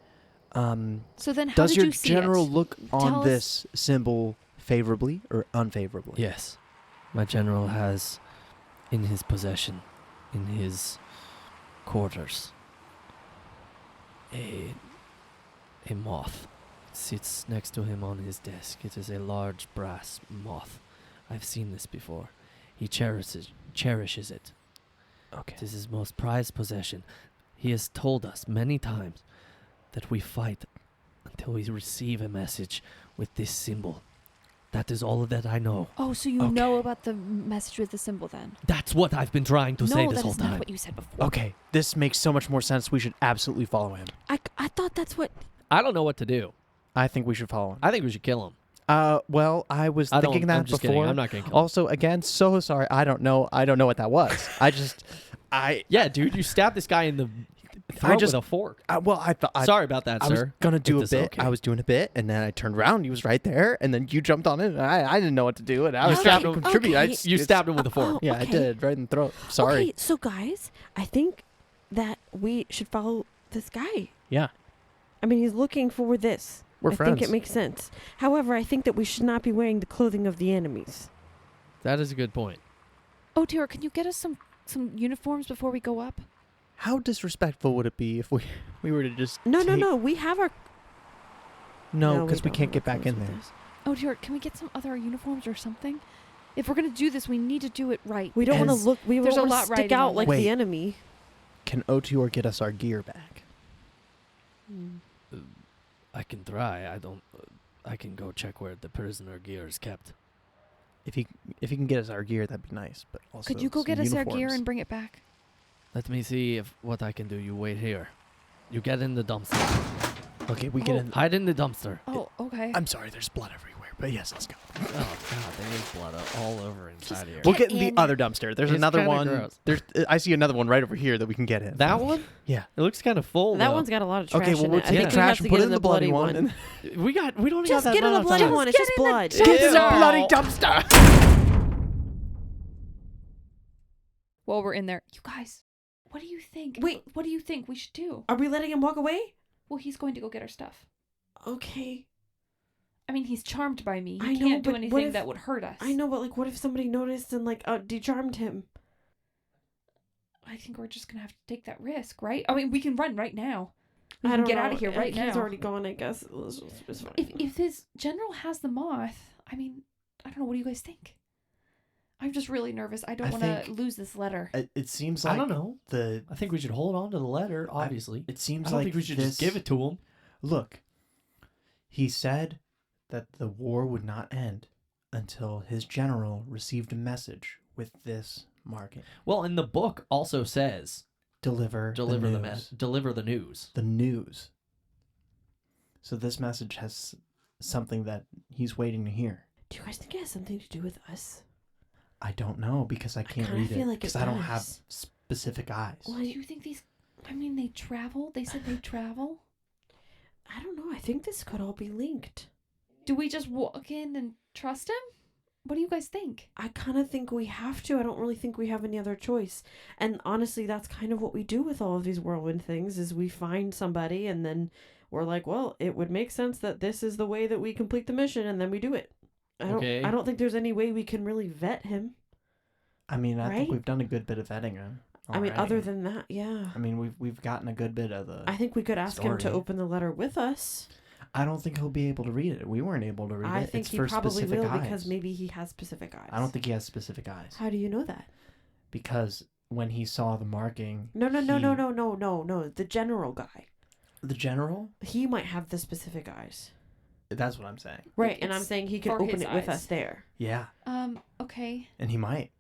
So then how Does did your you see general it? look Tell on us- this symbol favorably or unfavorably? Yes. My general has in his possession, in his quarters, a moth. It sits next to him on his desk. It is a large brass moth. I've seen this before. He cherishes it. Okay. It is his most prized possession. He has told us many times that we fight until we receive a message with this symbol. That is all that I know. Oh, so you Okay. know about the message with the symbol then? That's what I've been trying to say No, this that whole is not time. what you said before. Okay, this makes so much more sense. We should absolutely follow him. I thought that's what. I don't know what to do. I think we should follow him. I think we should kill him. Well, I was thinking I'm that just before. kidding. I'm not gonna kill him. Also, again, so sorry. I don't know what that was. Yeah, dude, you stabbed this guy in the throat just- with a fork. I thought Sorry about that, I was sir. gonna do a If bit. this is okay. I was doing a bit, and then I turned around. He was right there, and then you jumped on it. And I didn't know what to do, and I was trying to Okay, contribute. okay. You stabbed him with a fork. Oh, Yeah, I okay. did right in the throat. Sorry. Okay, so guys, I think that we should follow This guy. Yeah. I mean, he's looking for this. We're I friends. think it makes sense. However, I think that we should not be wearing the clothing of the enemies. That is a good point. Oh, dear, can you get us some uniforms before we go up? How disrespectful would it be if we were to just No. We have our... No, because we don't can't have get back clothes in with there. us. Oh, dear, can we get some other uniforms or something? If we're going to do this, we need to do it right. We don't want to As- look... We There's don't a want lot to stick riding out on like this. the Wait. enemy. Can Otior get us our gear back? I can try. I can go check where the prisoner gear is kept. If he can get us our gear, that'd be nice. But also, Could you go some get us our gear uniforms. and bring it back? Let me see what I can do. You wait here. You get in the dumpster. Okay, we get in. Hide in the dumpster. Oh, okay. I'm sorry, there's blood everywhere, but yes, let's go. Oh God, there is blood all over inside here. We'll Get get in the in. other dumpster. There's It's another kinda one. gross. There's I see another one right over here that we can get in. That one? Yeah. It looks kind of full. That though. one's got a lot of trash Okay, well in we'll it. I take think the we have trash to and get put it in the bloody one. And We don't even Just have get that in the amount of bloody time. one. It's just Get in the blood. dumpster. get in the Dumpster. bloody dumpster. While we're in there, you guys, what do you think? Wait. What do you think we should do? Are we letting him walk away? Well, he's going to go get our stuff. Okay. I mean, he's charmed by me. I He know, can't do but what anything if- that would hurt us. I know, but like, what if somebody noticed and like decharmed him? I think we're just gonna have to take that risk, right? I mean, we can run right now. We I can don't get know. out of here right He's now. already gone, I guess. It's fine. If his general has the moth, I mean, I don't know. What do you guys think? I'm just really nervous. I don't I want to think- lose this letter. It seems I like don't know. the. I think we should hold on to the letter. Obviously, It seems I don't like think we should this, just give it to him. Look, he said that the war would not end until his general received a message with this marking. Well, and the book also says Deliver deliver news. deliver the news. The news. So this message has something that he's waiting to hear. Do you guys think it has something to do with us? I don't know because I can't kinda read feel it like it because I don't have does. specific eyes. Well, Do you think these? I mean, they travel. They said they travel. I don't know. I think this could all be linked. Do we just walk in and trust him? What do you guys think? I kind of think we have to. I don't really think we have any other choice. And honestly, that's kind of what we do with all of these whirlwind things is we find somebody and then we're like, well, it would make sense that this is the way that we complete the mission and then we do it. Okay. I don't think there's any way we can really vet him. I mean, I Right? think we've done a good bit of vetting him. I mean, already. other than that, yeah. I mean, we've gotten a good bit of the. I think we could ask him to story. open the letter with us. I don't think he'll be able to read it. We weren't able to read I it. think It's he for probably specific will eyes. because maybe he has specific eyes. I don't think he has specific eyes How do you know that? because when he saw the marking, No. he- The general guy. The general. He might have the specific eyes. That's what I'm saying. Right, and I'm It's saying he could for open his it with eyes. us there. Yeah, Okay. and he might,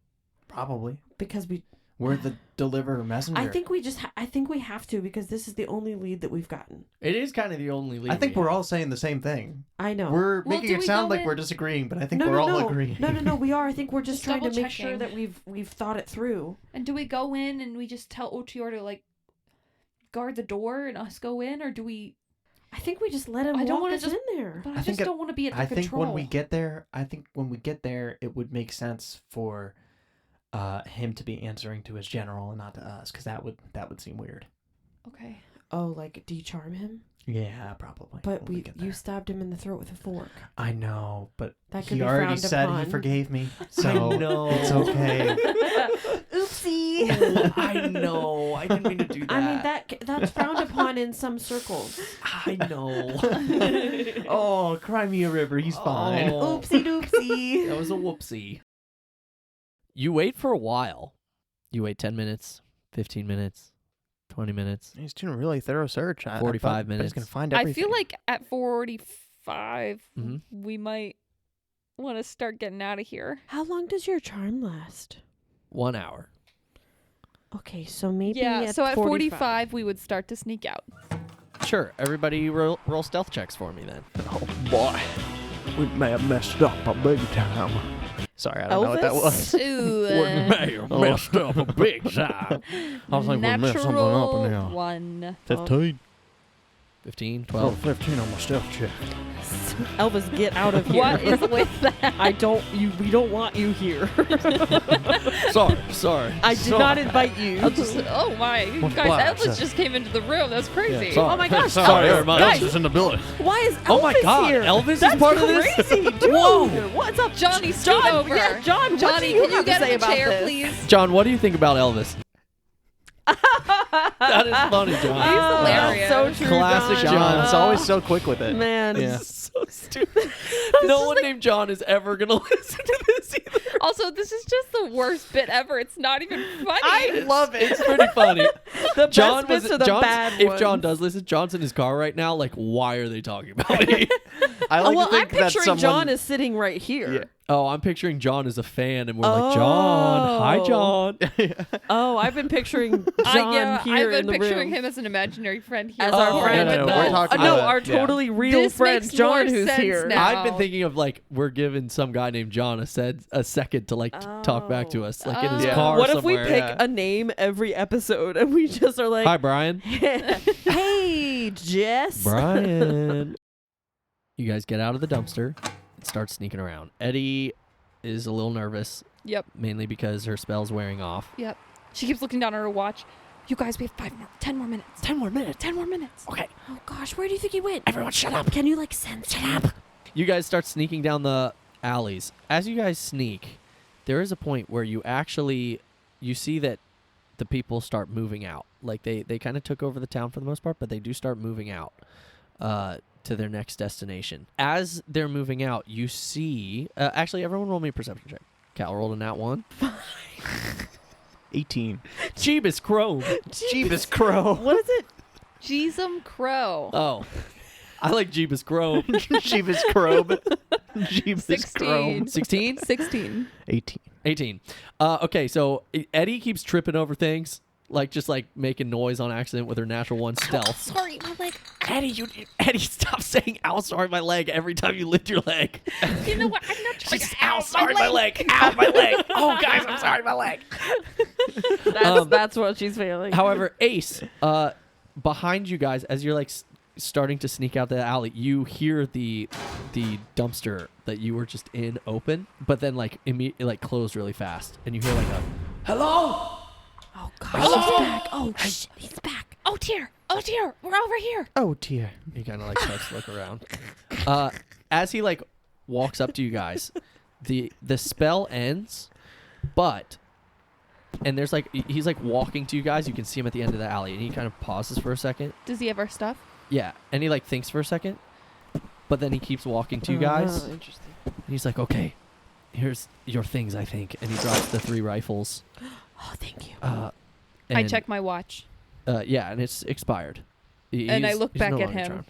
probably. Because we We're the deliver messenger. I think we just I think we have to because this is the only lead that we've gotten. It is kind of the only lead. I think we we're have. all saying the same thing. I know. We're Well, making do it we sound go like in- we're disagreeing, but I think no, we're no, all no. agreeing. No, we are. I think we're just Just trying to make sure double-checking. that we've thought it through. And do we go in and we just tell Ochior to like guard the door and us go in, or do we? I think we just let him I don't walk wanna us just- in there. But I, I just think it- don't want to be at their I think control. when we get there, it would make sense for him to be answering to his general and not to us, because that would seem weird. Okay. Oh, like decharm him? Yeah, probably. But when we get you there. stabbed him in the throat with a fork. I know, but That could he be already frowned said upon. he forgave me, so know. it's okay. Oopsie. Oh, I know. I didn't mean to do that. I mean that's frowned upon in some circles. I know. Oh, cry me a river. He's fine. Oh. Oopsie doopsie. That was a whoopsie. You wait for a while. You wait 10 minutes, 15 minutes, 20 minutes. He's doing a really thorough search. 45 but he's minutes. gonna find I everything. feel like at 45, Mhm. we might want to start getting out of here. How long does your charm last? 1 hour. Okay, so maybe Yeah. So at 45, we would start to sneak out. Sure. Everybody roll stealth checks for me then. Oh boy, we may have messed up a big time. Sorry, I don't know what that was. Ooh. Oh. messed up a big time. I was like, we messed something up Natural now. 1. 15. 15, Oh, 12. 15 on my stealth check. Elvis, get out of here. What is with that? We don't want you here. Sorry. I did not invite you. Oh my. Guys, Elvis just came into the room. That's crazy. Sorry. Oh my gosh. Sorry, Elvis, Elvis is in the building. why is Elvis Oh my God, here? Elvis That's is part of this? crazy, dude. Whoa. What's up, Johnny, scoot John? over. Yeah, John, what Johnny, do you can you have get to say him a about chair, this? please? John, what do you think about Elvis? That is funny, John. He's hilarious. So true, Classic John. John, it's always so quick with it. Man. Yeah. So stupid. No one named John is ever gonna listen to this either. Also, this is just the worst bit ever. It's not even funny. I love it. It's pretty funny. The John best bits are the John's- bad If ones. John does listen, John's in his car right now. Like, why are they talking about me? I like well, to I'm think that picturing someone. John is sitting right here. Yeah. Oh, I'm picturing John as a fan, and we're like, John, hi, John. Oh, I've been picturing John I've here been in the picturing room him as an imaginary friend here. as our Oh, friend. no, we're talking no, about- our yeah. totally real This friend makes John, more who's sense here. now. I've been thinking of like we're giving some guy named John a second to like talk back to us, like in his Oh. car What if we somewhere. pick Yeah. a name every episode and we just are like, Hi, Brian. hey, Jess. Brian. You guys get out of the dumpster and start sneaking around. Eddie is a little nervous, Yep. mainly because her spell's wearing off. Yep. She keeps looking down at her watch. You guys, we have 10 more minutes. 10 more minutes. 10 more minutes. Okay. Oh gosh, where do you think he went? Everyone shut up. Can you like sense him? You guys start sneaking down the alleys. As you guys sneak, there is a point where you see that the people start moving out. Like they kind of took over the town for the most part, but they do start moving out to their next destination. As they're moving out, you see... actually, everyone roll me a perception check. Cal rolled a nat 1. 18. Jeebus Crow. Jeebus Crow. What is it? Jeezum Crow. Oh. I like Jeebus Crow. Jeebus Crow. Jeebus Crow. 16. 16? 16. 18. 18. Okay, so Eddie keeps tripping over things, just making noise on accident with her natural 1 stealth. Sorry, my leg. Eddie, stop saying "ow, sorry, my leg" every time you lift your leg. You know what? I'm not trying She's to "ow, sorry, my leg, ow, my leg." Oh, guys, I'm sorry, my leg. That's what she's feeling. However, Ace, behind you guys, as you're starting to sneak out the alley, you hear the dumpster that you were just in open, but then immediately close really fast, and you hear a hello. Oh gosh, he's back. Oh shit, he's back. Oh dear. Oh dear. We're over here. Oh, dear. He kind of starts to look around. As he walks up to you guys, the spell ends, and there's he's walking to you guys. You can see him at the end of the alley, and he kind of pauses for a second. Does he have our stuff? Yeah, and he thinks for a second, but then he keeps walking to you guys. Oh, interesting. And he's like, "Okay, here's your things, I think," and he drops the 3 rifles. Oh, thank you. I check my watch. Yeah, and it's expired. And I look he's back no at longer him. charmed.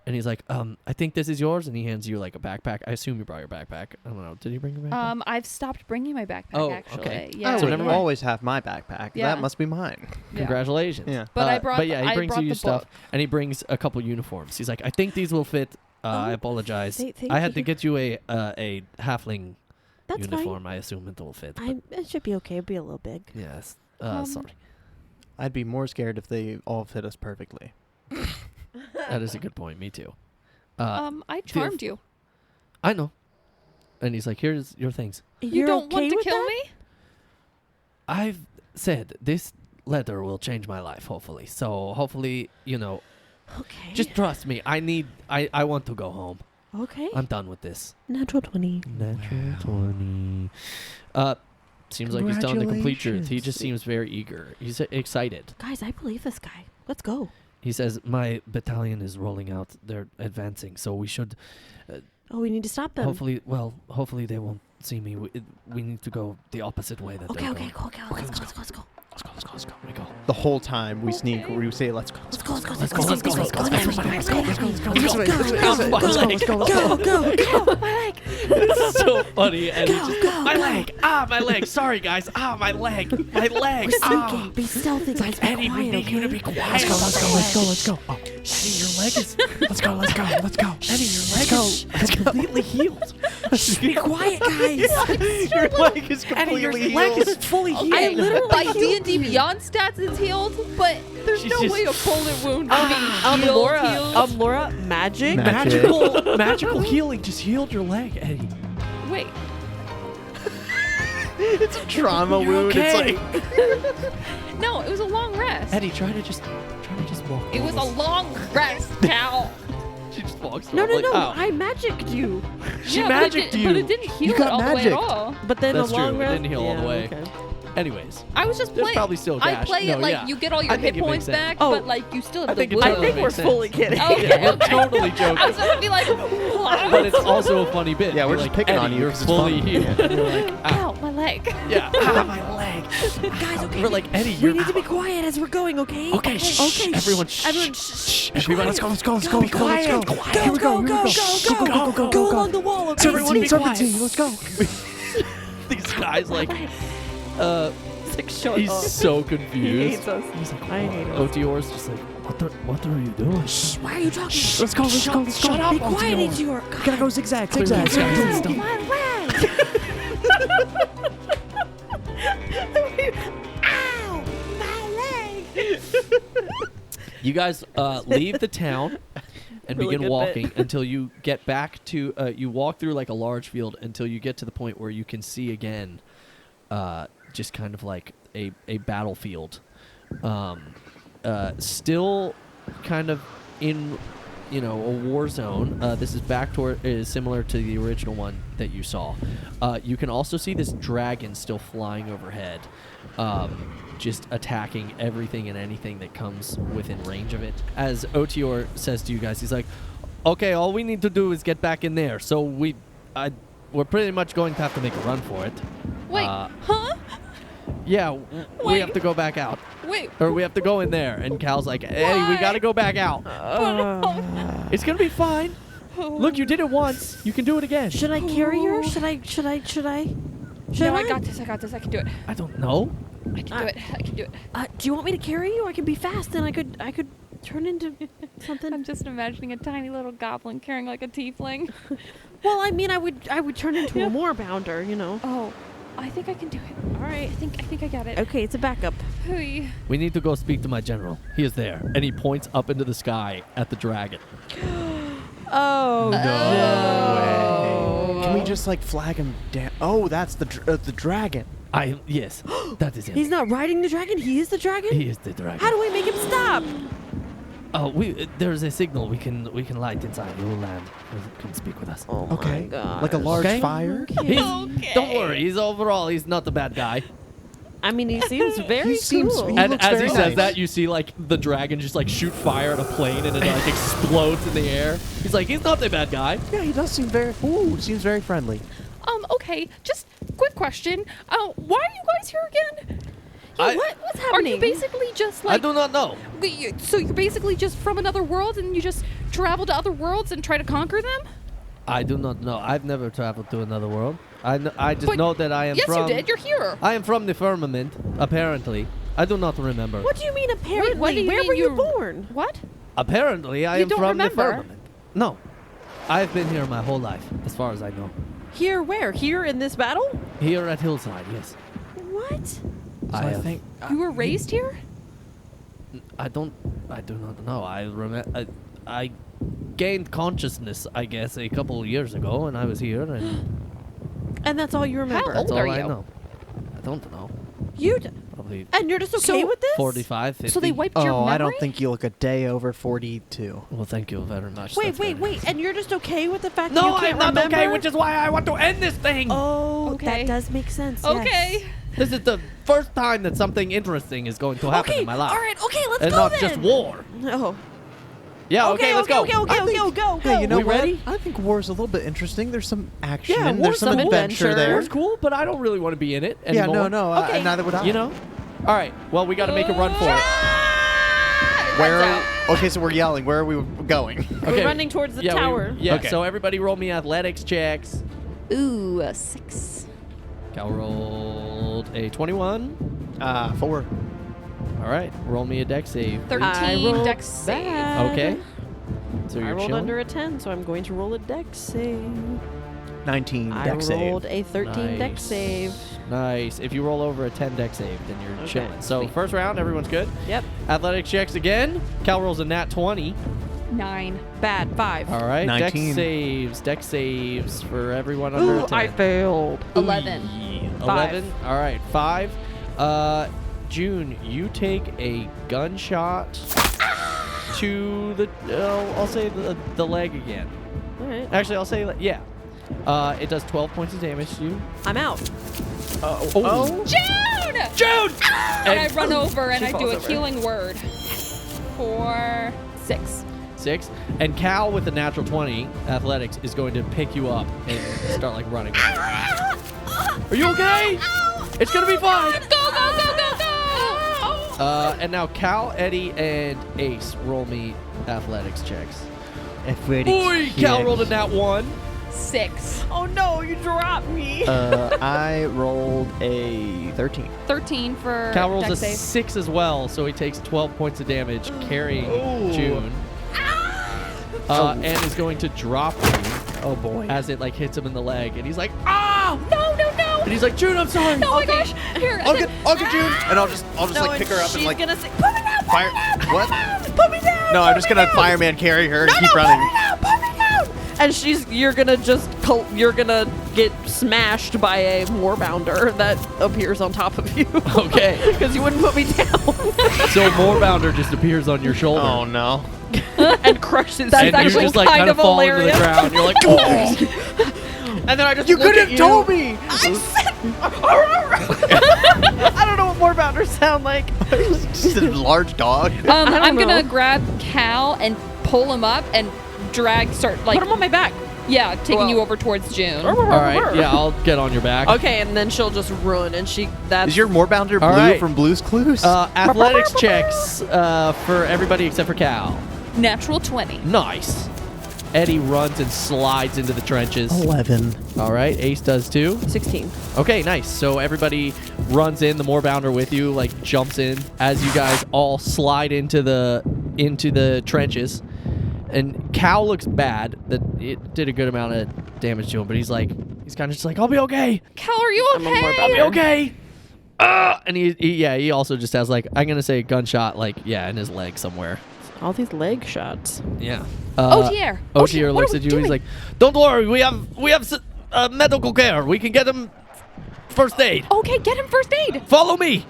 And he's like, I think this is yours, and he hands you a backpack. I assume you brought your backpack. I don't know. Did you bring your backpack? I've stopped bringing my backpack, Oh, actually. okay. Yeah. I So would never mind. always have my backpack. Yeah. That must be mine. Yeah. Congratulations. Yeah. But I brought he I brings brought you your the stuff, book. and he brings a couple uniforms. He's like, I think these will fit. I apologize. thank I had to you. get you a halfling That's uniform. I assume it will fit. but It should be okay. It'll be a little big. yes. Um, Sorry. I'd be more scared if they all fit us perfectly. That is a good point. Me too. I charmed you. I know. And he's like, here's your things. You don't want to kill me? I've said this letter will change my life, hopefully. So hopefully, Okay. just trust me. I want to go home. okay. I'm done with this. Natural 20. Natural 20. Seems like he's telling the complete truth. He just seems very eager. He's excited. Guys, I believe this guy. Let's go. He says, my battalion is rolling out. They're advancing, so we should Oh, we need to stop them. hopefully they won't see me. We need to go the opposite way that Okay, they're okay, going. cool, okay. Let's go. Let's go. We go. The whole time we sneak, we say, let's go. Let's go. Let's go. It's so funny. And it's just, my leg. My leg. Sorry, guys. My leg. We're sneaking. Be stealthy, guys. Be Eddie, we quiet, need you to okay? be quiet. Let's go. Oh, Eddie, your leg is let's go. Eddie, your leg is completely healed. Shh, be quiet, guys. Your leg is Eddie, your completely leg healed. is fully healed. I literally by healed D&D you. Beyond stats it's healed, but there's She's no just- way a bullet wound can be healed. Laura, magic. Magic. Magical healing just healed your leg, Eddie. Wait, It's a trauma You're wound. okay. It's like no, it was a long rest. Eddie, try to just walk. It was a over. long rest, Cal. She just walks. No, over, like, "Ow." I magicked you. She Yeah, magicked but you. but it didn't heal it got all the way at magic. all. But then That's a long true. It rest. didn't heal all the Yeah, way. okay. Anyways, I was just There's playing. probably still I gash. play No, it like yeah. you get all your I think hit it makes points sense. back, Oh. but like you still have I the think it wound. totally I think we're makes sense. fully kidding. Okay, yeah, we're okay. totally joking. I was gonna be like, what? But it's also a funny bit. Yeah, we're You're just like, picking Eddie, on you You're 'cause it's fully funny. healed. And you're like, Ow, my leg. yeah, my leg. Guys, okay. We're like, Eddie, We you're. need to be quiet as we're going, okay? Okay, shh. Okay. Everyone, shh. shh. Everyone, Shh. shh. Everyone, let's go. Let's go. Let's Go, go. be Let's go. Let's quiet. go. Go, Here we go, go. go, Here we go, go. go, go along the wall, okay? Everyone be Serpentine. quiet. Let's go. These guys like, Shut he's up. so He confused. hates us. He's like, I hate us. OTR's just like, what are you doing? Shh, why are you talking? Let's go. Let's go. Let's go. Shut up, Be quiet, OTR. ATR. Gotta go zigzag. Clearly Zigzag. these guys Zigzag. don't- Ow, my leg. You guys leave the town and Really begin good walking bit. until you get back to. You walk through like a large field until you get to the point where you can see again, just kind of like a battlefield, still kind of in, a war zone. This is is similar to the original one that you saw. You can also see this dragon still flying overhead. Just attacking everything and anything that comes within range of it. As OTR says to you guys, he's like, okay, all we need to do is get back in there. So we're pretty much going to have to make a run for it. Wait, huh? Yeah, we Wait. have to go back out. Wait. Or we have to go in there. And Cal's like, hey, we Why? got to go back out. It's going to be fine. Look, you did it once. You can do it again. Should I carry her? Should I? No, I got this. I can do it. I don't know. I can do it. Do you want me to carry you? I can be fast, and I could turn into something. I'm just imagining a tiny little goblin carrying like a tiefling. Well, I mean, I would turn into a moorbounder, Oh, I think I can do it. All right. I think I got it. Okay, it's a backup. Hooey. We need to go speak to my general. He is there. And he points up into the sky at the dragon. Oh Can we just like flag him down? Oh, that's the dragon. Yes, that is him. He's not riding the dragon. He is the dragon. He is the dragon. How do we make him stop? Oh, there's a signal we can light inside. He will land. He can speak with us. Oh Okay. my god. Like a large Okay. fire. He's, Okay. Don't worry. He's not the bad guy. I mean, he seems very He seems- cool. he And looks as very he says nice. that, you see like the dragon just like shoot fire at a plane and it like explodes in the air. He's like, he's not the bad guy. Yeah, he does seem very. Ooh, seems very friendly. Okay, just quick question. Why are you guys here again? What's Are happening? you basically just I like do not know. so you're basically just from another world and you just travel to other worlds and try to conquer them? I do not know. I've never traveled to another world. I just But know that I am yes, from. you did. You're here. I am from the firmament, apparently. I do not remember. What do you mean apparently? what do you Where mean were you you- born? What? Apparently, I You am don't from remember? the firmament. No. I've been here my whole life, as far as I know. Here where? Here in this battle? Here at Hillside, yes. What? I I have- think. You were raised here? I do not know. I gained consciousness, I guess, a couple of years ago, and I was here, and And that's all you remember? How old that's all are I you? know. I don't know. Probably And you're just okay So- with this? 45, 50. So they wiped your Oh, memory? I don't think you look a day over 42. Well, thank you very much. Wait, That's very nice. And you're just okay with the fact that No, you can't I'm not remember? okay, which is why I want to end this thing. Oh, Okay. that does make sense. Okay. This is the first time that something interesting is going to Yes. happen Okay. in my life. All right. Okay. Let's and go not then. just war. Oh. Yeah, okay, let's go. Okay. I think- Go. Hey, you know We what? ready? I think war's a little bit interesting. There's some action. Yeah, and war's there's some some adventure adventure. there. War's cool, but I don't really want to be in it Yeah, anymore. no. Okay. Neither would I. You know? All right, well, we got to make a run for it. Where? Okay, so we're yelling. Where are we going? We're running towards the tower. Okay. So everybody roll me athletics checks. Ooh, a 6. Cal rolled a 21. 4. All right, roll me a dex save. 13 rolled dex save. bad. Okay. So I you're rolled chilling. under a 10, so I'm going to roll a dex save. 19 I deck save. rolled a 13 deck Nice. save. Nice. If you roll over a 10 deck save, then you're Okay, chilling. So sweet. first round, everyone's good. Yep. Athletics checks again. Cal rolls a nat 20. 9. Bad. 5. All right. 19. Deck saves for everyone under a 10. I failed. 11. 11. All right. 5. June, you take a gunshot to the. I'll say the leg again. All right. Actually, I'll say yeah. It does 12 points of damage to you. I'm out. Oh. June! June! And I run over and She I do falls a over. healing word. For 6. 6. And Cal with the natural 20 athletics is going to pick you up and start like running. Are you okay? It's gonna be fine. Go, go, go, go, go! And now Cal, Eddie, and Ace roll me athletics checks. Athletics Cal check. rolled a nat 1. 6. Oh no, you dropped me. I rolled a 13. 13 for Cal rolls deck a save. 6 as well, so he takes 12 points of damage, carrying June. And is going to drop you. Oh boy. As it like hits him in the leg, and he's like, "Ah!" No, no, no! And he's like, "June, I'm sorry." Oh my gosh! Here, I'll get June, and I'll just like pick her up she's and like gonna say, put me down, fire. What? put me down. No, I'm just gonna fireman carry her and keep running. Put me down. And you're gonna get smashed by a moorbounder that appears on top of you. Okay. Because you wouldn't put me down. So Moorbounder just appears on your shoulder. Oh no. And crushes That's you. and actually you just like kind kind of of fall into the hilarious. ground. You're like, "Oh!" And then I just You look could at have told me. I don't know what moorbounders sound like. Just a large dog. don't I'm gonna know. grab Cal and pull him up and start like Put him on my back. yeah, taking Well- you over towards June. All right, yeah, I'll get on your back. Okay, and then she'll just run, and that's Is your moorbounder All blue right. from Blue's Clues? Athletics checks for everybody except for Cal. Natural 20. Nice. Eddie runs and slides into the trenches. 11. All right, Ace does too. 16. Okay, nice. So everybody runs in, the Moorbounder with you, like jumps in as you guys all slide into the trenches. And Cal looks bad. That it did a good amount of damage to him, but he's kind of just like, "I'll be okay. Cal, are you I'm a okay? moorbounder. I'll be okay." And he also just has like, I'm gonna say gunshot in his leg somewhere. All these leg shots. Yeah. OTR. OTR what looks are at we you. doing? He's like, "Don't worry, we have medical care. We can get him first aid. Okay, get him first aid. Follow me."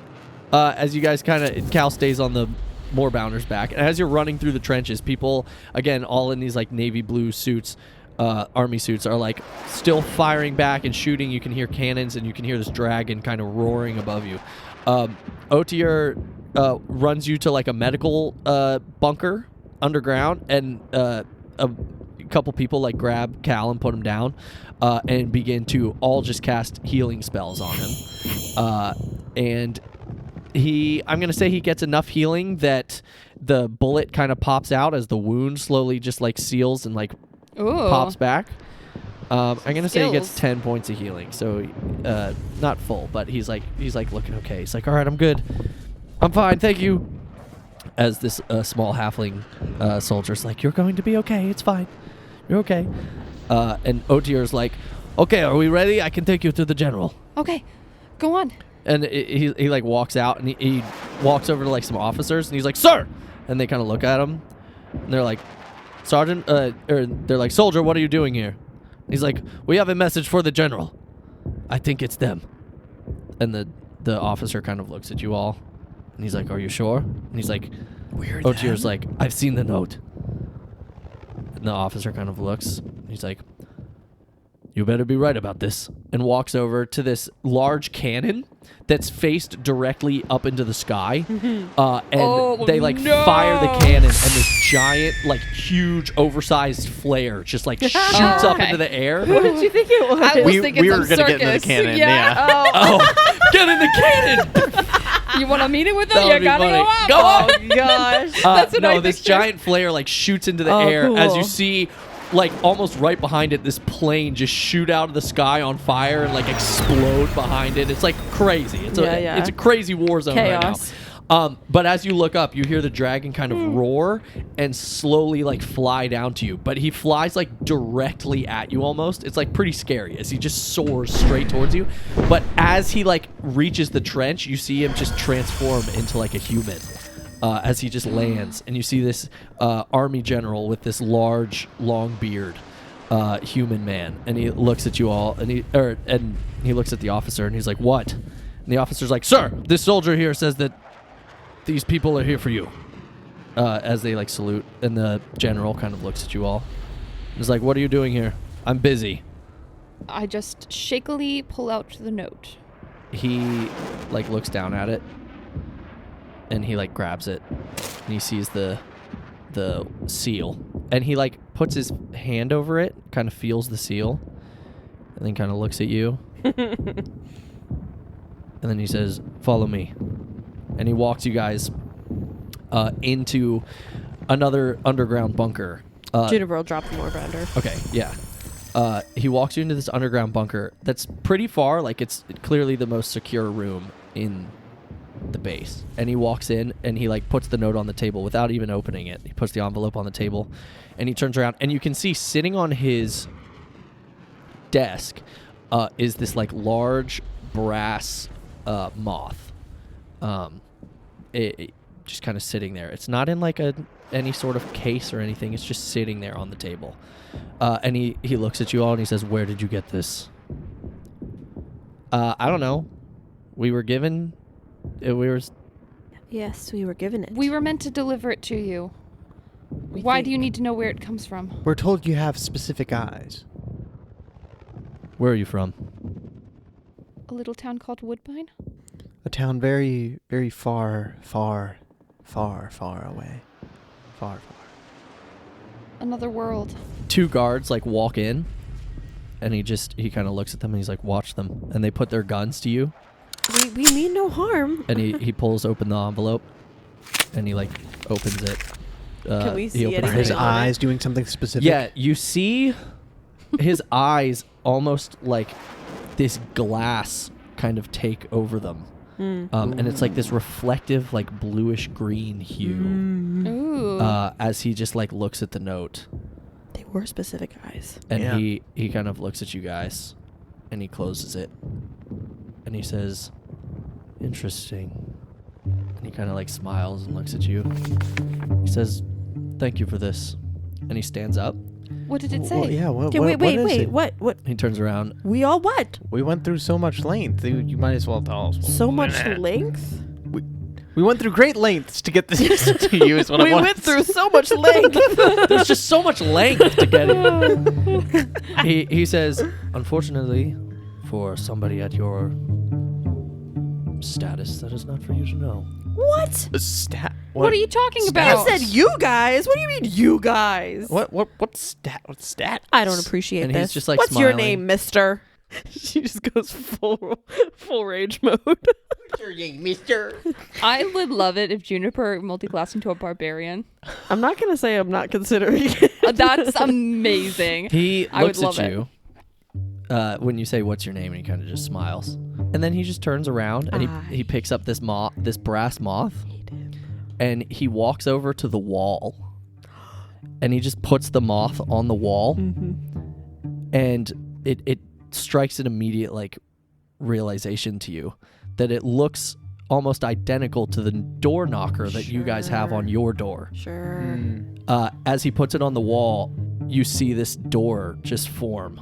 As you guys Cal stays on the Moorbounder's back, and as you're running through the trenches, people again all in these like navy blue suits, army suits, are like still firing back and shooting. You can hear cannons, and you can hear this dragon kind of roaring above you. OTR runs you to like a medical bunker underground, and a couple people like grab Cal and put him down, and begin to all just cast healing spells on him. And I'm gonna say he gets enough healing that the bullet kind of pops out as the wound slowly just like seals and like Ooh. pops back. I'm gonna say he gets skills. 10 points of healing, so not full, but he's like looking okay. He's like, "All right, I'm good. I'm fine, thank you." As this small halfling soldier's like, "You're going to be okay. It's fine. You're okay." And Otier's like, "Okay, are we ready? I can take you to the general." Okay, go on. And he like walks out, and he walks over to like some officers, and he's like, "Sir!" And they kind of look at him, and they're like, "Sergeant," or they're like, "Soldier, what are you doing here?" He's like, "We have a message for the general. I think it's them." And the officer kind of looks at you all, and he's like, "Are you sure?" And he's like, Otier's like, "I've seen the note." And the officer kind of looks, and he's like, "You better be right about this," and walks over to this large cannon that's faced directly up into the sky. And Oh, they like no. fire the cannon, and this giant, like huge, oversized flare just like shoots up okay. into the air. What did you think it was? I was thinking we some were gonna get into the circus. cannon, Yeah. Oh, get in the cannon! You want to meet it with That him? would You be gotta funny. go up. Go up! Oh gosh. That's what no, I this pictured. giant flare like shoots into the Oh, air as you cool. see, like almost right behind it, this plane just shoot out of the sky on fire and like explode behind it. It's like crazy. It's Yeah. a crazy war zone Chaos. But as you look up, you hear the dragon kind of roar and slowly like fly down to you. But he flies like directly at you almost. It's like pretty scary as he just soars straight towards you. But as he like reaches the trench, you see him just transform into like a human as he just lands. And you see this army general with this large, long beard, human man. And he looks at you all and he looks at the officer and he's like, "What?" And the officer's like, "Sir, this soldier here says that these people are here for you," as they like salute, and the general kind of looks at you all. He's like, "What are you doing here?" "I'm busy." I just shakily pull out the note. He like looks down at it, and he like grabs it, and he sees the seal, and he like puts his hand over it, kind of feels the seal, and then kind of looks at you, and then he says, "Follow me." And he walks you guys into another underground bunker. Juniper will drop the mortar under. Okay, yeah. He walks you into this underground bunker that's pretty far. Like, it's clearly the most secure room in the base. And he walks in, and he, like, puts the note on the table without even opening it. He puts the envelope on the table, and he turns around. And you can see sitting on his desk is this, like, large brass moth. It just kind of sitting there. It's not in like any sort of case or anything. It's just sitting there on the table. And he looks at you all and he says, "Where did you get this?" "I don't know. We were given. Yes, we were given it. We were meant to deliver it to you. Why do you need to know where it comes from?" We're told you have specific eyes. Where are you from?" A little town called Woodbine? A town very, very far, far, far, far away. Far, far. Another world. 2 guards like walk in, and he kind of looks at them and he's like, "Watch them." And they put their guns to you. We mean no harm. And he pulls open the envelope, and he like opens it. Can we see Are anything his on eyes doing something specific? Yeah, you see his eyes almost like this glass kind of take over them. And it's like this reflective, like bluish green hue. Ooh. As he just like looks at the note. They were specific eyes. And Yeah. he kind of looks at you guys, and he closes it. And he says, "Interesting." And he kind of like smiles and looks at you. He says, "Thank you for this." And he stands up. What did it say? Well, yeah, what, Okay, what, wait, what is it? what? He turns around. We all what? We went through so much length. You might as well tell us. So much length? We went through great lengths to get this to you is what We I want. went through so much length. There's just so much length to get it. He says, "Unfortunately, for somebody at your status, that is not for you to know." What? Stat. What are you talking You about? said you guys. What do you mean you guys? What stat? What stat? I don't appreciate And this. he's just, like, What's your smiling. name, mister? She just goes full rage mode. What's your name, mister? I would love it if Juniper multiclassed into a barbarian. I'm not going to say I'm not considering it. That's amazing. He I would looks love at it. you when you say, "What's your name?" and he kind of just smiles. And then he just turns around and he picks up this brass moth, and he walks over to the wall, and he just puts the moth on the wall, and it strikes an immediate like realization to you that it looks almost identical to the door knocker that you guys have on your door. Sure. As he puts it on the wall, you see this door just form.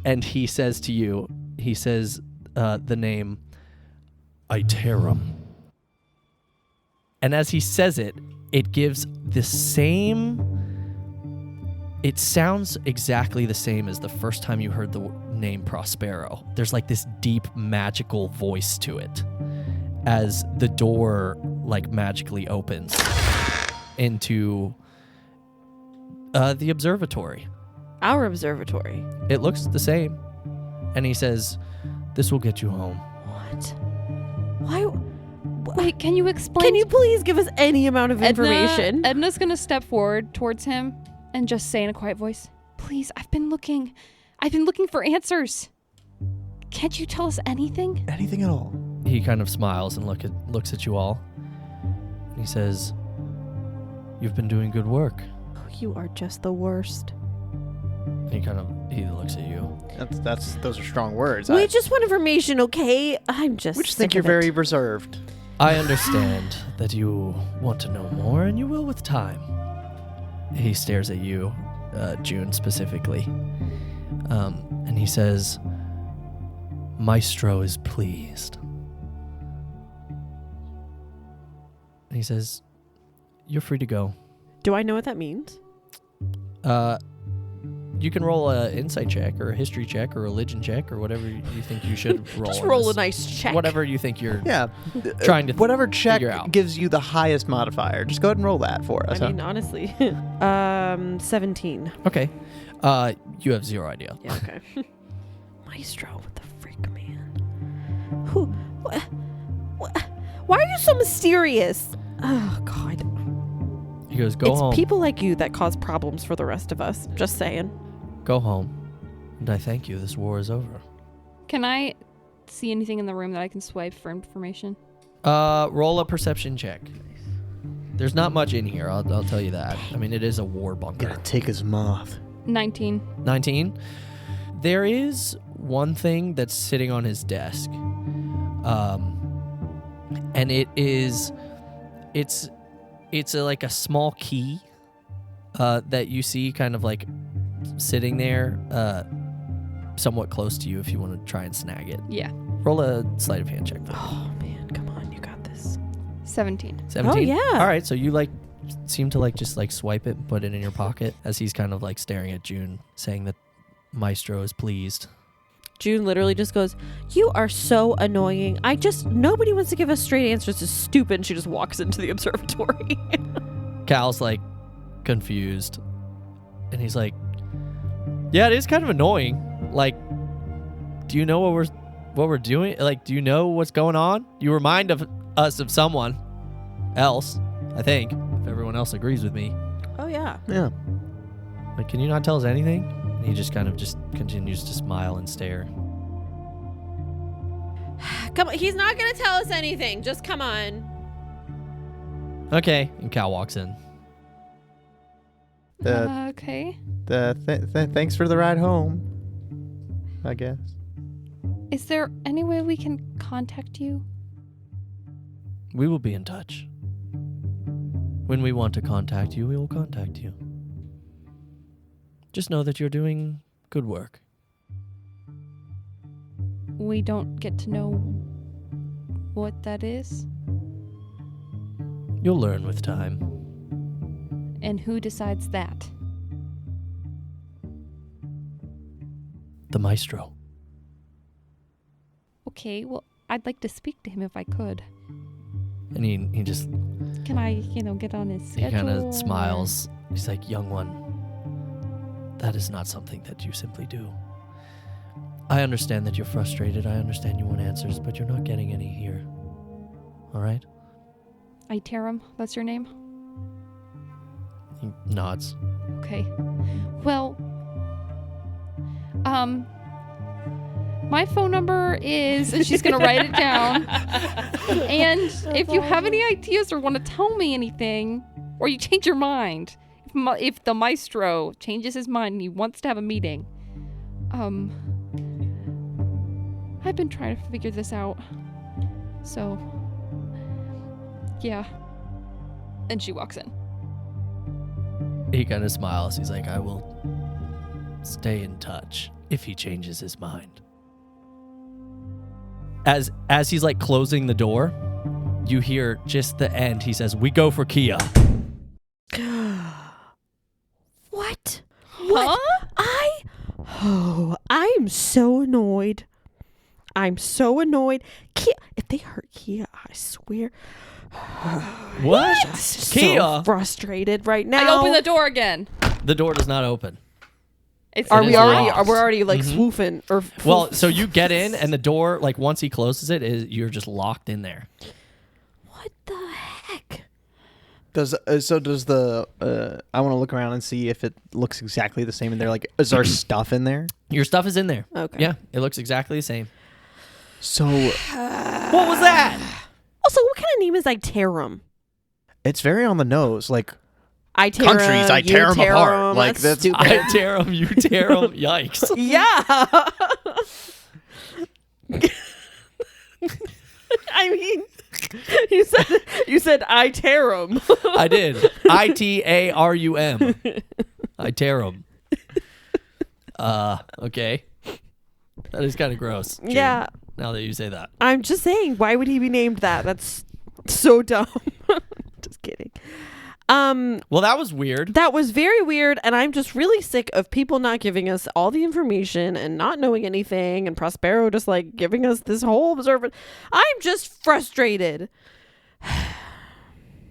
And he says to you, the name Iterum. And as he says it, it gives the same... It sounds exactly the same as the first time you heard the name Prospero. There's like this deep magical voice to it as the door like magically opens into the observatory. Our observatory. It looks the same. And he says, "This will get you home." What? Why? Wait, can you explain? Can you please give us any amount of information? Edna's gonna step forward towards him and just say in a quiet voice, "Please, I've been looking for answers. Can't you tell us anything?" Anything at all? he kind of smiles and looks at you all. And he says, "You've been doing good work." Oh, you are just the worst. And he looks at you. Those are strong words. We just want information, okay? I'm just We just think you're very reserved. I understand that you want to know more, and you will with time. He stares at you, June specifically. And he says, "Maestro is pleased." And he says, "You're free to go." Do I know what that means? You can roll an insight check or a history check or a religion check or whatever you think you should roll. Just on roll this. a nice check. Whatever you think you're Yeah. trying to whatever check figure out. gives you the highest modifier. Just go ahead and roll that for us. I mean, honestly. 17. Okay. You have zero idea. Yeah, okay. Maestro, what the freak, man? Who? Why are you so mysterious? Oh, God. He goes, "Go home. It's people like you that cause problems for the rest of us. Just saying. Go home. And I thank you. This war is over." Can I see anything in the room that I can swipe for information? Roll a perception check. There's not much in here, I'll tell you that. I mean, it is a war bunker. Gonna take his moth. 19. 19. There is one thing that's sitting on his desk. And it's like a small key that you see kind of like sitting there somewhat close to you if you want to try and snag it. Yeah. Roll a sleight of hand check for me. Oh, man. Come on. You got this. 17. 17? Oh, yeah. All right, so you seem to just swipe it and put it in your pocket as he's kind of staring at June, saying that Maestro is pleased. June literally just goes, "You are so annoying. Nobody wants to give us straight answers. It's stupid." And she just walks into the observatory. Cal's confused. And he's like, "Yeah, it is kind of annoying. Do you know what we're doing? Do you know what's going on? You remind us of someone else, I think, if everyone else agrees with me. Oh, yeah. Yeah. Can you not tell us anything?" And he just continues to smile and stare. Come on. He's not going to tell us anything. Just come on. Okay. And Cal walks in. Okay. Thanks for the ride home, I guess. Is there any way we can contact you? We will be in touch. When we want to contact you, we will contact you. Just know that you're doing good work. We don't get to know what that is? You'll learn with time. And who decides that? The Maestro. Okay, well, I'd like to speak to him if I could. And he just, Can I, get on his schedule? he kind of smiles. He's like, "Young one, that is not something that you simply do. I understand that you're frustrated. I understand you want answers, but you're not getting any here. All right?" Iterum, that's your name? He nods. Okay. Well, my phone number is, and she's going to write it down. And if you have any ideas or want to tell me anything, or you change your mind, if the Maestro changes his mind and he wants to have a meeting, I've been trying to figure this out. So, yeah. And she walks in. He kind of smiles. He's like, "I will stay in touch if he changes his mind." As he's closing the door, you hear just the end. He says, "We go for Kia." What? Huh? I'm so annoyed. Kia, if they hurt Kia, I swear. What? Just Kia? so frustrated right now. I open the door again. The door does not open. Are It we is already? locked. We're already Mhm. swoofing or? Well, so you get in, and the door, once he closes it, you're just locked in there. What the heck? Does the I want to look around and see if it looks exactly the same in there. Is our stuff in there? Your stuff is in there. Okay. Yeah, it looks exactly the same. So What was that? Also, what kind of name is Iterum? It's very on the nose. Like Iterum, countries, I tear 'em apart. Like, that's stupid. I tear them, you tear them. Yikes. Yeah. I mean, you said Iterum. I did. Itarum. I tear them. Okay. That is kind of gross. June, Yeah. Now that you say that. I'm just saying, why would he be named that? That's so dumb. Just kidding. Well, that was weird. That was very weird, and I'm just really sick of people not giving us all the information and not knowing anything, and Prospero just like giving us this whole observant. I'm just frustrated.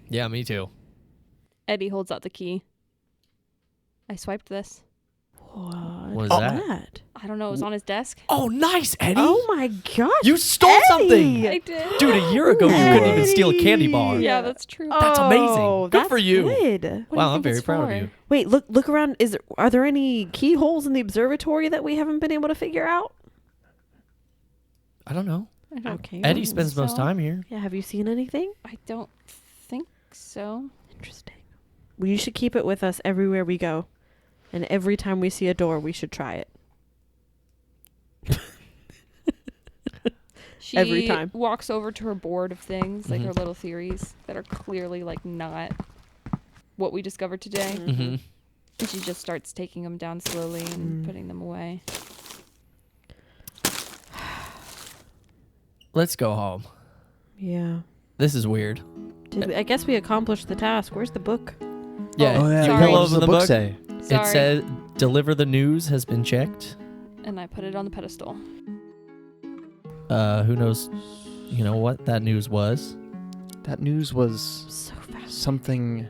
Yeah, me too. Eddie holds out the key. I swiped this. What is that? I don't know. It was on his desk. Oh, nice, Eddie. Oh my gosh. You stole Eddie! something. I did. Dude, a year ago, you couldn't even steal a candy bar. Eddie. Yeah, that's true. That's amazing. Oh, Good that's for you. Good. What do you Wow, I'm think very it's proud for? of you. Wait, look around. Are there any keyholes in the observatory that we haven't been able to figure out? I don't know. I don't, Okay. Eddie spends most so. time here. Yeah, have you seen anything? I don't think so. Interesting. Well, you should keep it with us everywhere we go. And every time we see a door, we should try it. She Every time. walks over to her board of things, like her Mhm. little theories that are clearly like not what we discovered today. Mm-hmm. And she just starts taking them down slowly and putting them away. Let's go home. Yeah. This is weird. I guess we accomplished the task. Where's the book? Yeah, Oh, yeah, you sorry. pull What does open the the book say? Sorry. It says, "Deliver the news has been checked." And I put it on the pedestal. Who knows? You know what that news was? That news was So fast. something.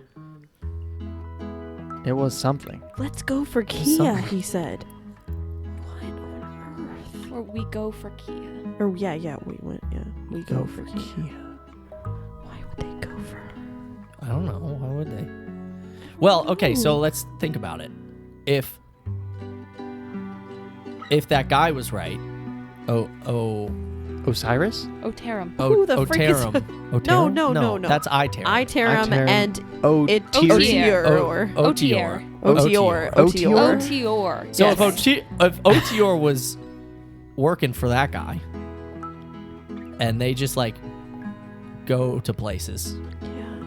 It was something. Let's go for Kia, Something. he said. What on earth? Or we go for Kia. Or yeah, we went. Yeah, we go for Kia. Kia. Why would they go for her? I don't know. Why would they? Well, okay, so let's think about it. If that guy was right, Osiris? Oterum. Who the freak is- Oterum? No. That's Iterum. Iterum Iterum. and Otier. Otior. Otier. Otior. Otior. Otior. So Yes. if Otior was working for that guy, and they just like go to places, Yeah.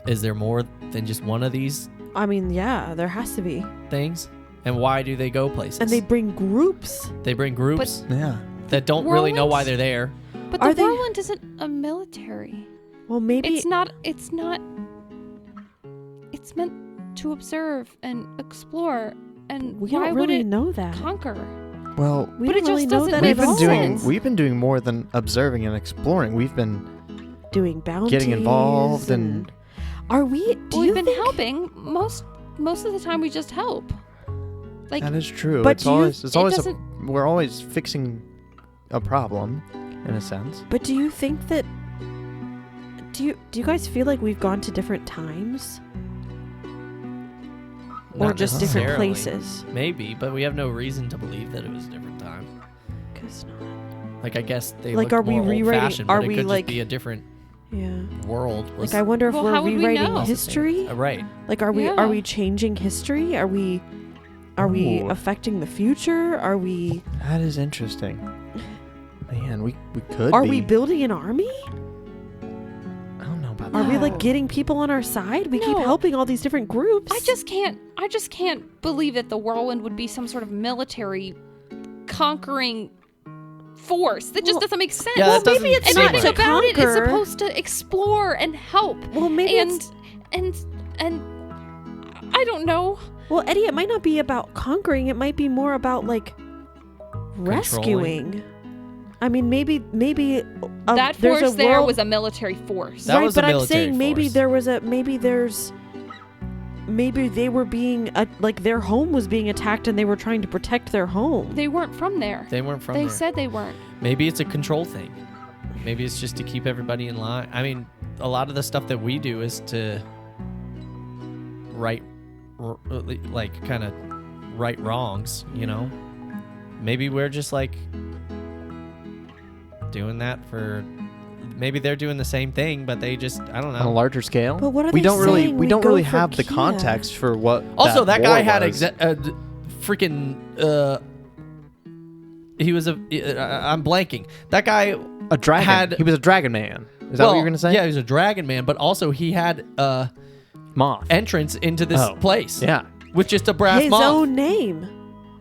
is there more than just one of these I mean, yeah, there has to be. things? And why do they go places? And they bring groups. They bring groups Yeah. that don't really know why Whirlwinds? they're there. But Are the they- Whirlwind isn't a military. Well, maybe. It's not. It's meant to observe and explore. And We why don't would really it know that. conquer? Well, We But don't it just really know doesn't that make we've at been all. doing sense. we've been doing more than observing and exploring. We've been Doing bounties. getting involved and Are we? Do We've you been think, helping. Most of the time, we just help. Like that is true. But It's do you- always it doesn't- we're always fixing a problem in a sense. But do you think that? Do you guys feel like we've gone to different times, or Not just different necessarily. places? Maybe, but we have no reason to believe that it was a different time. Cause not. Like, I guess they Like, look are we more rewriting- old-fashioned, are but it we, could like- just be a different Yeah. world. Like, I wonder if Well, we're how would we rewriting know? history. Right. Like, are we Yeah. changing history? Are we Ooh. affecting the future? Are we That is interesting. Man, we could are be. we building an army? I don't know about Are that. we like No. getting people on our side? We keep No. helping all these different groups. I just can't believe that the Whirlwind would be some sort of military conquering force. That just Well, doesn't make sense. Yeah, that doesn't maybe it's seem not Everything to right. about it is conquer. supposed to explore and help. Well, maybe and it's and I don't know. well, Eddie. It might not be about conquering. It might be more about like rescuing. I mean, maybe That there's force a there world, was a military force. That right, was a but I'm military saying maybe force. there was a maybe they were being like their home was being attacked and they were trying to protect their home. They weren't from there. They weren't from They there. said they weren't. Maybe it's a control thing. Maybe it's just to keep everybody in line. I mean, a lot of the stuff that we do is to right wrongs, you know? Maybe we're just like doing that for. Maybe they're doing the same thing, but they just I don't On a know. larger scale. But what are we they don't really saying? we We don't go really for have the Kia. context for what. Also, that guy war had was. freaking. He was a. I'm blanking. That guy. A dragon. He was a dragon man. Is that what you're gonna say? Yeah, he was a dragon man, but also he had Moth. entrance into this place. Yeah. With just a brass His moth own name.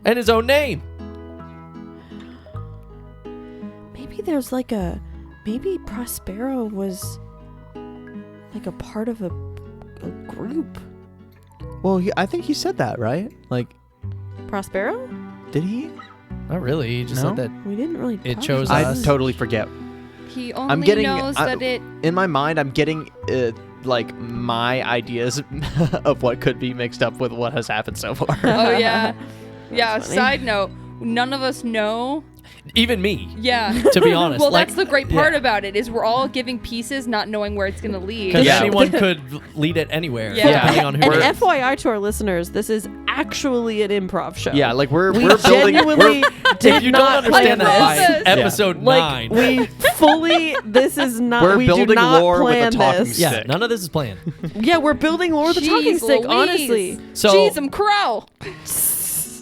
and his own name. Maybe there's like a. Maybe Prospero was like a part of a group. Well, I think he said that, right? Like, Prospero? did he? Not really. He just No? said that. We didn't really. It talk chose about I us. this. totally forget. He only getting- knows that it. In my mind, I'm getting like my ideas of what could be mixed up with what has happened so far. Oh yeah, yeah. That's funny. Side note: none of us know. Even me, Yeah. to be honest. Well, like, that's the great part yeah. about it is we're all giving pieces, not knowing where it's gonna lead. Because Yeah. anyone could lead it anywhere, Yeah. depending on who. And it is. FYI to our listeners, this is actually an improv show. Yeah, like we're we building. genuinely did If you not don't understand that by promise. episode like 9, we fully. This is not. We're we do building not lore with a plan talking this. stick. yeah, none of this is planned. Yeah, we're building lore with the talking Jeez stick. Louise. Honestly, So Jeez, I'm crow.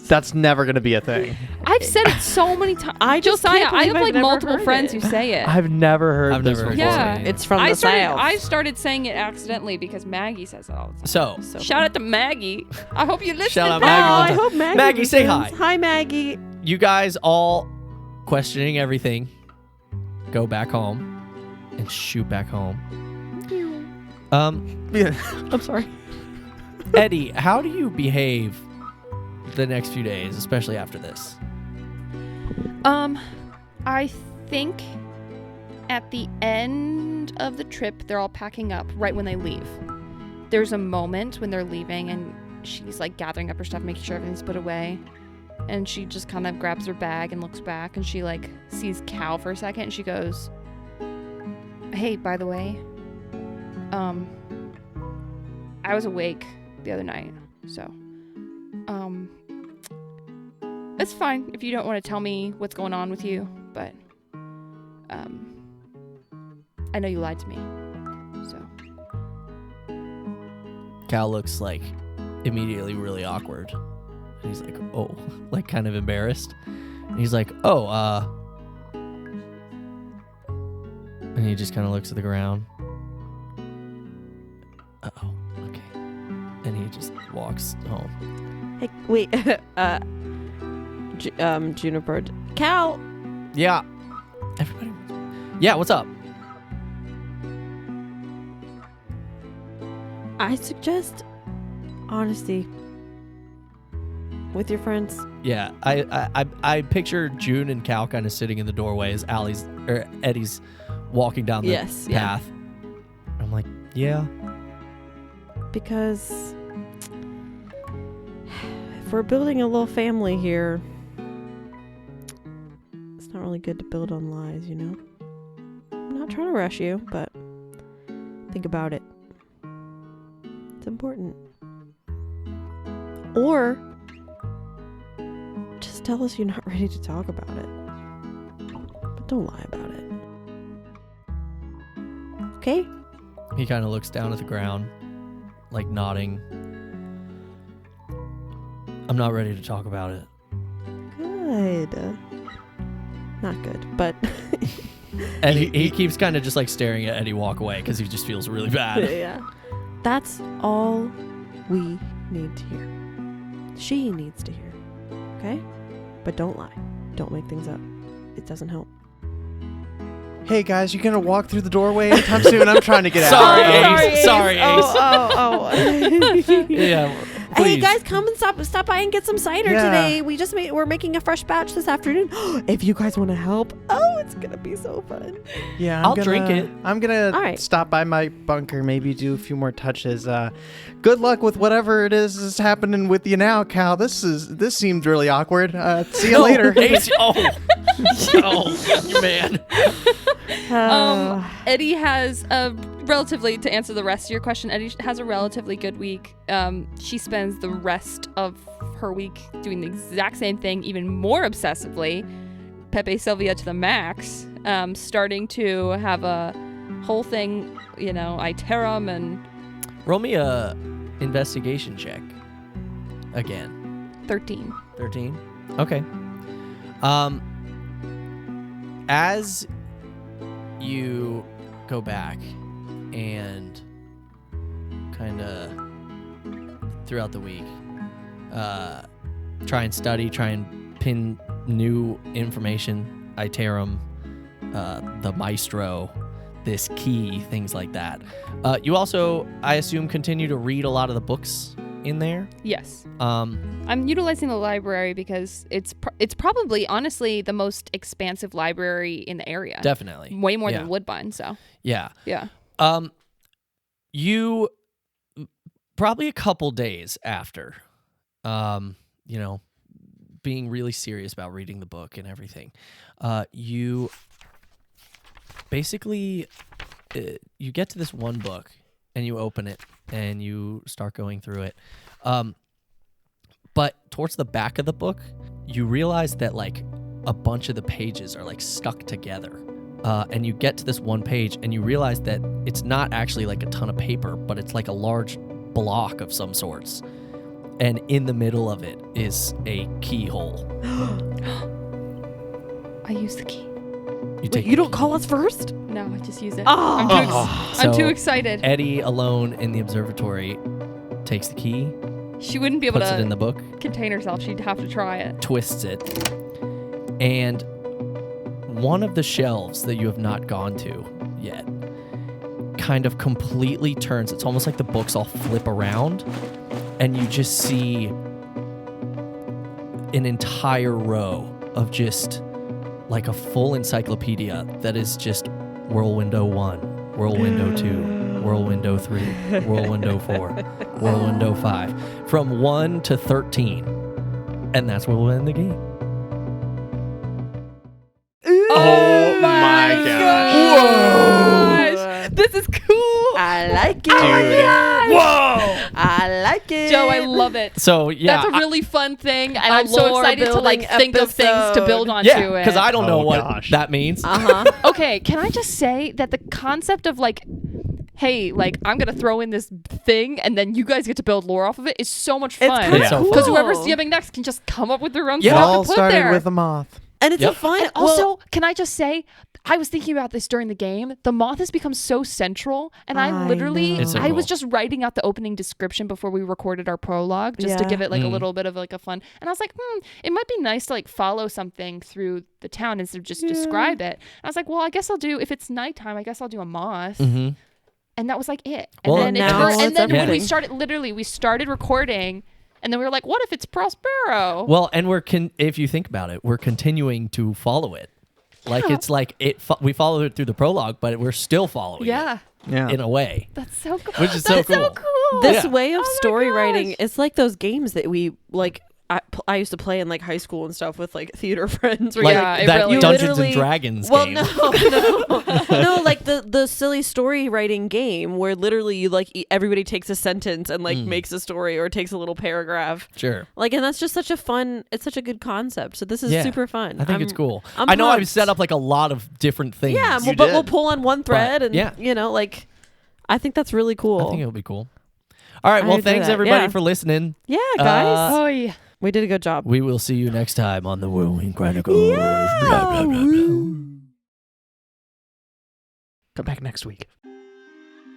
That's never gonna be a thing. I've said it so many times. I just Josiah, can't I believe have I've like never multiple heard friends it. who say it. I've never heard I've this never heard before. Yeah. this. it's from I the south. started saying it accidentally because Maggie says it all the time. So Shout out to Maggie. I hope you listen. Shout out Oh, Maggie one I time. hope Maggie. Maggie, say listens. hi. Hi, Maggie. you guys all questioning everything, go back home and shoot back home. Yeah. I'm sorry. Eddie, how do you behave the next few days, especially after this? I think at the end of the trip, they're all packing up right when they leave. There's a moment when they're leaving and she's like gathering up her stuff, making sure everything's put away. And she just kind of grabs her bag and looks back and she like sees Cal for a second and she goes, "Hey, by the way, I was awake the other night, so, it's fine if you don't want to tell me what's going on with you, but, I know you lied to me, so." Cal looks like immediately really awkward. And he's like, oh, like kind of embarrassed. And he's like, oh, and he just kind of looks at the ground. Uh-oh, okay. And he just walks home. Hey, wait. Juniper. Cal. Yeah. Everybody. Yeah, what's up? I suggest honesty with your friends. Yeah, I picture June and Cal kind of sitting in the doorway as Eddie's walking down the Yes, yeah. path. I'm like, yeah. Because if we're building a little family here, it's not really good to build on lies, you know? I'm not trying to rush you, but think about it. It's important. Or just tell us you're not ready to talk about it. But don't lie about it. Okay? He kind of looks down at the ground, like nodding. I'm not ready to talk about it. Good. Not good, but And he keeps kind of just like staring at Eddie walk away because he just feels really bad. yeah. That's all we need to hear. She needs to hear. Okay? But don't lie. Don't make things up. It doesn't help. Hey guys, you gonna walk through the doorway anytime soon? I'm trying to get Sorry, out. Ace. Sorry, Ace. Oh. Yeah. Hey Please. guys, come and stop by and get some cider Yeah. today. We're making a fresh batch this afternoon. If you guys want to help, it's gonna be so fun. Yeah, I'll drink it. I'm gonna All right. stop by my bunker, maybe do a few more touches. Good luck with whatever it is happening with you now, Cal. This seems really awkward. See you later. Ace. Oh, man. Eddie has to answer the rest of your question, Eddie has a relatively good week. She spends the rest of her week doing the exact same thing, even more obsessively. Pepe Sylvia to the max. starting to have a whole thing, iterum and Roll me a investigation check. Again. 13. 13? Okay. As you go back and kind of throughout the week, try and study, try and pin new information, iterum, the maestro, this key, things like that. You also, I assume, continue to read a lot of the books in there. Yes. I'm utilizing the library because it's probably, honestly, the most expansive library in the area. Definitely. Way more than Woodbine, so. Yeah. Yeah. You, probably a couple days after, being really serious about reading the book and everything, you basically, you get to this one book and you open it and you start going through it. But towards the back of the book, you realize that like a bunch of the pages are like stuck together. And you get to this one page and you realize that it's not actually like a ton of paper, but it's like a large block of some sorts. And in the middle of it is a keyhole. I use the key. You don't call us first? No, I just use it. Oh. I'm too So excited. Eddie, alone in the observatory, takes the key, She wouldn't be able puts it in to the book, contain herself. She'd have to try it. twists it, and one of the shelves that you have not gone to yet kind of completely turns. It's almost like the books all flip around, and you just see an entire row of just like a full encyclopedia that is just Whirlwindo 1, Whirlwindo 2, Whirlwindo 3, Whirlwindo 4, Whirlwindo 5, from 1 to 13. And that's where we'll end the game. Oh my gosh. Whoa. This is cool. I like it. Whoa! I like it. Joe, I love it. So, yeah. That's a really fun thing, and A I'm so excited to lore-building think of things to build onto yeah, it. because I don't know Oh, what gosh. that means. Uh-huh. Okay, can I just say that the concept of like, hey, like I'm gonna throw in this thing and then you guys get to build lore off of it is so much It's fun. kind of Yeah. cool. Because whoever's DMing next can just come up with their own Yeah. It stuff all to put started there. with a moth. And it's Yep. a fun. And also, can I just say, I was thinking about this during the game. The moth has become so central, and I I literally, know. It's so I was cool. just writing out the opening description before we recorded our prologue, just to Yeah. give it like a Mm. little bit of like a fun. And I was like, it might be nice to like follow something through the town instead of just describe it. And I was like, well, I guess I'll do, if it's nighttime, I guess I'll do a moth. Mm-hmm. And that was like it. And Well, then, now and it's then when we everything. started, literally, we started recording, and then we were like, what if it's Prospero? Well, and if you think about it, we're continuing to follow it. Like Yeah. it's like we followed it through the prologue, but we're still following Yeah. Yeah. it in a way, That's so cool. which is so That's cool. so cool. This Yeah. way of Oh my story writing, gosh. it's like those games that we like. I used to play in like high school and stuff with like theater friends. Where Like Yeah, it that really is. Dungeons and literally- Dragons well, game. no, like the silly story writing game where literally you like everybody takes a sentence and like makes a story or takes a little paragraph. Sure. Like, and that's just such a fun. It's such a good concept. So this is Yeah. super fun. I think it's cool. I'm I know I've pumped. set up like a lot of different things. Yeah, You but did. we'll pull on one thread, and yeah. like, I think that's really cool. I think it'll be cool. All right. I Well, enjoy thanks that. everybody Yeah. for listening. yeah, guys, Oh, yeah. we did a good job. We will see you next time on the Whirlwind Chronicles. Blah, blah, blah, blah. Come back next week.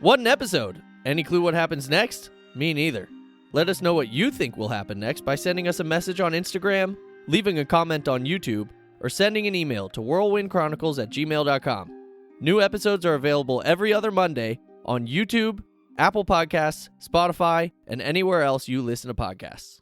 What an episode! Any clue what happens next? Me neither. Let us know what you think will happen next by sending us a message on Instagram, leaving a comment on YouTube, or sending an email to whirlwindchronicles@gmail.com. New episodes are available every other Monday on YouTube, Apple Podcasts, Spotify, and anywhere else you listen to podcasts.